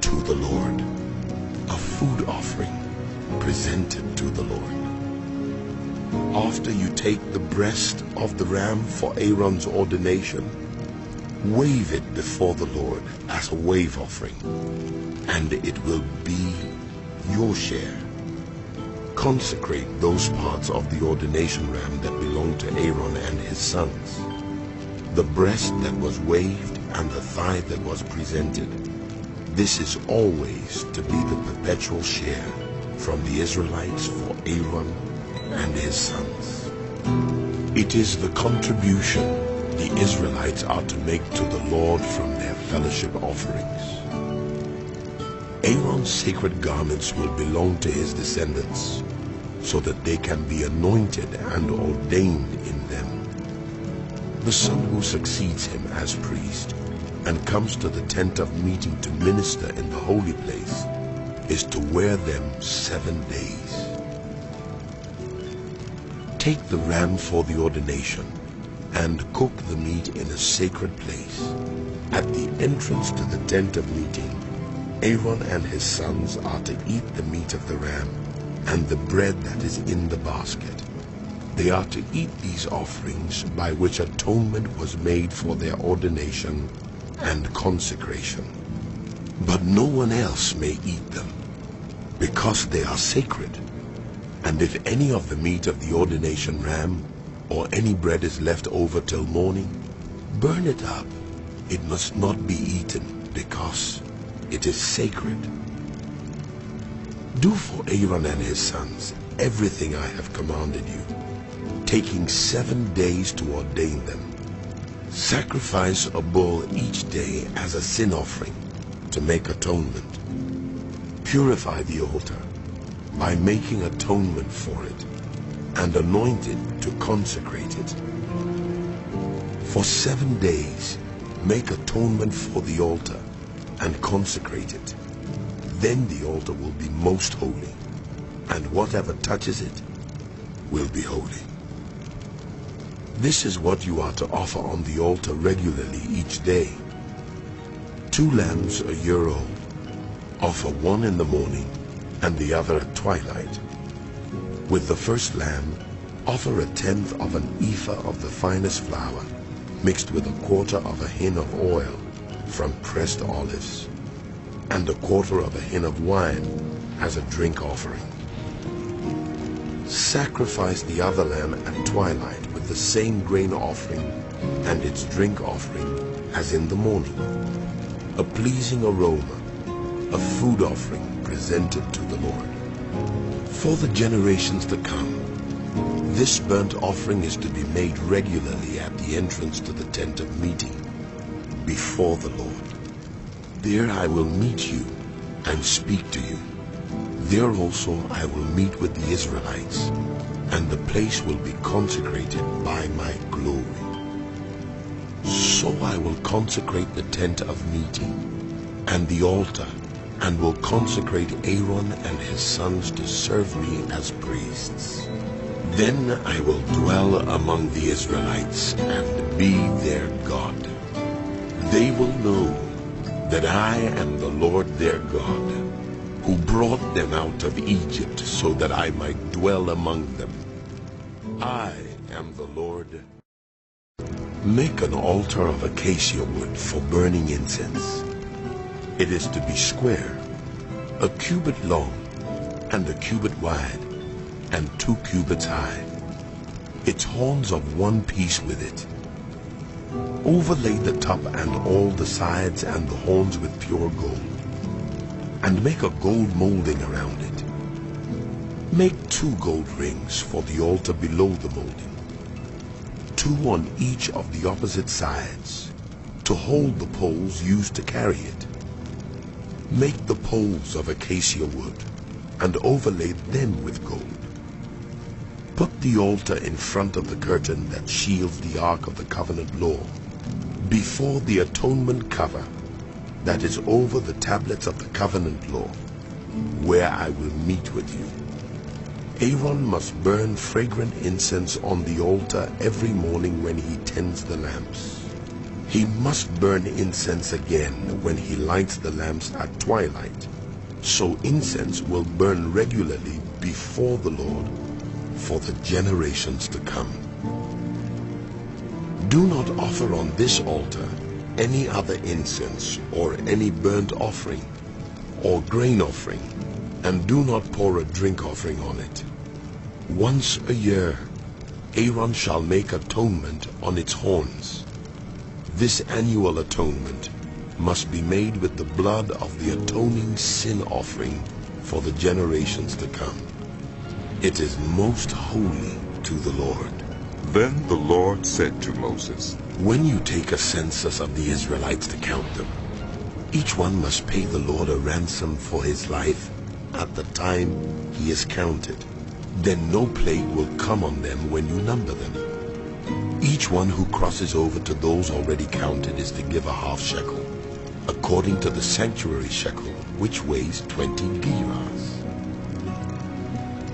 to the Lord, a food offering presented to the Lord. After you take the breast of the ram for Aaron's ordination, wave it before the Lord as a wave offering, and it will be your share. Consecrate those parts of the ordination ram that belong to Aaron and his sons, the breast that was waved and the thigh that was presented. This is always to be the perpetual share from the Israelites for Aaron and his sons. It is the contribution the Israelites are to make to the Lord from their fellowship offerings. Aaron's sacred garments will belong to his descendants, so that they can be anointed and ordained in them. The son who succeeds him as priest and comes to the tent of meeting to minister in the holy place is to wear them 7 days. Take the ram for the ordination and cook the meat in a sacred place. At the entrance to the tent of meeting, Aaron and his sons are to eat the meat of the ram and the bread that is in the basket. They are to eat these offerings by which atonement was made for their ordination and consecration. But no one else may eat them, because they are sacred. And if any of the meat of the ordination ram or any bread is left over till morning, burn it up. It must not be eaten, because it is sacred. Do for Aaron and his sons everything I have commanded you, taking 7 days to ordain them. Sacrifice a bull each day as a sin offering to make atonement. Purify the altar by making atonement for it, and anoint it to consecrate it. For 7 days, make atonement for the altar and consecrate it. Then the altar will be most holy, and whatever touches it will be holy. This is what you are to offer on the altar regularly each day. 2 lambs a year old. Offer one in the morning and the other at twilight. With the first lamb, offer 1/10 of an ephah of the finest flour, mixed with 1/4 of a hin of oil from pressed olives, and 1/4 of a hin of wine as a drink offering. Sacrifice the other lamb at twilight with the same grain offering and its drink offering as in the morning, a pleasing aroma, a food offering presented to the Lord. For the generations to come, this burnt offering is to be made regularly at the entrance to the tent of meeting, before the Lord. There I will meet you and speak to you. There also I will meet with the Israelites, and the place will be consecrated by my glory. So I will consecrate the tent of meeting and the altar, and will consecrate Aaron and his sons to serve me as priests. Then I will dwell among the Israelites and be their God. They will know that I am the Lord their God, who brought them out of Egypt so that I might dwell among them. I am the Lord. Make an altar of acacia wood for burning incense. It is to be square, 1 cubit long and 1 cubit wide, and 2 cubits high. Its horns of 1 piece with it. Overlay the top and all the sides and the horns with pure gold, and make a gold molding around it. Make 2 gold rings for the altar below the molding, 2 on each of the opposite sides, to hold the poles used to carry it. Make the poles of acacia wood, and overlay them with gold. Put the altar in front of the curtain that shields the Ark of the Covenant law, before the atonement cover that is over the tablets of the covenant law, where I will meet with you. Aaron must burn fragrant incense on the altar every morning when he tends the lamps. He must burn incense again when he lights the lamps at twilight, so incense will burn regularly before the Lord for the generations to come. Do not offer on this altar any other incense or any burnt offering or grain offering, and do not pour a drink offering on it. Once a year, Aaron shall make atonement on its horns. This annual atonement must be made with the blood of the atoning sin offering for the generations to come. It is most holy to the Lord. Then the Lord said to Moses, When you take a census of the Israelites to count them, each one must pay the Lord a ransom for his life at the time he is counted. Then no plague will come on them when you number them. Each one who crosses over to those already counted is to give a half shekel, according to the sanctuary shekel, which weighs 20 gerahs.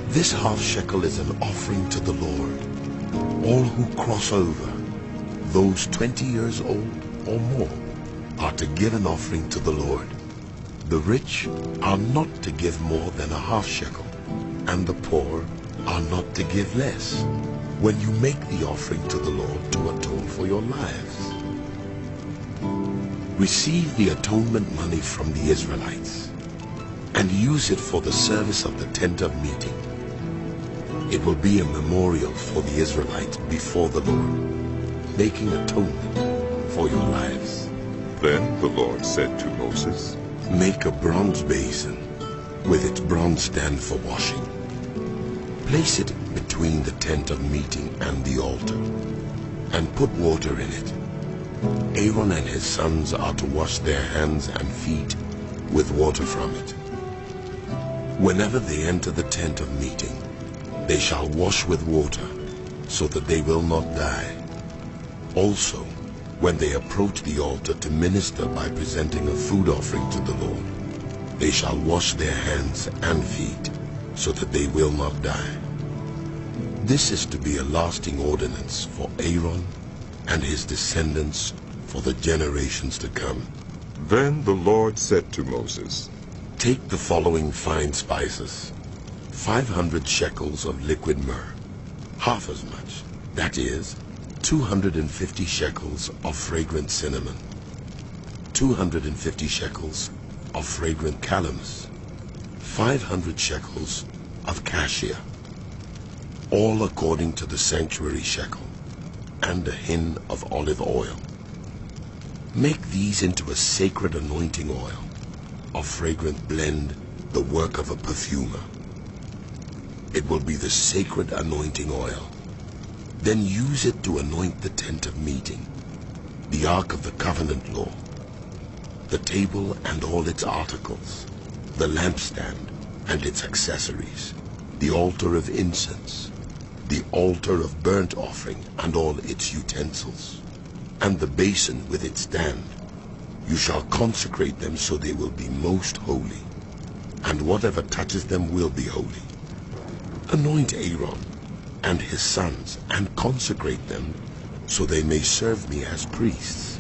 This half shekel is an offering to the Lord. All who cross over, those 20 years old or more, are to give an offering to the Lord. The rich are not to give more than a half shekel, and the poor are not to give less, when you make the offering to the Lord to atone for your lives. Receive the atonement money from the Israelites, and use it for the service of the tent of meeting. It will be a memorial for the Israelites before the Lord, making atonement for your lives. Then the Lord said to Moses, Make a bronze basin with its bronze stand for washing. Place it between the tent of meeting and the altar, and put water in it. Aaron and his sons are to wash their hands and feet with water from it. Whenever they enter the tent of meeting, they shall wash with water, so that they will not die. Also, when they approach the altar to minister by presenting a food offering to the Lord, they shall wash their hands and feet, so that they will not die. This is to be a lasting ordinance for Aaron and his descendants for the generations to come. Then the Lord said to Moses, Take the following fine spices, 500 shekels of liquid myrrh, half as much, that is, 250 shekels of fragrant cinnamon, 250 shekels of fragrant calamus, 500 shekels of cassia, all according to the sanctuary shekel, and a hin of olive oil. Make these into a sacred anointing oil, a fragrant blend, the work of a perfumer. It will be the sacred anointing oil. Then use it to anoint the tent of meeting, the ark of the covenant law, the table and all its articles, the lampstand and its accessories, the altar of incense, the altar of burnt offering and all its utensils, and the basin with its stand. You shall consecrate them so they will be most holy, and whatever touches them will be holy. Anoint Aaron and his sons and consecrate them so they may serve me as priests.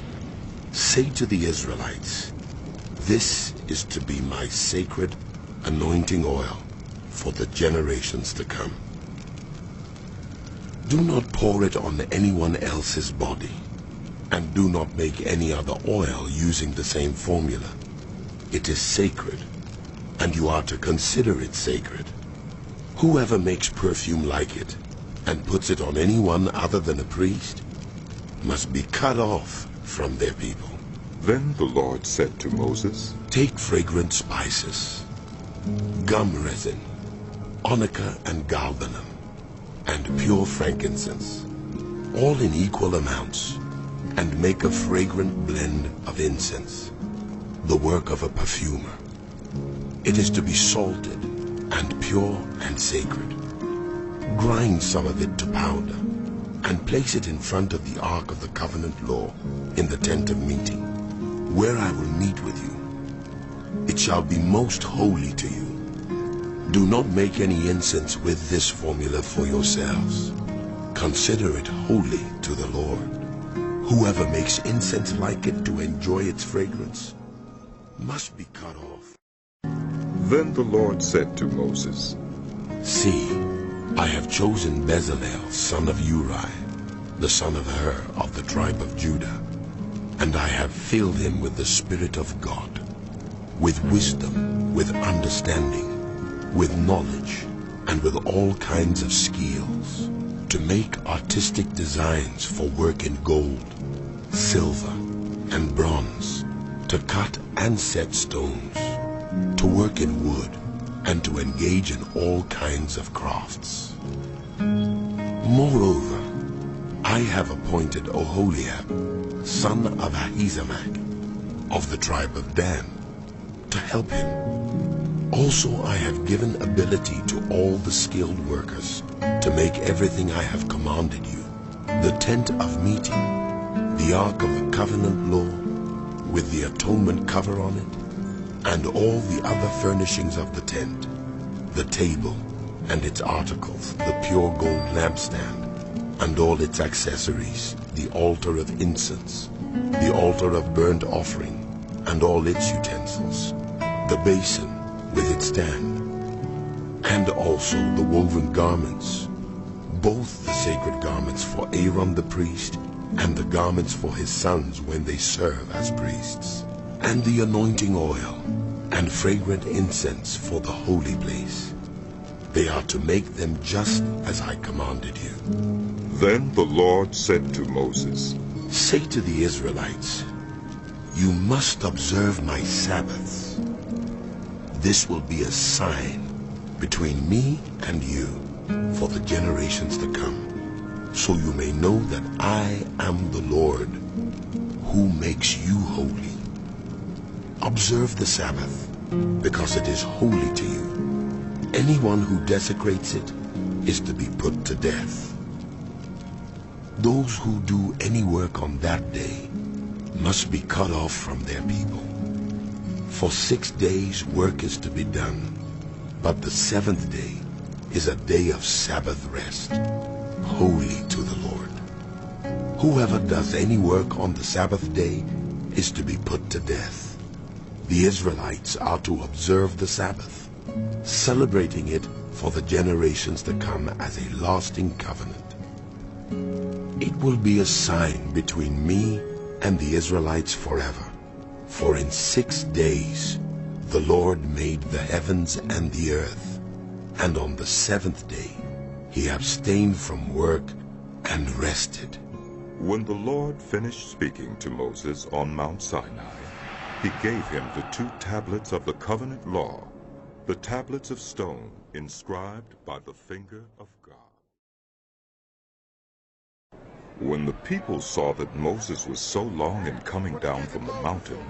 Say to the Israelites, This is to be my sacred anointing oil for the generations to come. Do not pour it on anyone else's body, and do not make any other oil using the same formula. It is sacred, and you are to consider it sacred. Whoever makes perfume like it and puts it on anyone other than a priest must be cut off from their people. Then the Lord said to Moses, Take fragrant spices, gum resin, onycha and galbanum, and pure frankincense, all in equal amounts, and make a fragrant blend of incense, the work of a perfumer. It is to be salted and pure and sacred. Grind some of it to powder, and place it in front of the ark of the covenant law in the tent of meeting, where I will meet with you. It shall be most holy to you. Do not make any incense with this formula for yourselves. Consider it holy to the Lord. Whoever makes incense like it to enjoy its fragrance must be cut off. Then the Lord said to Moses, See, I have chosen Bezalel, son of Uri, the son of Hur of the tribe of Judah, and I have filled him with the Spirit of God, with wisdom, with understanding, with knowledge, and with all kinds of skills, to make artistic designs for work in gold, silver, and bronze, to cut and set stones, to work in wood, and to engage in all kinds of crafts. Moreover, I have appointed Oholiab, son of Ahisamach, of the tribe of Dan, to help him. Also I have given ability to all the skilled workers to make everything I have commanded you, the tent of meeting, the ark of the covenant law, with the atonement cover on it, and all the other furnishings of the tent, the table and its articles, the pure gold lampstand, and all its accessories, the altar of incense, the altar of burnt offering, and all its utensils, the basin with its stand, and also the woven garments, both the sacred garments for Aaron the priest, and the garments for his sons when they serve as priests, and the anointing oil, and fragrant incense for the holy place. They are to make them just as I commanded you. Then the Lord said to Moses, Say to the Israelites, You must observe my Sabbaths. This will be a sign between me and you, for the generations to come, so you may know that I am the Lord, who makes you holy. Observe the Sabbath, because it is holy to you. Anyone who desecrates it is to be put to death. Those who do any work on that day must be cut off from their people. For 6 days work is to be done, but the seventh day is a day of Sabbath rest, holy to the Lord. Whoever does any work on the Sabbath day is to be put to death. The Israelites are to observe the Sabbath, celebrating it for the generations to come as a lasting covenant. It will be a sign between me and the Israelites forever. For in 6 days the Lord made the heavens and the earth, and on the seventh day he abstained from work and rested. When the Lord finished speaking to Moses on Mount Sinai, he gave him the 2 tablets of the covenant law, the tablets of stone inscribed by the finger of God. When the people saw that Moses was so long in coming down from the mountain,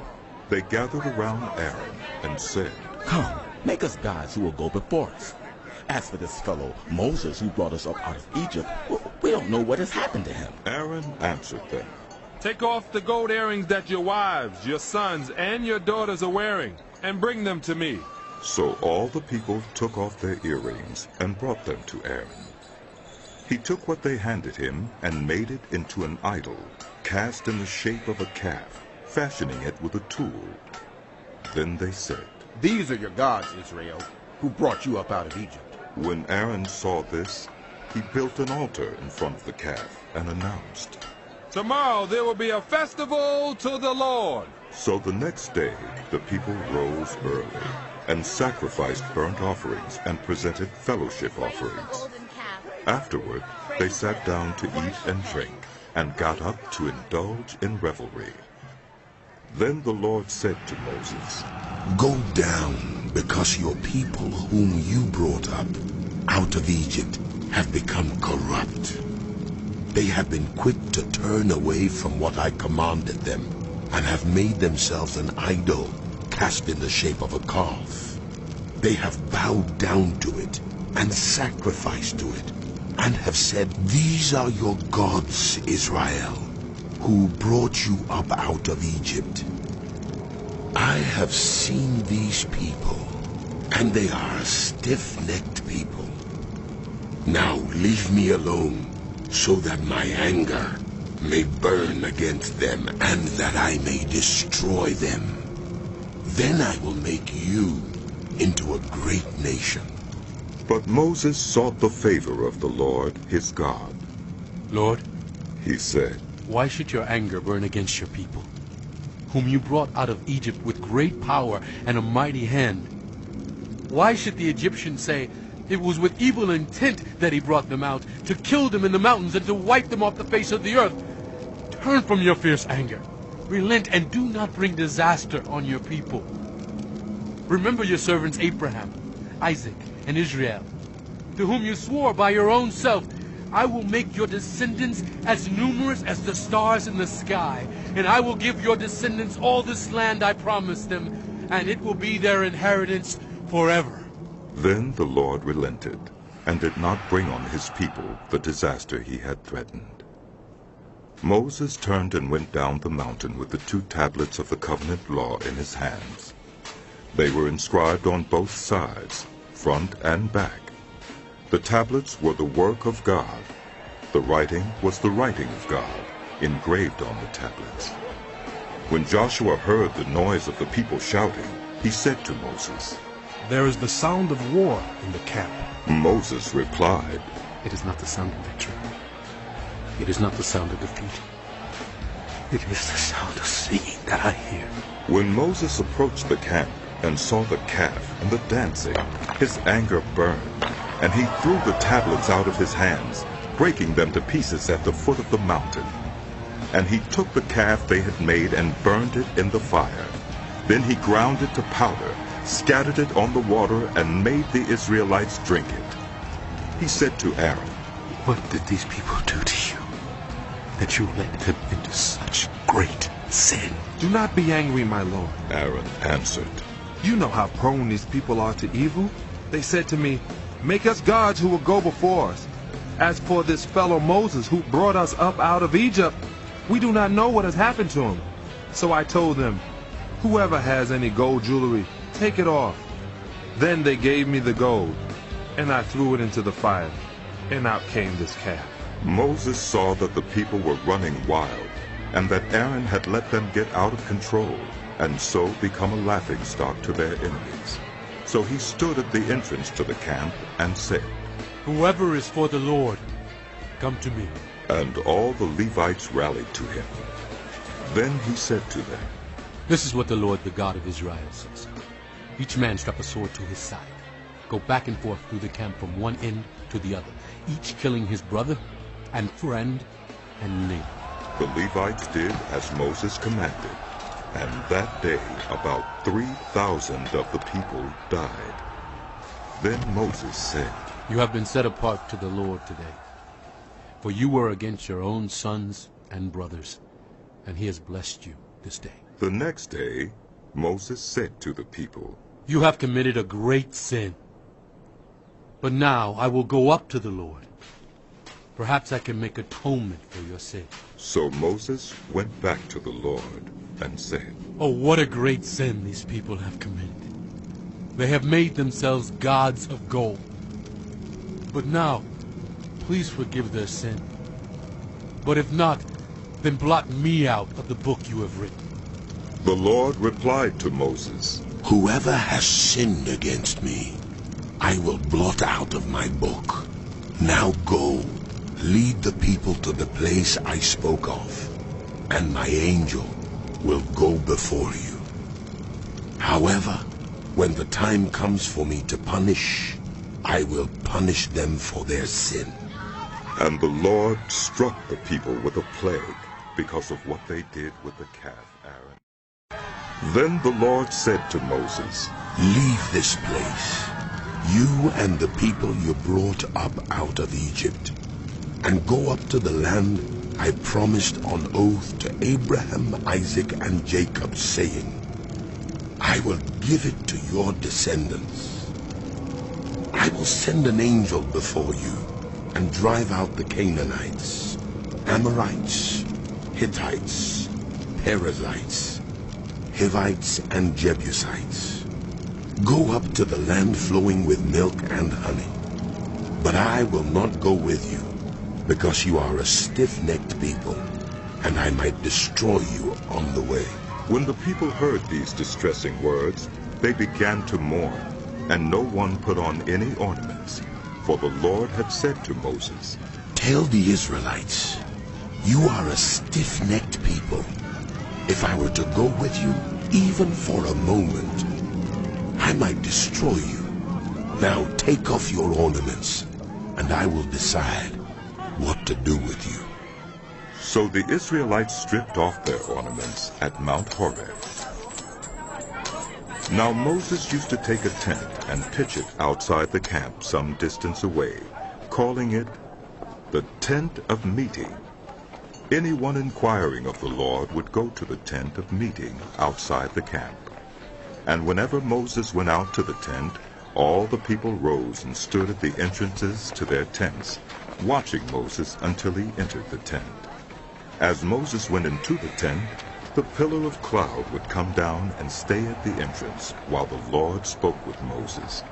they gathered around Aaron and said, "Come, make us gods who will go before us. As for this fellow Moses who brought us up out of Egypt, we don't know what has happened to him." Aaron answered them, "Take off the gold earrings that your wives, your sons, and your daughters are wearing, and bring them to me." So all the people took off their earrings and brought them to Aaron. He took what they handed him and made it into an idol, cast in the shape of a calf, fashioning it with a tool. Then they said, "These are your gods, Israel, who brought you up out of Egypt." When Aaron saw this, he built an altar in front of the calf and announced, "Tomorrow there will be a festival to the Lord." So the next day the people rose early and sacrificed burnt offerings and presented fellowship offerings. Afterward, they sat down to eat and drink and got up to indulge in revelry. Then the Lord said to Moses, "Go down, because your people whom you brought up out of Egypt have become corrupt. They have been quick to turn away from what I commanded them, and have made themselves an idol cast in the shape of a calf. They have bowed down to it and sacrificed to it, and have said, 'These are your gods, Israel, who brought you up out of Egypt.' I have seen these people, and they are a stiff-necked people. Now leave me alone, so that my anger may burn against them, and that I may destroy them. Then I will make you into a great nation." But Moses sought the favor of the Lord his God. "Lord," he said, "why should your anger burn against your people, whom you brought out of Egypt with great power and a mighty hand? Why should the Egyptians say, 'It was with evil intent that he brought them out, to kill them in the mountains and to wipe them off the face of the earth'? Turn from your fierce anger. Relent and do not bring disaster on your people. Remember your servants Abraham, Isaac, and Israel, to whom you swore by your own self, 'I will make your descendants as numerous as the stars in the sky, and I will give your descendants all this land I promised them, and it will be their inheritance forever.'" Then the Lord relented, and did not bring on his people the disaster he had threatened. Moses turned and went down the mountain with the 2 tablets of the covenant law in his hands. They were inscribed on both sides, front and back. The tablets were the work of God. The writing was the writing of God, engraved on the tablets. When Joshua heard the noise of the people shouting, he said to Moses, "There is the sound of war in the camp." Moses replied, "It is not the sound of victory. It is not the sound of defeat. It is the sound of singing that I hear." When Moses approached the camp and saw the calf and the dancing, his anger burned, and he threw the tablets out of his hands, breaking them to pieces at the foot of the mountain. And he took the calf they had made and burned it in the fire. Then he ground it to powder, scattered it on the water, and made the Israelites drink it. He said to Aaron, "What did these people do to you, that you led them into such great sin?" Do not be angry, my lord. Aaron answered, You know how prone these people are to evil. They said to me, make us gods who will go before us. As for this fellow Moses who brought us up out of Egypt, we do not know what has happened to him. So I told them, whoever has any gold jewelry, take it off. Then they gave me the gold, and I threw it into the fire, and out came this calf. Moses saw that the people were running wild, and that Aaron had let them get out of control, and so become a laughingstock to their enemies. So he stood at the entrance to the camp and said, "Whoever is for the Lord, come to me." And all the Levites rallied to him. Then he said to them, "This is what the Lord, the God of Israel, says. Each man strap a sword to his side. Go back and forth through the camp from one end to the other, each killing his brother and friend and neighbor." The Levites did as Moses commanded, and that day about 3,000 of the people died. Then Moses said, "You have been set apart to the Lord today, for you were against your own sons and brothers, and he has blessed you this day." The next day Moses said to the people, "You have committed a great sin. But now I will go up to the Lord. Perhaps I can make atonement for your sin." So Moses went back to the Lord and said, "Oh, what a great sin these people have committed. They have made themselves gods of gold. But now, please forgive their sin. But if not, then blot me out of the book you have written." The Lord replied to Moses, "Whoever has sinned against me, I will blot out of my book. Now go, lead the people to the place I spoke of, and my angel will go before you. However, when the time comes for me to punish, I will punish them for their sin." And the Lord struck the people with a plague because of what they did with the calf Aaron. Then the Lord said to Moses, "Leave this place, you and the people you brought up out of Egypt, and go up to the land I promised on oath to Abraham, Isaac, and Jacob, saying, I will give it to your descendants. I will send an angel before you and drive out the Canaanites, Amorites, Hittites, Perizzites, Hivites, and Jebusites. Go up to the land flowing with milk and honey. But I will not go with you, because you are a stiff-necked people, and I might destroy you on the way." When the people heard these distressing words, they began to mourn, and no one put on any ornaments, for the Lord had said to Moses, "Tell the Israelites, you are a stiff-necked people. If I were to go with you, even for a moment, I might destroy you. Now take off your ornaments, and I will decide what to do with you." So the Israelites stripped off their ornaments at Mount Horeb. Now Moses used to take a tent and pitch it outside the camp some distance away, calling it the Tent of Meeting. Anyone inquiring of the Lord would go to the tent of meeting outside the camp. And whenever Moses went out to the tent, all the people rose and stood at the entrances to their tents, watching Moses until he entered the tent. As Moses went into the tent, the pillar of cloud would come down and stay at the entrance while the Lord spoke with Moses.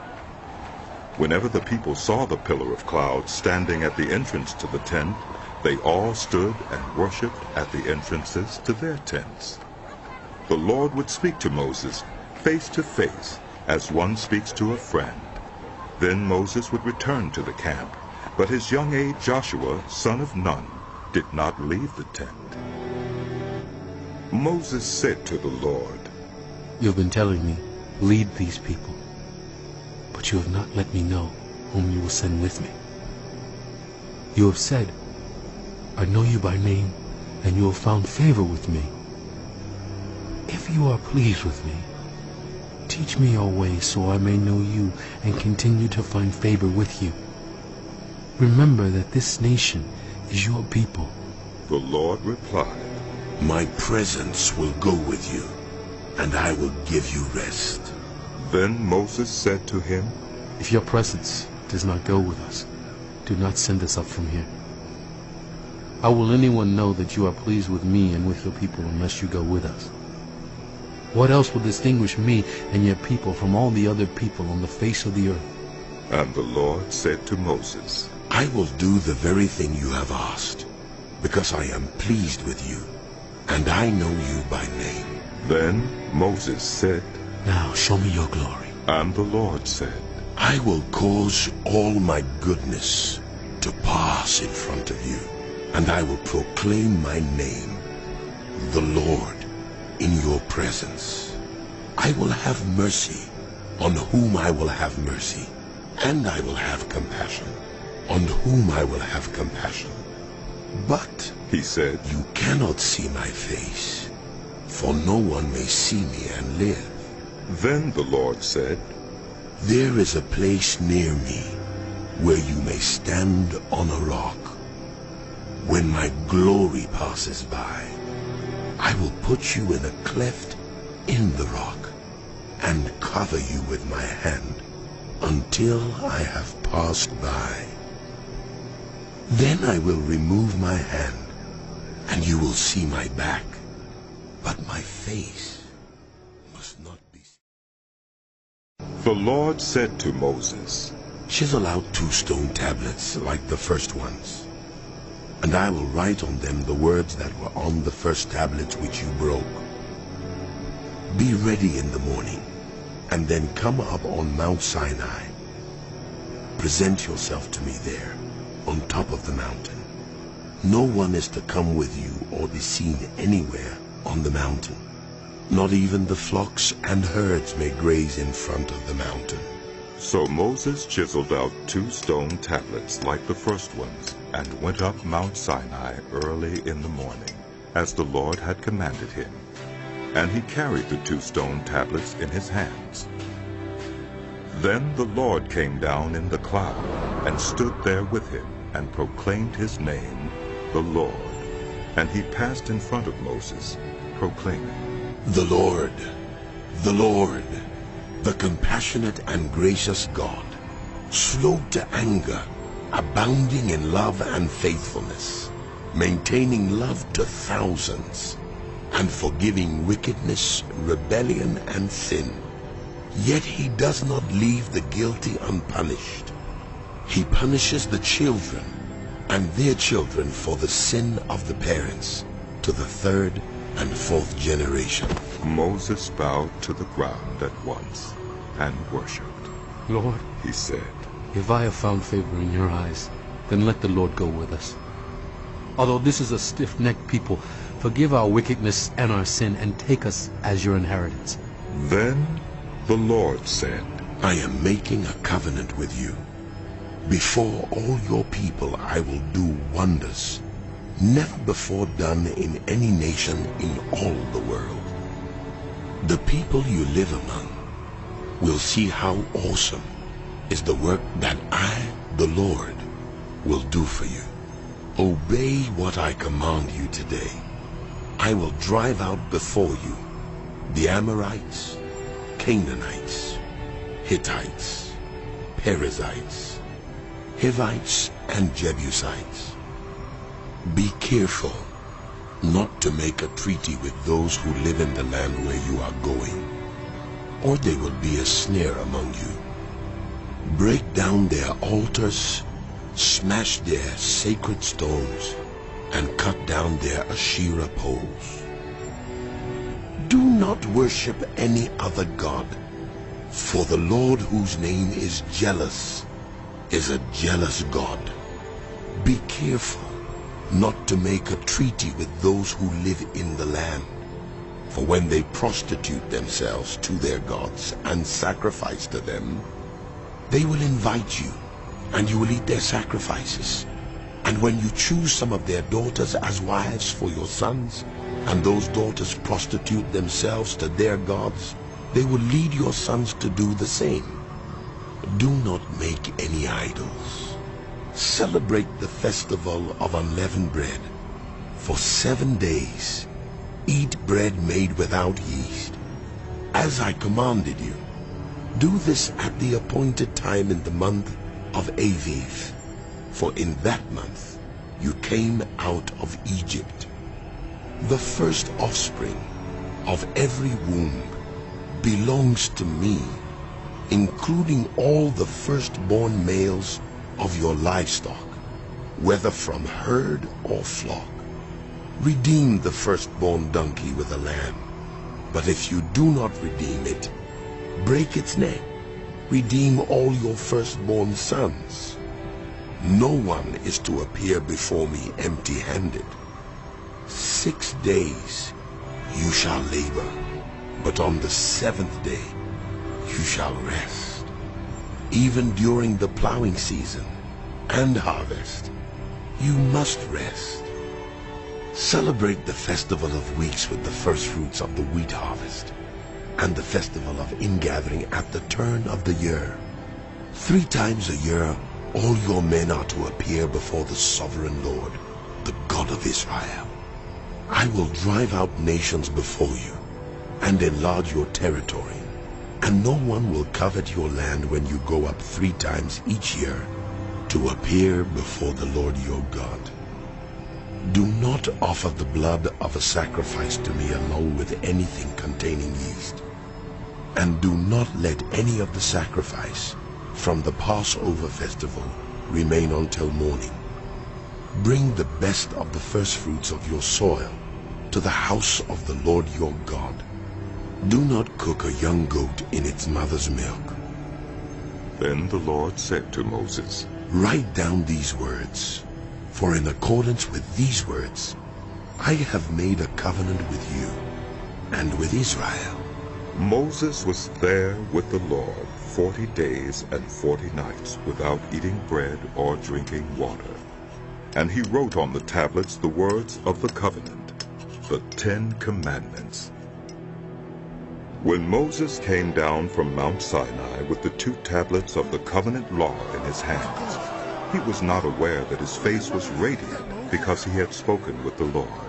Whenever the people saw the pillar of cloud standing at the entrance to the tent, they all stood and worshipped at the entrances to their tents. The Lord would speak to Moses face to face, as one speaks to a friend. Then Moses would return to the camp, but his young aide Joshua, son of Nun, did not leave the tent. Moses said to the Lord, "You've been telling me, lead these people, but you have not let me know whom you will send with me. You have said, I know you by name, and you have found favor with me. If you are pleased with me, teach me your ways so I may know you and continue to find favor with you. Remember that this nation is your people. The Lord replied, My presence will go with you, and I will give you rest. Then Moses said to him, If your presence does not go with us, do not send us up from here. How will anyone know that you are pleased with me and with your people unless you go with us? What else will distinguish me and your people from all the other people on the face of the earth? And the Lord said to Moses, I will do the very thing you have asked, because I am pleased with you, and I know you by name. Then Moses said, Now show me your glory. And the Lord said, I will cause all my goodness to pass in front of you, and I will proclaim my name, the Lord, in your presence. I will have mercy on whom I will have mercy, and I will have compassion on whom I will have compassion. But, he said, you cannot see my face, for no one may see me and live. Then the Lord said, There is a place near me where you may stand on a rock. When my glory passes by, I will put you in a cleft in the rock and cover you with my hand until I have passed by. Then I will remove my hand, and you will see my back, but my face must not be seen. The Lord said to Moses, Chisel out 2 stone tablets like the first ones, and I will write on them the words that were on the first tablets which you broke. Be ready in the morning, and then come up on Mount Sinai. Present yourself to me there, on top of the mountain. No one is to come with you or be seen anywhere on the mountain. Not even the flocks and herds may graze in front of the mountain. So Moses chiseled out 2 stone tablets like the first ones, and went up Mount Sinai early in the morning, as the Lord had commanded him. And he carried the 2 stone tablets in his hands. Then the Lord came down in the cloud, and stood there with him, and proclaimed his name, the Lord. And he passed in front of Moses, proclaiming, The Lord, the compassionate and gracious God, slow to anger, abounding in love and faithfulness, maintaining love to thousands, and forgiving wickedness, rebellion, and sin. Yet he does not leave the guilty unpunished. He punishes the children and their children for the sin of the parents to the 3rd and 4th generation. Moses bowed to the ground at once and worshipped. Lord, he said, if I have found favor in your eyes, then let the Lord go with us. Although this is a stiff-necked people, forgive our wickedness and our sin, and take us as your inheritance. Then the Lord said, I am making a covenant with you. Before all your people I will do wonders, never before done in any nation in all the world. The people you live among will see how awesome is the work that I, the Lord, will do for you. Obey what I command you today. I will drive out before you the Amorites, Canaanites, Hittites, Perizzites, Hivites, and Jebusites. Be careful not to make a treaty with those who live in the land where you are going, or they will be a snare among you. Break down their altars, smash their sacred stones, and cut down their Asherah poles. Do not worship any other god, for the Lord, whose name is jealous, is a jealous God. Be careful not to make a treaty with those who live in the land, for when they prostitute themselves to their gods and sacrifice to them, they will invite you, and you will eat their sacrifices. And when you choose some of their daughters as wives for your sons, and those daughters prostitute themselves to their gods, they will lead your sons to do the same. Do not make any idols, Celebrate the festival of unleavened bread. For 7 days, eat bread made without yeast, as I commanded you. Do this at the appointed time in the month of Aviv, for in that month you came out of Egypt. The first offspring of every womb belongs to me, including all the firstborn males of your livestock, whether from herd or flock. Redeem the firstborn donkey with a lamb, but if you do not redeem it, break its neck. Redeem all your firstborn sons. No one is to appear before me empty-handed. 6 days you shall labor, but on the 7th day you shall rest. Even during the plowing season and harvest, you must rest. Celebrate the festival of weeks with the first fruits of the wheat harvest, and the festival of ingathering at the turn of the year. 3 times a year all your men are to appear before the sovereign Lord, the God of Israel. I will drive out nations before you and enlarge your territory, and no one will covet your land when you go up 3 times each year to appear before the Lord your God. Do not offer the blood of a sacrifice to me along with anything containing yeast. And do not let any of the sacrifice from the Passover festival remain until morning. Bring the best of the first fruits of your soil to the house of the Lord your God. Do not cook a young goat in its mother's milk. Then the Lord said to Moses, Write down these words, for in accordance with these words I have made a covenant with you and with Israel. Moses was there with the Lord 40 days and 40 nights without eating bread or drinking water. And he wrote on the tablets the words of the covenant, the 10 Commandments. When Moses came down from Mount Sinai with the 2 tablets of the covenant law in his hands, he was not aware that his face was radiant because he had spoken with the Lord.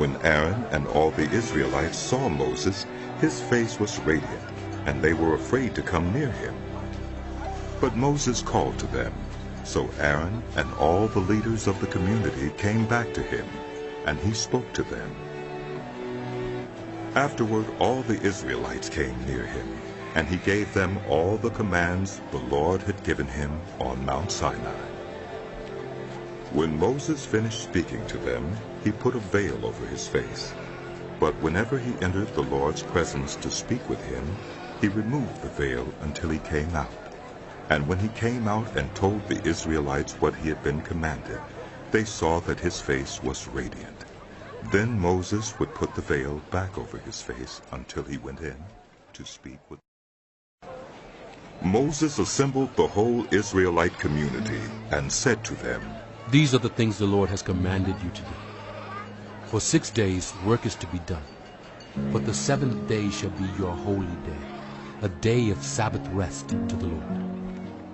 When Aaron and all the Israelites saw Moses, his face was radiant, and they were afraid to come near him. But Moses called to them, so Aaron and all the leaders of the community came back to him, and he spoke to them. Afterward all the Israelites came near him, and he gave them all the commands the Lord had given him on Mount Sinai. When Moses finished speaking to them, he put a veil over his face. But whenever he entered the Lord's presence to speak with him, he removed the veil until he came out. And when he came out and told the Israelites what he had been commanded, they saw that his face was radiant. Then Moses would put the veil back over his face until he went in to speak with them. Moses assembled the whole Israelite community and said to them, These are the things the Lord has commanded you to do. For 6 days work is to be done, but the 7th day shall be your holy day, a day of Sabbath rest to the Lord.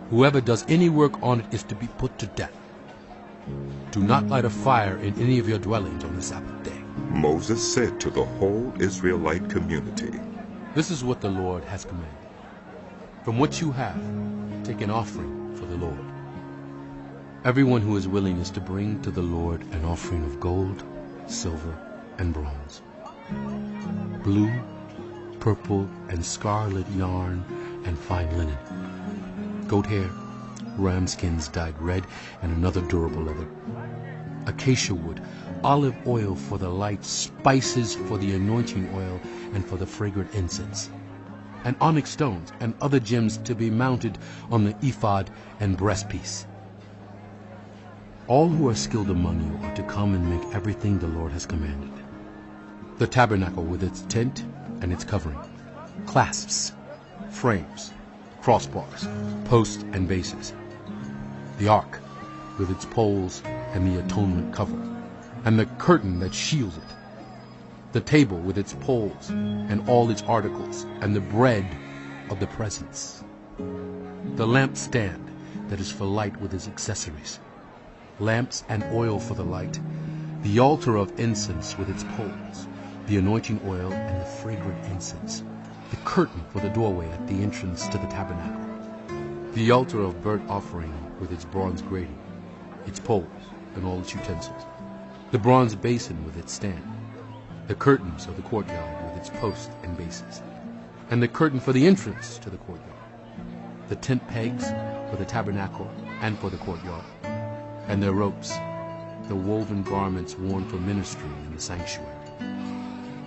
Whoever does any work on it is to be put to death. Do not light a fire in any of your dwellings on the Sabbath day. Moses said to the whole Israelite community, This is what the Lord has commanded. From what you have, take an offering for the Lord. Everyone who is willing is to bring to the Lord an offering of gold, silver, and bronze, blue, purple, and scarlet yarn, and fine linen, goat hair, ram skins dyed red, and another durable leather, acacia wood, olive oil for the light, spices for the anointing oil, and for the fragrant incense, and onyx stones and other gems to be mounted on the ephod and breastpiece. All who are skilled among you are to come and make everything the Lord has commanded. The tabernacle with its tent and its covering, clasps, frames, crossbars, posts and bases, the ark with its poles and the atonement cover, and the curtain that shields it, the table with its poles and all its articles, and the bread of the presence, the lampstand, that is for light with its accessories, lamps and oil for the light, the altar of incense with its poles, the anointing oil and the fragrant incense, the curtain for the doorway at the entrance to the tabernacle, the altar of burnt offering with its bronze grating, its poles and all its utensils, the bronze basin with its stand, the curtains of the courtyard with its posts and bases, and the curtain for the entrance to the courtyard, the tent pegs for the tabernacle and for the courtyard, and their ropes, the woven garments worn for ministry in the sanctuary,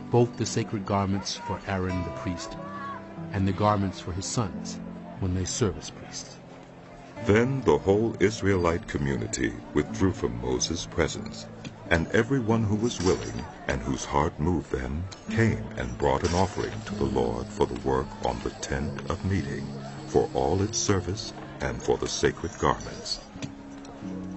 both the sacred garments for Aaron the priest and the garments for his sons when they serve as priests. Then the whole Israelite community withdrew from Moses' presence, and everyone who was willing and whose heart moved them came and brought an offering to the Lord for the work on the tent of meeting, for all its service and for the sacred garments.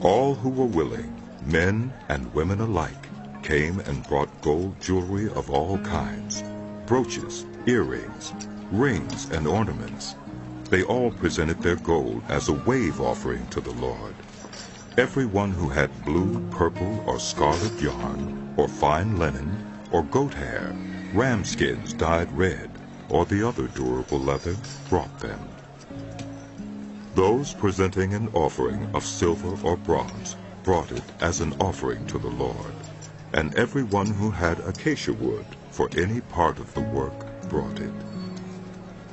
All who were willing, men and women alike, came and brought gold jewelry of all kinds, brooches, earrings, rings, and ornaments. They all presented their gold as a wave offering to the Lord. Everyone who had blue, purple, or scarlet yarn, or fine linen, or goat hair, ram skins dyed red, or the other durable leather, brought them. Those presenting an offering of silver or bronze brought it as an offering to the Lord, and everyone who had acacia wood for any part of the work brought it.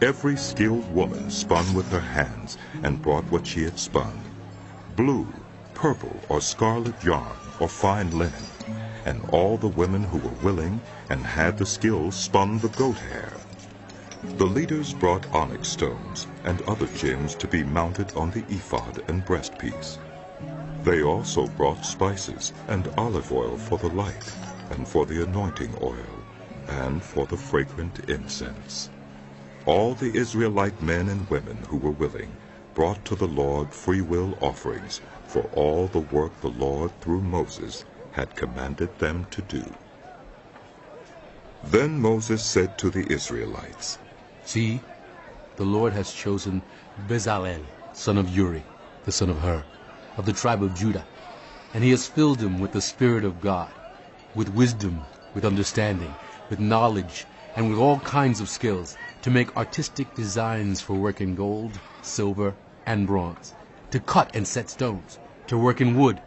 Every skilled woman spun with her hands and brought what she had spun, blue, purple, or scarlet yarn, or fine linen, and all the women who were willing and had the skill spun the goat hair. The leaders brought onyx stones and other gems to be mounted on the ephod and breastpiece. They also brought spices and olive oil for the light, and for the anointing oil, and for the fragrant incense. All the Israelite men and women who were willing brought to the Lord freewill offerings for all the work the Lord through Moses had commanded them to do. Then Moses said to the Israelites, See, the Lord has chosen Bezalel, son of Uri, the son of Hur, of the tribe of Judah, and he has filled him with the Spirit of God, with wisdom, with understanding, with knowledge, and with all kinds of skills, to make artistic designs for work in gold, silver, and bronze, to cut and set stones, to work in wood,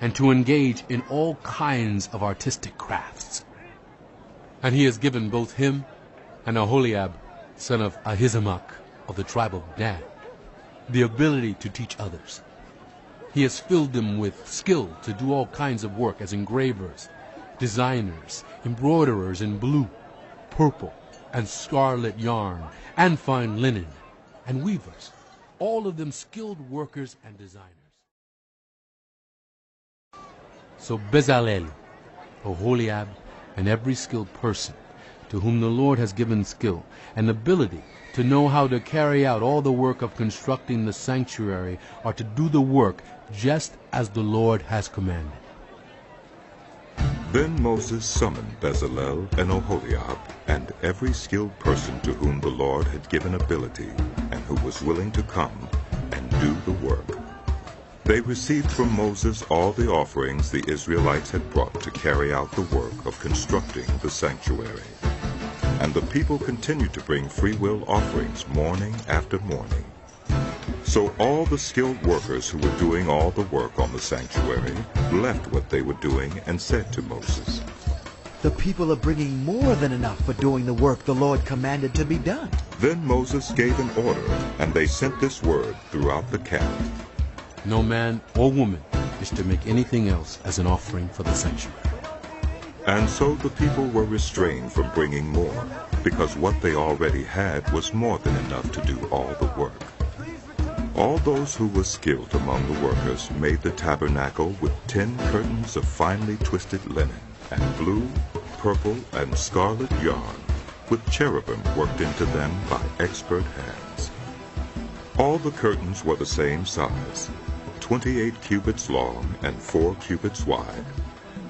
and to engage in all kinds of artistic crafts. And he has given both him and Aholiab, son of Ahisamach, of the tribe of Dan, the ability to teach others. He has filled them with skill to do all kinds of work as engravers, designers, embroiderers in blue, purple, and scarlet yarn, and fine linen, and weavers, all of them skilled workers and designers. So Bezalel, Aholiab, and every skilled person to whom the Lord has given skill and ability to know how to carry out all the work of constructing the sanctuary are to do the work just as the Lord has commanded. Then Moses summoned Bezalel and Aholiab and every skilled person to whom the Lord had given ability and who was willing to come and do the work. They received from Moses all the offerings the Israelites had brought to carry out the work of constructing the sanctuary. And the people continued to bring freewill offerings morning after morning. So all the skilled workers who were doing all the work on the sanctuary left what they were doing and said to Moses, The people are bringing more than enough for doing the work the Lord commanded to be done. Then Moses gave an order, and they sent this word throughout the camp. No man or woman is to make anything else as an offering for the sanctuary. And so the people were restrained from bringing more, because what they already had was more than enough to do all the work. All those who were skilled among the workers made the tabernacle with 10 curtains of finely twisted linen, and blue, purple, and scarlet yarn, with cherubim worked into them by expert hands. All the curtains were the same size, 28 cubits long and 4 cubits wide.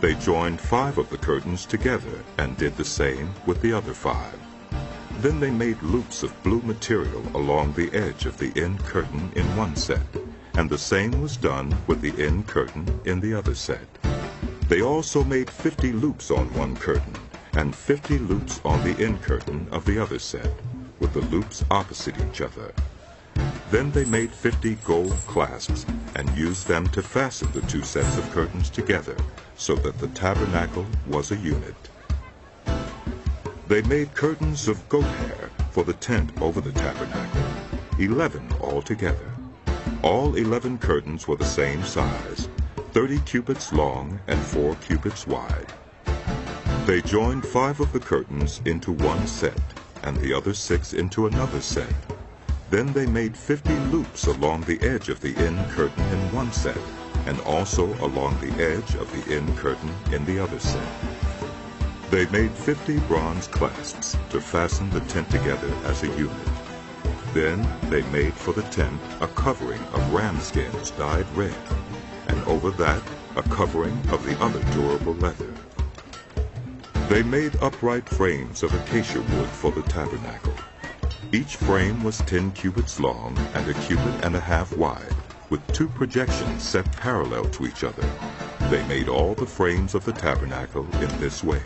They joined 5 of the curtains together and did the same with the other 5. Then they made loops of blue material along the edge of the end curtain in one set, and the same was done with the end curtain in the other set. They also made 50 loops on one curtain, and 50 loops on the end curtain of the other set, with the loops opposite each other. Then they made 50 gold clasps, and used them to fasten the two sets of curtains together, so that the tabernacle was a unit. They made curtains of goat hair for the tent over the tabernacle, 11 altogether. All 11 curtains were the same size, 30 cubits long and 4 cubits wide. They joined 5 of the curtains into one set, and the other 6 into another set. Then they made 50 loops along the edge of the end curtain in one set, and also along the edge of the end curtain in the other set. They made 50 bronze clasps to fasten the tent together as a unit. Then they made for the tent a covering of ram skins dyed red, and over that a covering of the other durable leather. They made upright frames of acacia wood for the tabernacle. Each frame was 10 cubits long and a cubit and a half wide, with 2 projections set parallel to each other. They made all the frames of the tabernacle in this way.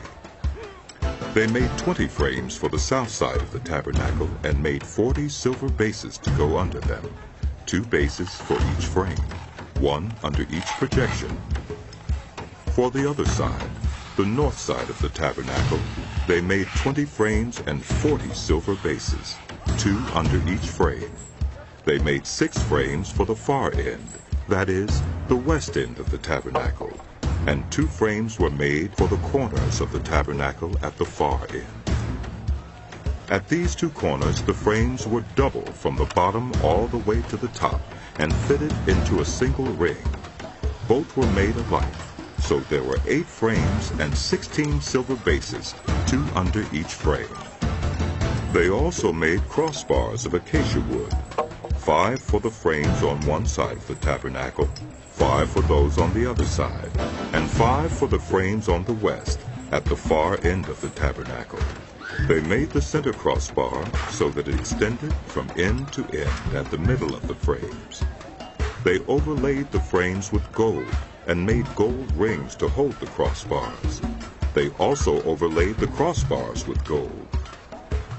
They made 20 frames for the south side of the tabernacle and made 40 silver bases to go under them, 2 bases for each frame, 1 under each projection. For the other side, the north side of the tabernacle, they made 20 frames and 40 silver bases, 2 under each frame. They made 6 frames for the far end, that is, the west end of the tabernacle, and 2 frames were made for the corners of the tabernacle at the far end. At these 2 corners the frames were double from the bottom all the way to the top, and fitted into a single ring. Both were made alike, so there were 8 frames and 16 silver bases, 2 under each frame. They also made crossbars of acacia wood, 5 for the frames on one side of the tabernacle, 5 for those on the other side, and 5 for the frames on the west, at the far end of the tabernacle. They made the center crossbar so that it extended from end to end at the middle of the frames. They overlaid the frames with gold, and made gold rings to hold the crossbars. They also overlaid the crossbars with gold.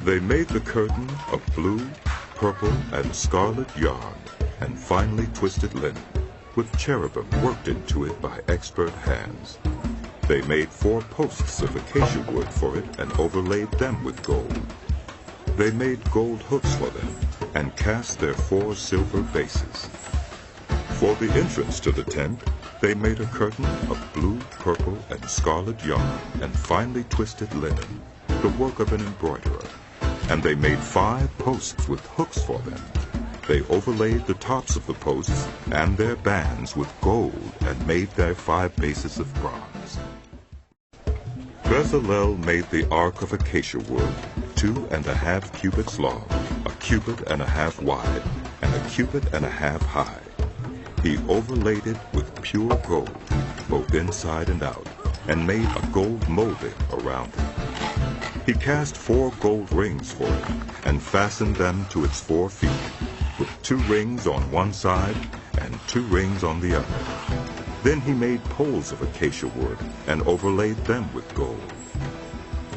They made the curtain of blue, purple, and scarlet yarn, and finely twisted linen, with cherubim worked into it by expert hands. They made 4 posts of acacia wood for it and overlaid them with gold. They made gold hooks for them, and cast their 4 silver bases. For the entrance to the tent, they made a curtain of blue, purple, and scarlet yarn and finely twisted linen, the work of an embroiderer. And they made 5 posts with hooks for them. They overlaid the tops of the posts and their bands with gold and made their 5 bases of bronze. Bezalel made the ark of acacia wood, 2½ cubits long, a cubit and a half wide, and a cubit and a half high. He overlaid it with pure gold, both inside and out, and made a gold molding around it. He cast 4 gold rings for it, and fastened them to its 4 feet, with 2 rings on one side and 2 rings on the other. Then he made poles of acacia wood, and overlaid them with gold.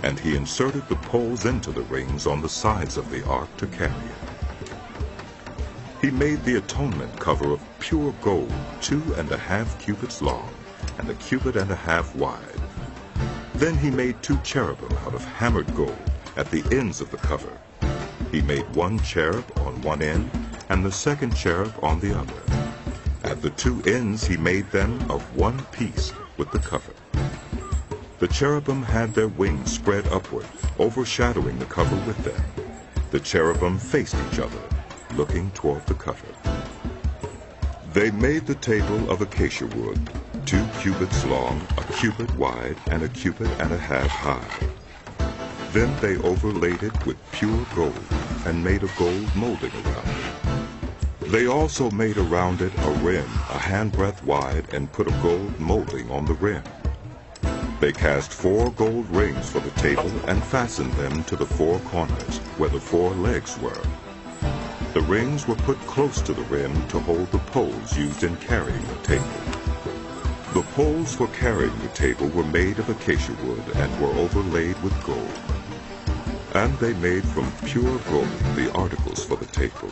And he inserted the poles into the rings on the sides of the ark to carry it. He made the atonement cover of pure gold, 2½ cubits long, and a cubit and a half wide. Then he made 2 cherubim out of hammered gold at the ends of the cover. He made 1 cherub on one end, and the second cherub on the other. At the 2 ends he made them of one piece with the cover. The cherubim had their wings spread upward, overshadowing the cover with them. The cherubim faced each other, looking toward the cover. They made the table of acacia wood, 2 cubits long, a cubit wide, and a cubit and a half high. Then they overlaid it with pure gold, and made a gold molding around it. They also made around it a rim, a handbreadth wide, and put a gold molding on the rim. They cast 4 gold rings for the table, and fastened them to the 4 corners, where the 4 legs were. The rings were put close to the rim to hold the poles used in carrying the table. The poles for carrying the table were made of acacia wood and were overlaid with gold. And they made from pure gold the articles for the table,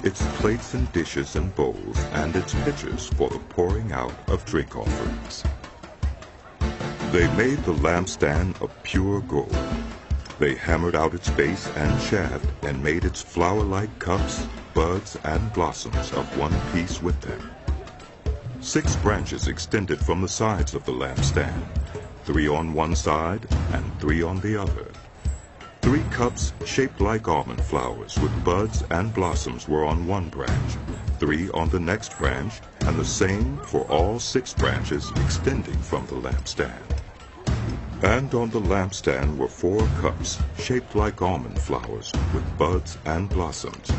its plates and dishes and bowls, and its pitchers for the pouring out of drink offerings. They made the lampstand of pure gold. They hammered out its base and shaft, and made its flower-like cups, buds, and blossoms of one piece with them. 6 branches extended from the sides of the lampstand, 3 on one side and 3 on the other. 3 cups shaped like almond flowers with buds and blossoms were on one branch, 3 on the next branch, and the same for all 6 branches extending from the lampstand. And on the lampstand were 4 cups shaped like almond flowers with buds and blossoms.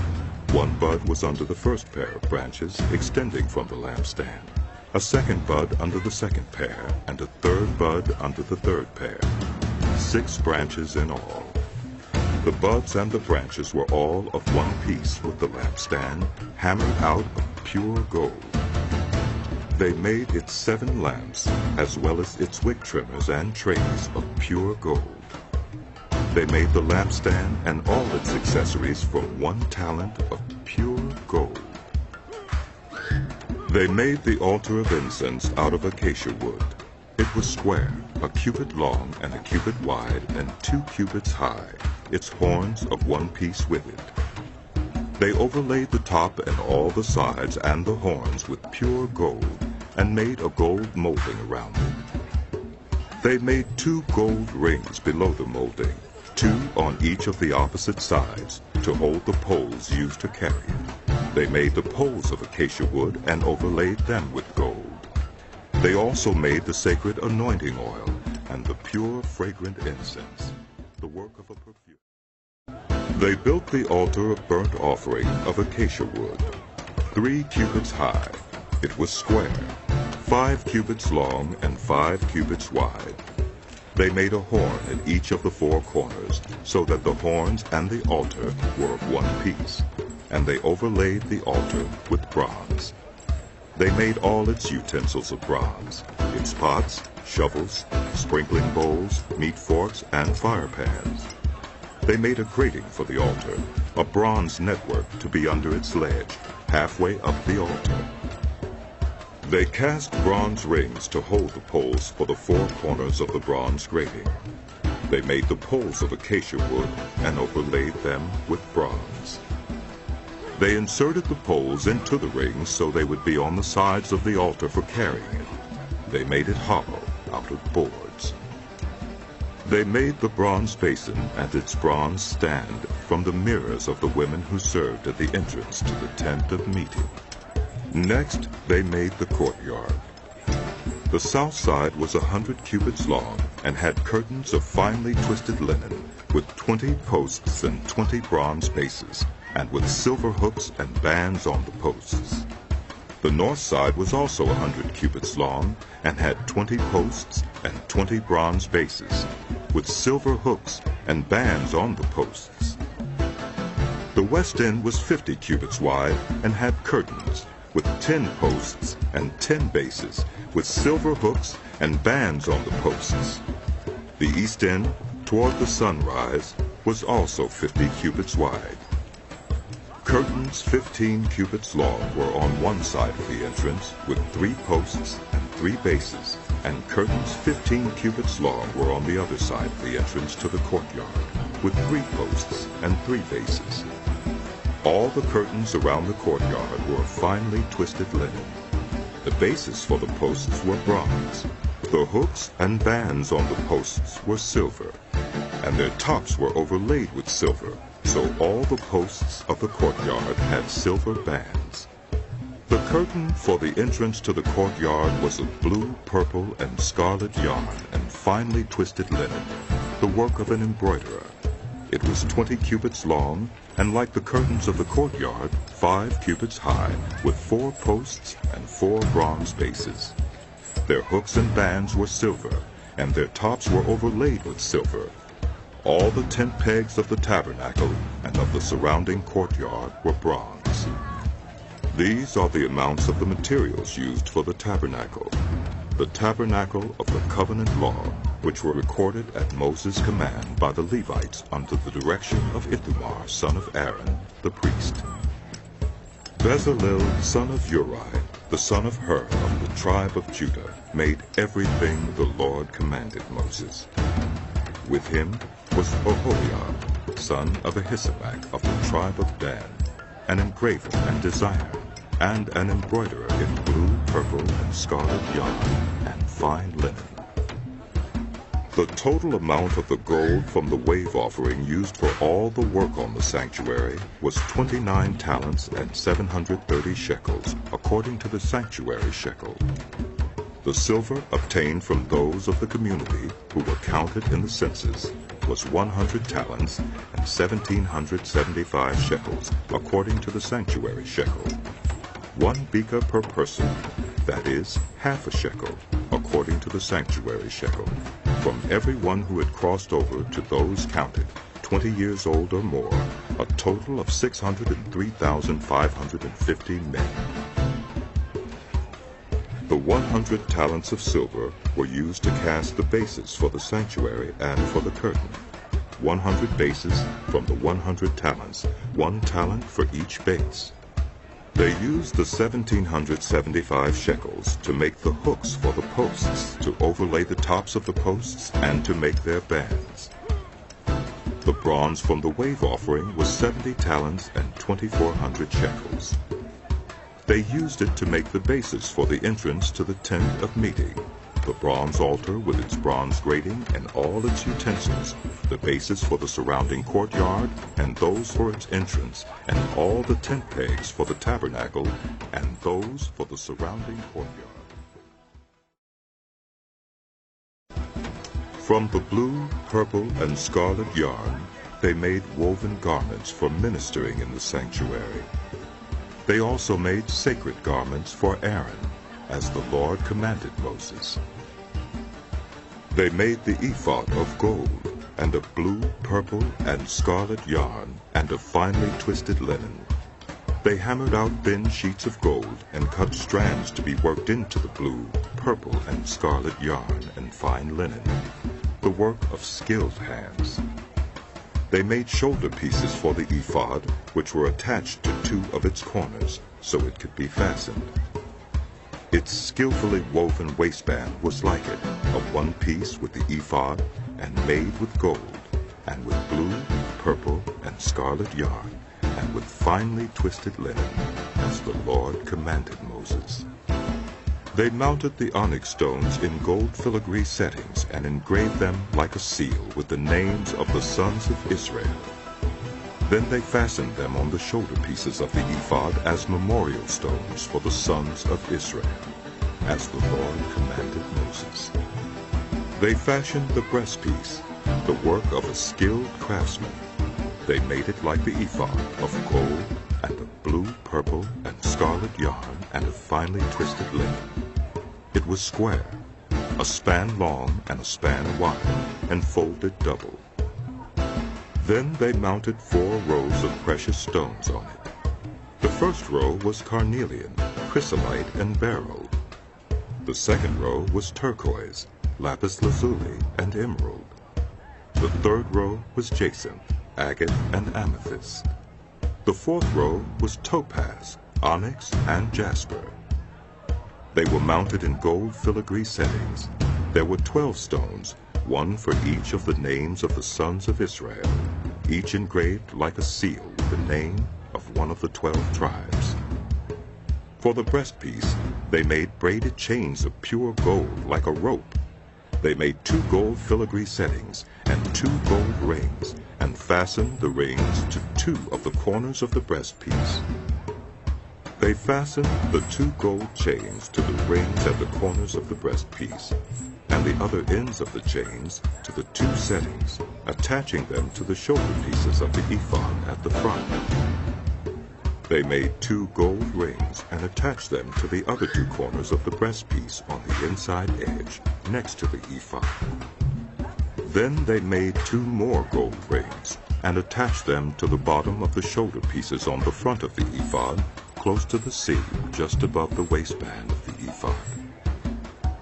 1 bud was under the first pair of branches extending from the lampstand, a second bud under the second pair, and a third bud under the third pair. 6 branches in all. The buds and the branches were all of one piece with the lampstand, hammered out of pure gold. They made its 7 lamps, as well as its wick trimmers and trays of pure gold. They made the lampstand and all its accessories from 1 talent of pure gold. They made the altar of incense out of acacia wood. It was square, a cubit long and a cubit wide, and 2 cubits high, its horns of one piece with it. They overlaid the top and all the sides and the horns with pure gold, and made a gold molding around it. They made 2 gold rings below the molding, 2 on each of the opposite sides, to hold the poles used to carry it. They made the poles of acacia wood and overlaid them with gold. They also made the sacred anointing oil and the pure fragrant incense, the work of a perfume. They built the altar of burnt offering of acacia wood, 3 cubits high. It was square, 5 cubits long and 5 cubits wide. They made a horn at each of the 4 corners, so that the horns and the altar were of one piece, and they overlaid the altar with bronze. They made all its utensils of bronze, its pots, shovels, sprinkling bowls, meat forks, and fire pans. They made a grating for the altar, a bronze network to be under its ledge, halfway up the altar. They cast bronze rings to hold the poles for the 4 corners of the bronze grating. They made the poles of acacia wood and overlaid them with bronze. They inserted the poles into the rings so they would be on the sides of the altar for carrying it. They made it hollow out of boards. They made the bronze basin and its bronze stand from the mirrors of the women who served at the entrance to the tent of meeting. Next, they made the courtyard. The south side was 100 cubits long and had curtains of finely twisted linen with 20 posts and 20 bronze bases, and with silver hooks and bands on the posts. The north side was also 100 cubits long and had 20 posts and 20 bronze bases, with silver hooks and bands on the posts. The west end was 50 cubits wide and had curtains, with 10 posts and 10 bases, with silver hooks and bands on the posts. The east end, toward the sunrise, was also 50 cubits wide. Curtains 15 cubits long were on one side of the entrance, with 3 posts and 3 bases, and curtains 15 cubits long were on the other side of the entrance to the courtyard, with 3 posts and 3 bases. All the curtains around the courtyard were of finely twisted linen. The bases for the posts were bronze. The hooks and bands on the posts were silver, and their tops were overlaid with silver, so all the posts of the courtyard had silver bands. The curtain for the entrance to the courtyard was of blue, purple, and scarlet yarn and finely twisted linen, the work of an embroiderer. It was 20 cubits long, and like the curtains of the courtyard, 5 cubits high, with 4 posts and 4 bronze bases. Their hooks and bands were silver, and their tops were overlaid with silver. All the tent pegs of the tabernacle and of the surrounding courtyard were bronze. These are the amounts of the materials used for the tabernacle of the covenant law, which were recorded at Moses' command by the Levites under the direction of Ithamar, son of Aaron, the priest. Bezalel, son of Uri, the son of Hur of the tribe of Judah, made everything the Lord commanded Moses. With him was Oholiab, son of Ahisamach of the tribe of Dan, an engraver and designer, and an embroiderer in blue, purple, and scarlet yarn, and fine linen. The total amount of the gold from the wave offering used for all the work on the sanctuary was 29 talents and 730 shekels, according to the sanctuary shekel. The silver obtained from those of the community who were counted in the census was 100 talents and 1,775 shekels, according to the sanctuary shekel. 1 beker per person, that is, half a shekel, according to the sanctuary shekel, from everyone who had crossed over to those counted, 20 years old or more, a total of 603,550 men. The 100 talents of silver were used to cast the bases for the sanctuary and for the curtain. 100 bases from the 100 talents, 1 talent for each base. They used the 1,775 shekels to make the hooks for the posts, to overlay the tops of the posts, and to make their bands. The bronze from the wave offering was 70 talents and 2,400 shekels. They used it to make the bases for the entrance to the tent of meeting, the bronze altar with its bronze grating and all its utensils, the bases for the surrounding courtyard and those for its entrance, and all the tent pegs for the tabernacle and those for the surrounding courtyard. From the blue, purple, and scarlet yarn, they made woven garments for ministering in the sanctuary. They also made sacred garments for Aaron, as the Lord commanded Moses. They made the ephod of gold, and of blue, purple, and scarlet yarn, and of finely twisted linen. They hammered out thin sheets of gold, and cut strands to be worked into the blue, purple, and scarlet yarn and fine linen, the work of skilled hands. They made shoulder pieces for the ephod, which were attached to 2 of its corners, so it could be fastened. Its skillfully woven waistband was like it, of 1 piece with the ephod, and made with gold, and with blue, purple, and scarlet yarn, and with finely twisted linen, as the Lord commanded Moses. They mounted the onyx stones in gold filigree settings, and engraved them like a seal with the names of the sons of Israel. Then they fastened them on the shoulder pieces of the ephod as memorial stones for the sons of Israel, as the Lord commanded Moses. They fashioned the breastpiece, the work of a skilled craftsman. They made it like the ephod, of gold, and of blue, purple, and scarlet yarn, and of finely twisted linen. It was square, a span long and a span wide, and folded double. Then they mounted 4 rows of precious stones on it. The first row was carnelian, chrysolite, and beryl. The second row was turquoise, lapis lazuli, and emerald. The third row was jacinth, agate, and amethyst. The fourth row was topaz, onyx, and jasper. They were mounted in gold filigree settings. There were 12 stones, 1 for each of the names of the sons of Israel, each engraved like a seal with the name of one of the 12 tribes. For the breastpiece, they made braided chains of pure gold like a rope. They made 2 gold filigree settings and 2 gold rings, and fastened the rings to 2 of the corners of the breastpiece. They fastened the 2 gold chains to the rings at the corners of the breastpiece, and the other ends of the chains to the 2 settings, attaching them to the shoulder pieces of the ephod at the front. They made 2 gold rings and attached them to the other 2 corners of the breastpiece on the inside edge, next to the ephod. Then they made 2 more gold rings, and attach them to the bottom of the shoulder pieces on the front of the ephod, close to the seam, just above the waistband of the ephod.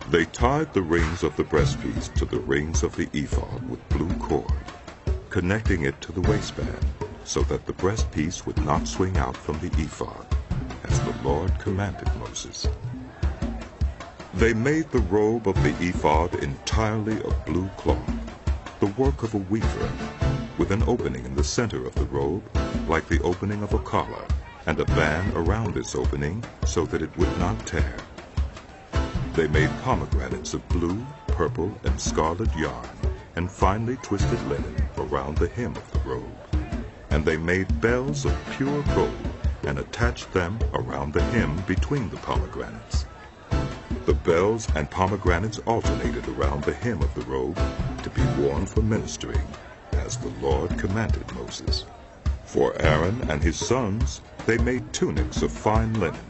They tied the rings of the breastpiece to the rings of the ephod with blue cord, connecting it to the waistband, so that the breastpiece would not swing out from the ephod, as the Lord commanded Moses. They made the robe of the ephod entirely of blue cloth, the work of a weaver, with an opening in the center of the robe, like the opening of a collar, and a band around this opening, so that it would not tear. They made pomegranates of blue, purple, and scarlet yarn, and finely twisted linen around the hem of the robe. And they made bells of pure gold, and attached them around the hem between the pomegranates. The bells and pomegranates alternated around the hem of the robe to be worn for ministering, as the Lord commanded Moses. For Aaron and his sons they made tunics of fine linen,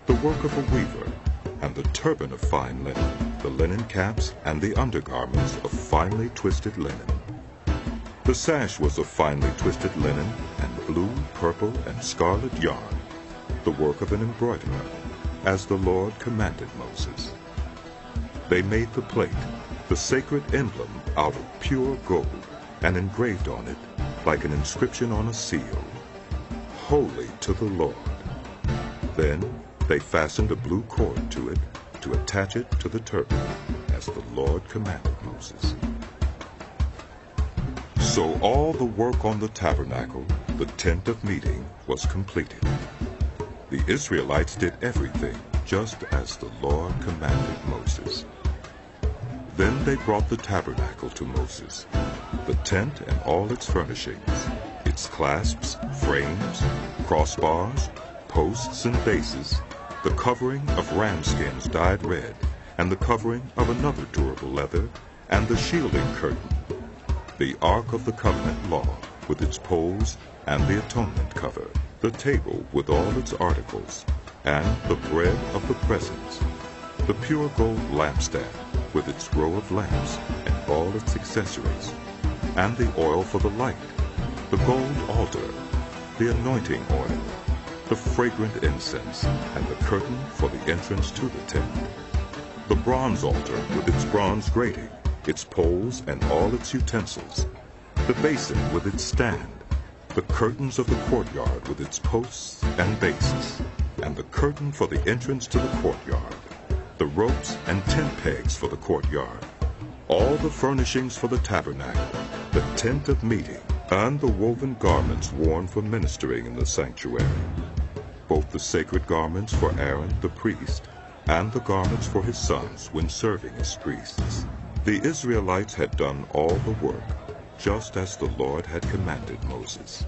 the work of a weaver, and the turban of fine linen, the linen caps and the undergarments of finely twisted linen. The sash was of finely twisted linen and blue, purple, and scarlet yarn, the work of an embroiderer, as the Lord commanded Moses. They made the plate, the sacred emblem, out of pure gold, and engraved on it, like an inscription on a seal, "Holy to the Lord." Then they fastened a blue cord to it, to attach it to the turban, as the Lord commanded Moses. So all the work on the tabernacle, the tent of meeting, was completed. The Israelites did everything just as the Lord commanded Moses. Then they brought the tabernacle to Moses, the tent and all its furnishings, its clasps, frames, crossbars, posts and bases, the covering of ram skins dyed red, and the covering of another durable leather, and the shielding curtain, the Ark of the Covenant law with its poles and the atonement cover, the table with all its articles, and the bread of the presence, the pure gold lampstand with its row of lamps and all its accessories, and the oil for the light, the gold altar, the anointing oil, the fragrant incense, and the curtain for the entrance to the tent, the bronze altar with its bronze grating, its poles and all its utensils, the basin with its stand, the curtains of the courtyard with its posts and bases, and the curtain for the entrance to the courtyard, the ropes and tent pegs for the courtyard, all the furnishings for the tabernacle, the tent of meeting, and the woven garments worn for ministering in the sanctuary, both the sacred garments for Aaron the priest, and the garments for his sons when serving as priests. The Israelites had done all the work, just as the Lord had commanded Moses.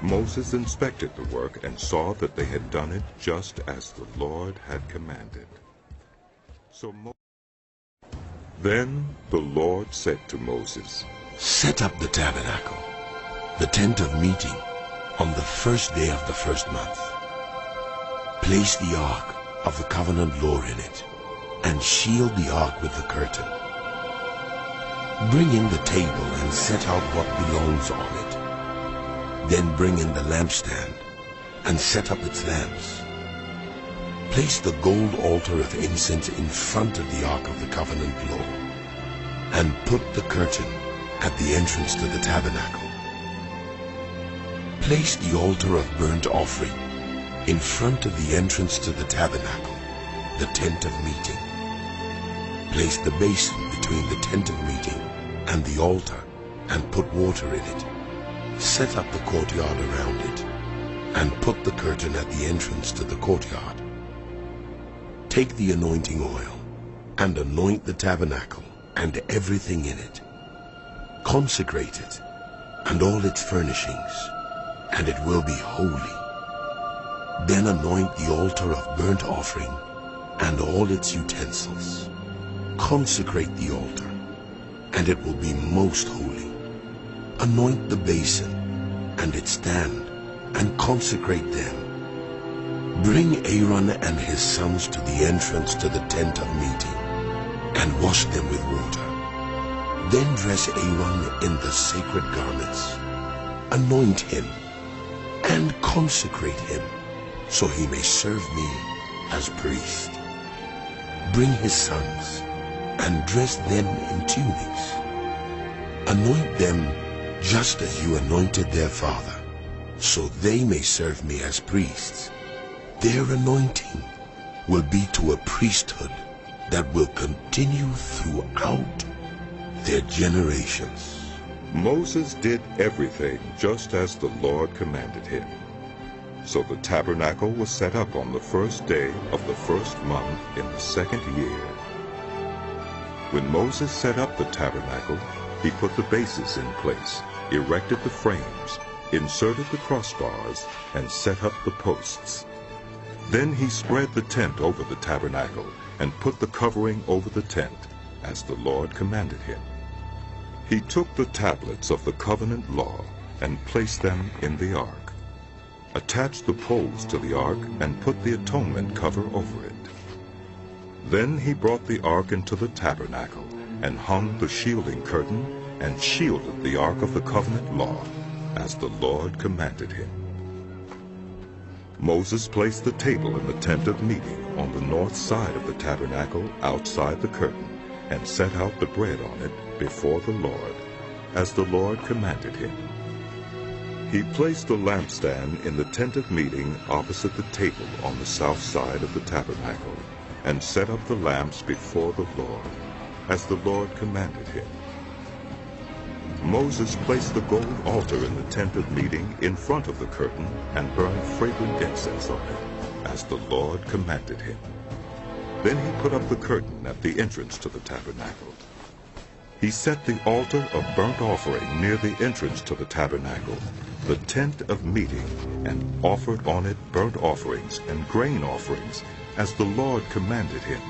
Moses inspected the work and saw that they had done it just as the Lord had commanded. Then the Lord said to Moses, "Set up the tabernacle, the tent of meeting, on the first day of the first month. Place the ark of the covenant law in it, and shield the ark with the curtain. Bring in the table and set out what belongs on it. Then bring in the lampstand and set up its lamps. Place the gold altar of incense in front of the ark of the covenant law, and put the curtain at the entrance to the tabernacle. Place the altar of burnt offering in front of the entrance to the tabernacle, the tent of meeting. Place the basin between the tent of meeting and the altar, and put water in it. Set up the courtyard around it, and put the curtain at the entrance to the courtyard. Take the anointing oil, and anoint the tabernacle and everything in it. Consecrate it, and all its furnishings, and it will be holy. Then anoint the altar of burnt offering and all its utensils. Consecrate the altar, and it will be most holy. Anoint the basin and its stand, and consecrate them. Bring Aaron and his sons to the entrance to the tent of meeting, and wash them with water. Then dress Aaron in the sacred garments, anoint him and consecrate him, so he may serve me as priest. Bring his sons and dress them in tunics. Anoint them just as you anointed their father, so they may serve me as priests. Their anointing will be to a priesthood that will continue throughout their generations. Moses did everything just as the Lord commanded him. So the tabernacle was set up on the first day of the first month in the second year. When Moses set up the tabernacle, he put the bases in place, erected the frames, inserted the crossbars, and set up the posts. Then he spread the tent over the tabernacle and put the covering over the tent, as the Lord commanded him. He took the tablets of the covenant law and placed them in the ark, attached the poles to the ark, and put the atonement cover over it. Then he brought the ark into the tabernacle and hung the shielding curtain and shielded the ark of the covenant law, as the Lord commanded him. Moses placed the table in the tent of meeting on the north side of the tabernacle outside the curtain, and set out the bread on it before the Lord, as the Lord commanded him. He placed the lampstand in the tent of meeting opposite the table on the south side of the tabernacle, and set up the lamps before the Lord, as the Lord commanded him. Moses placed the gold altar in the tent of meeting in front of the curtain and burned fragrant incense on it, as the Lord commanded him. Then he put up the curtain at the entrance to the tabernacle. He set the altar of burnt offering near the entrance to the tabernacle, the tent of meeting, and offered on it burnt offerings and grain offerings, as the Lord commanded him.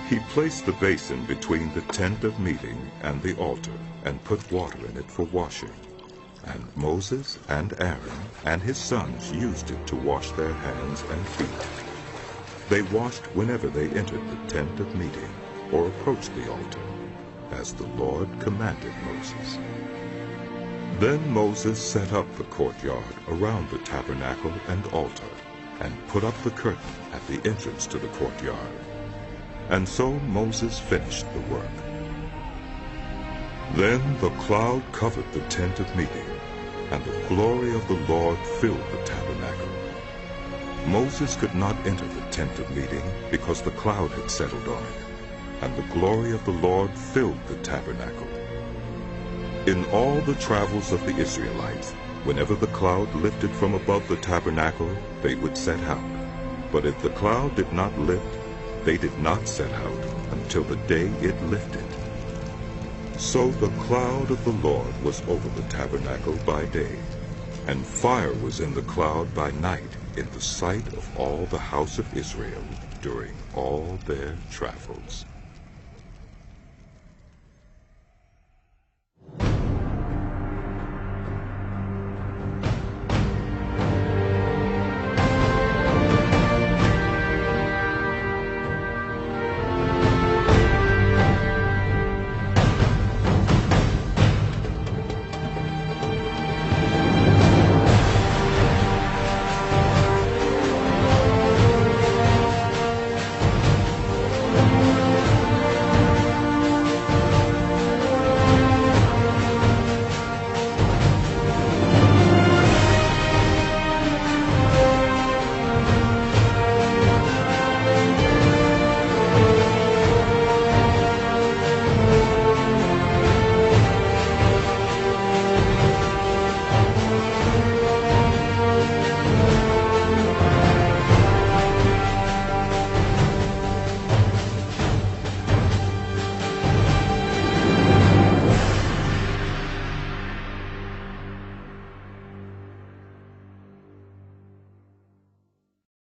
He placed the basin between the tent of meeting and the altar, and put water in it for washing. And Moses and Aaron and his sons used it to wash their hands and feet. They washed whenever they entered the tent of meeting or approached the altar, as the Lord commanded Moses. Then Moses set up the courtyard around the tabernacle and altar, and put up the curtain at the entrance to the courtyard. And so Moses finished the work. Then the cloud covered the tent of meeting, and the glory of the Lord filled the tabernacle. Moses could not enter the tent of meeting because the cloud had settled on it, and the glory of the Lord filled the tabernacle. In all the travels of the Israelites, whenever the cloud lifted from above the tabernacle, they would set out. But if the cloud did not lift, they did not set out until the day it lifted. So the cloud of the Lord was over the tabernacle by day, and fire was in the cloud by night in the sight of all the house of Israel during all their travels.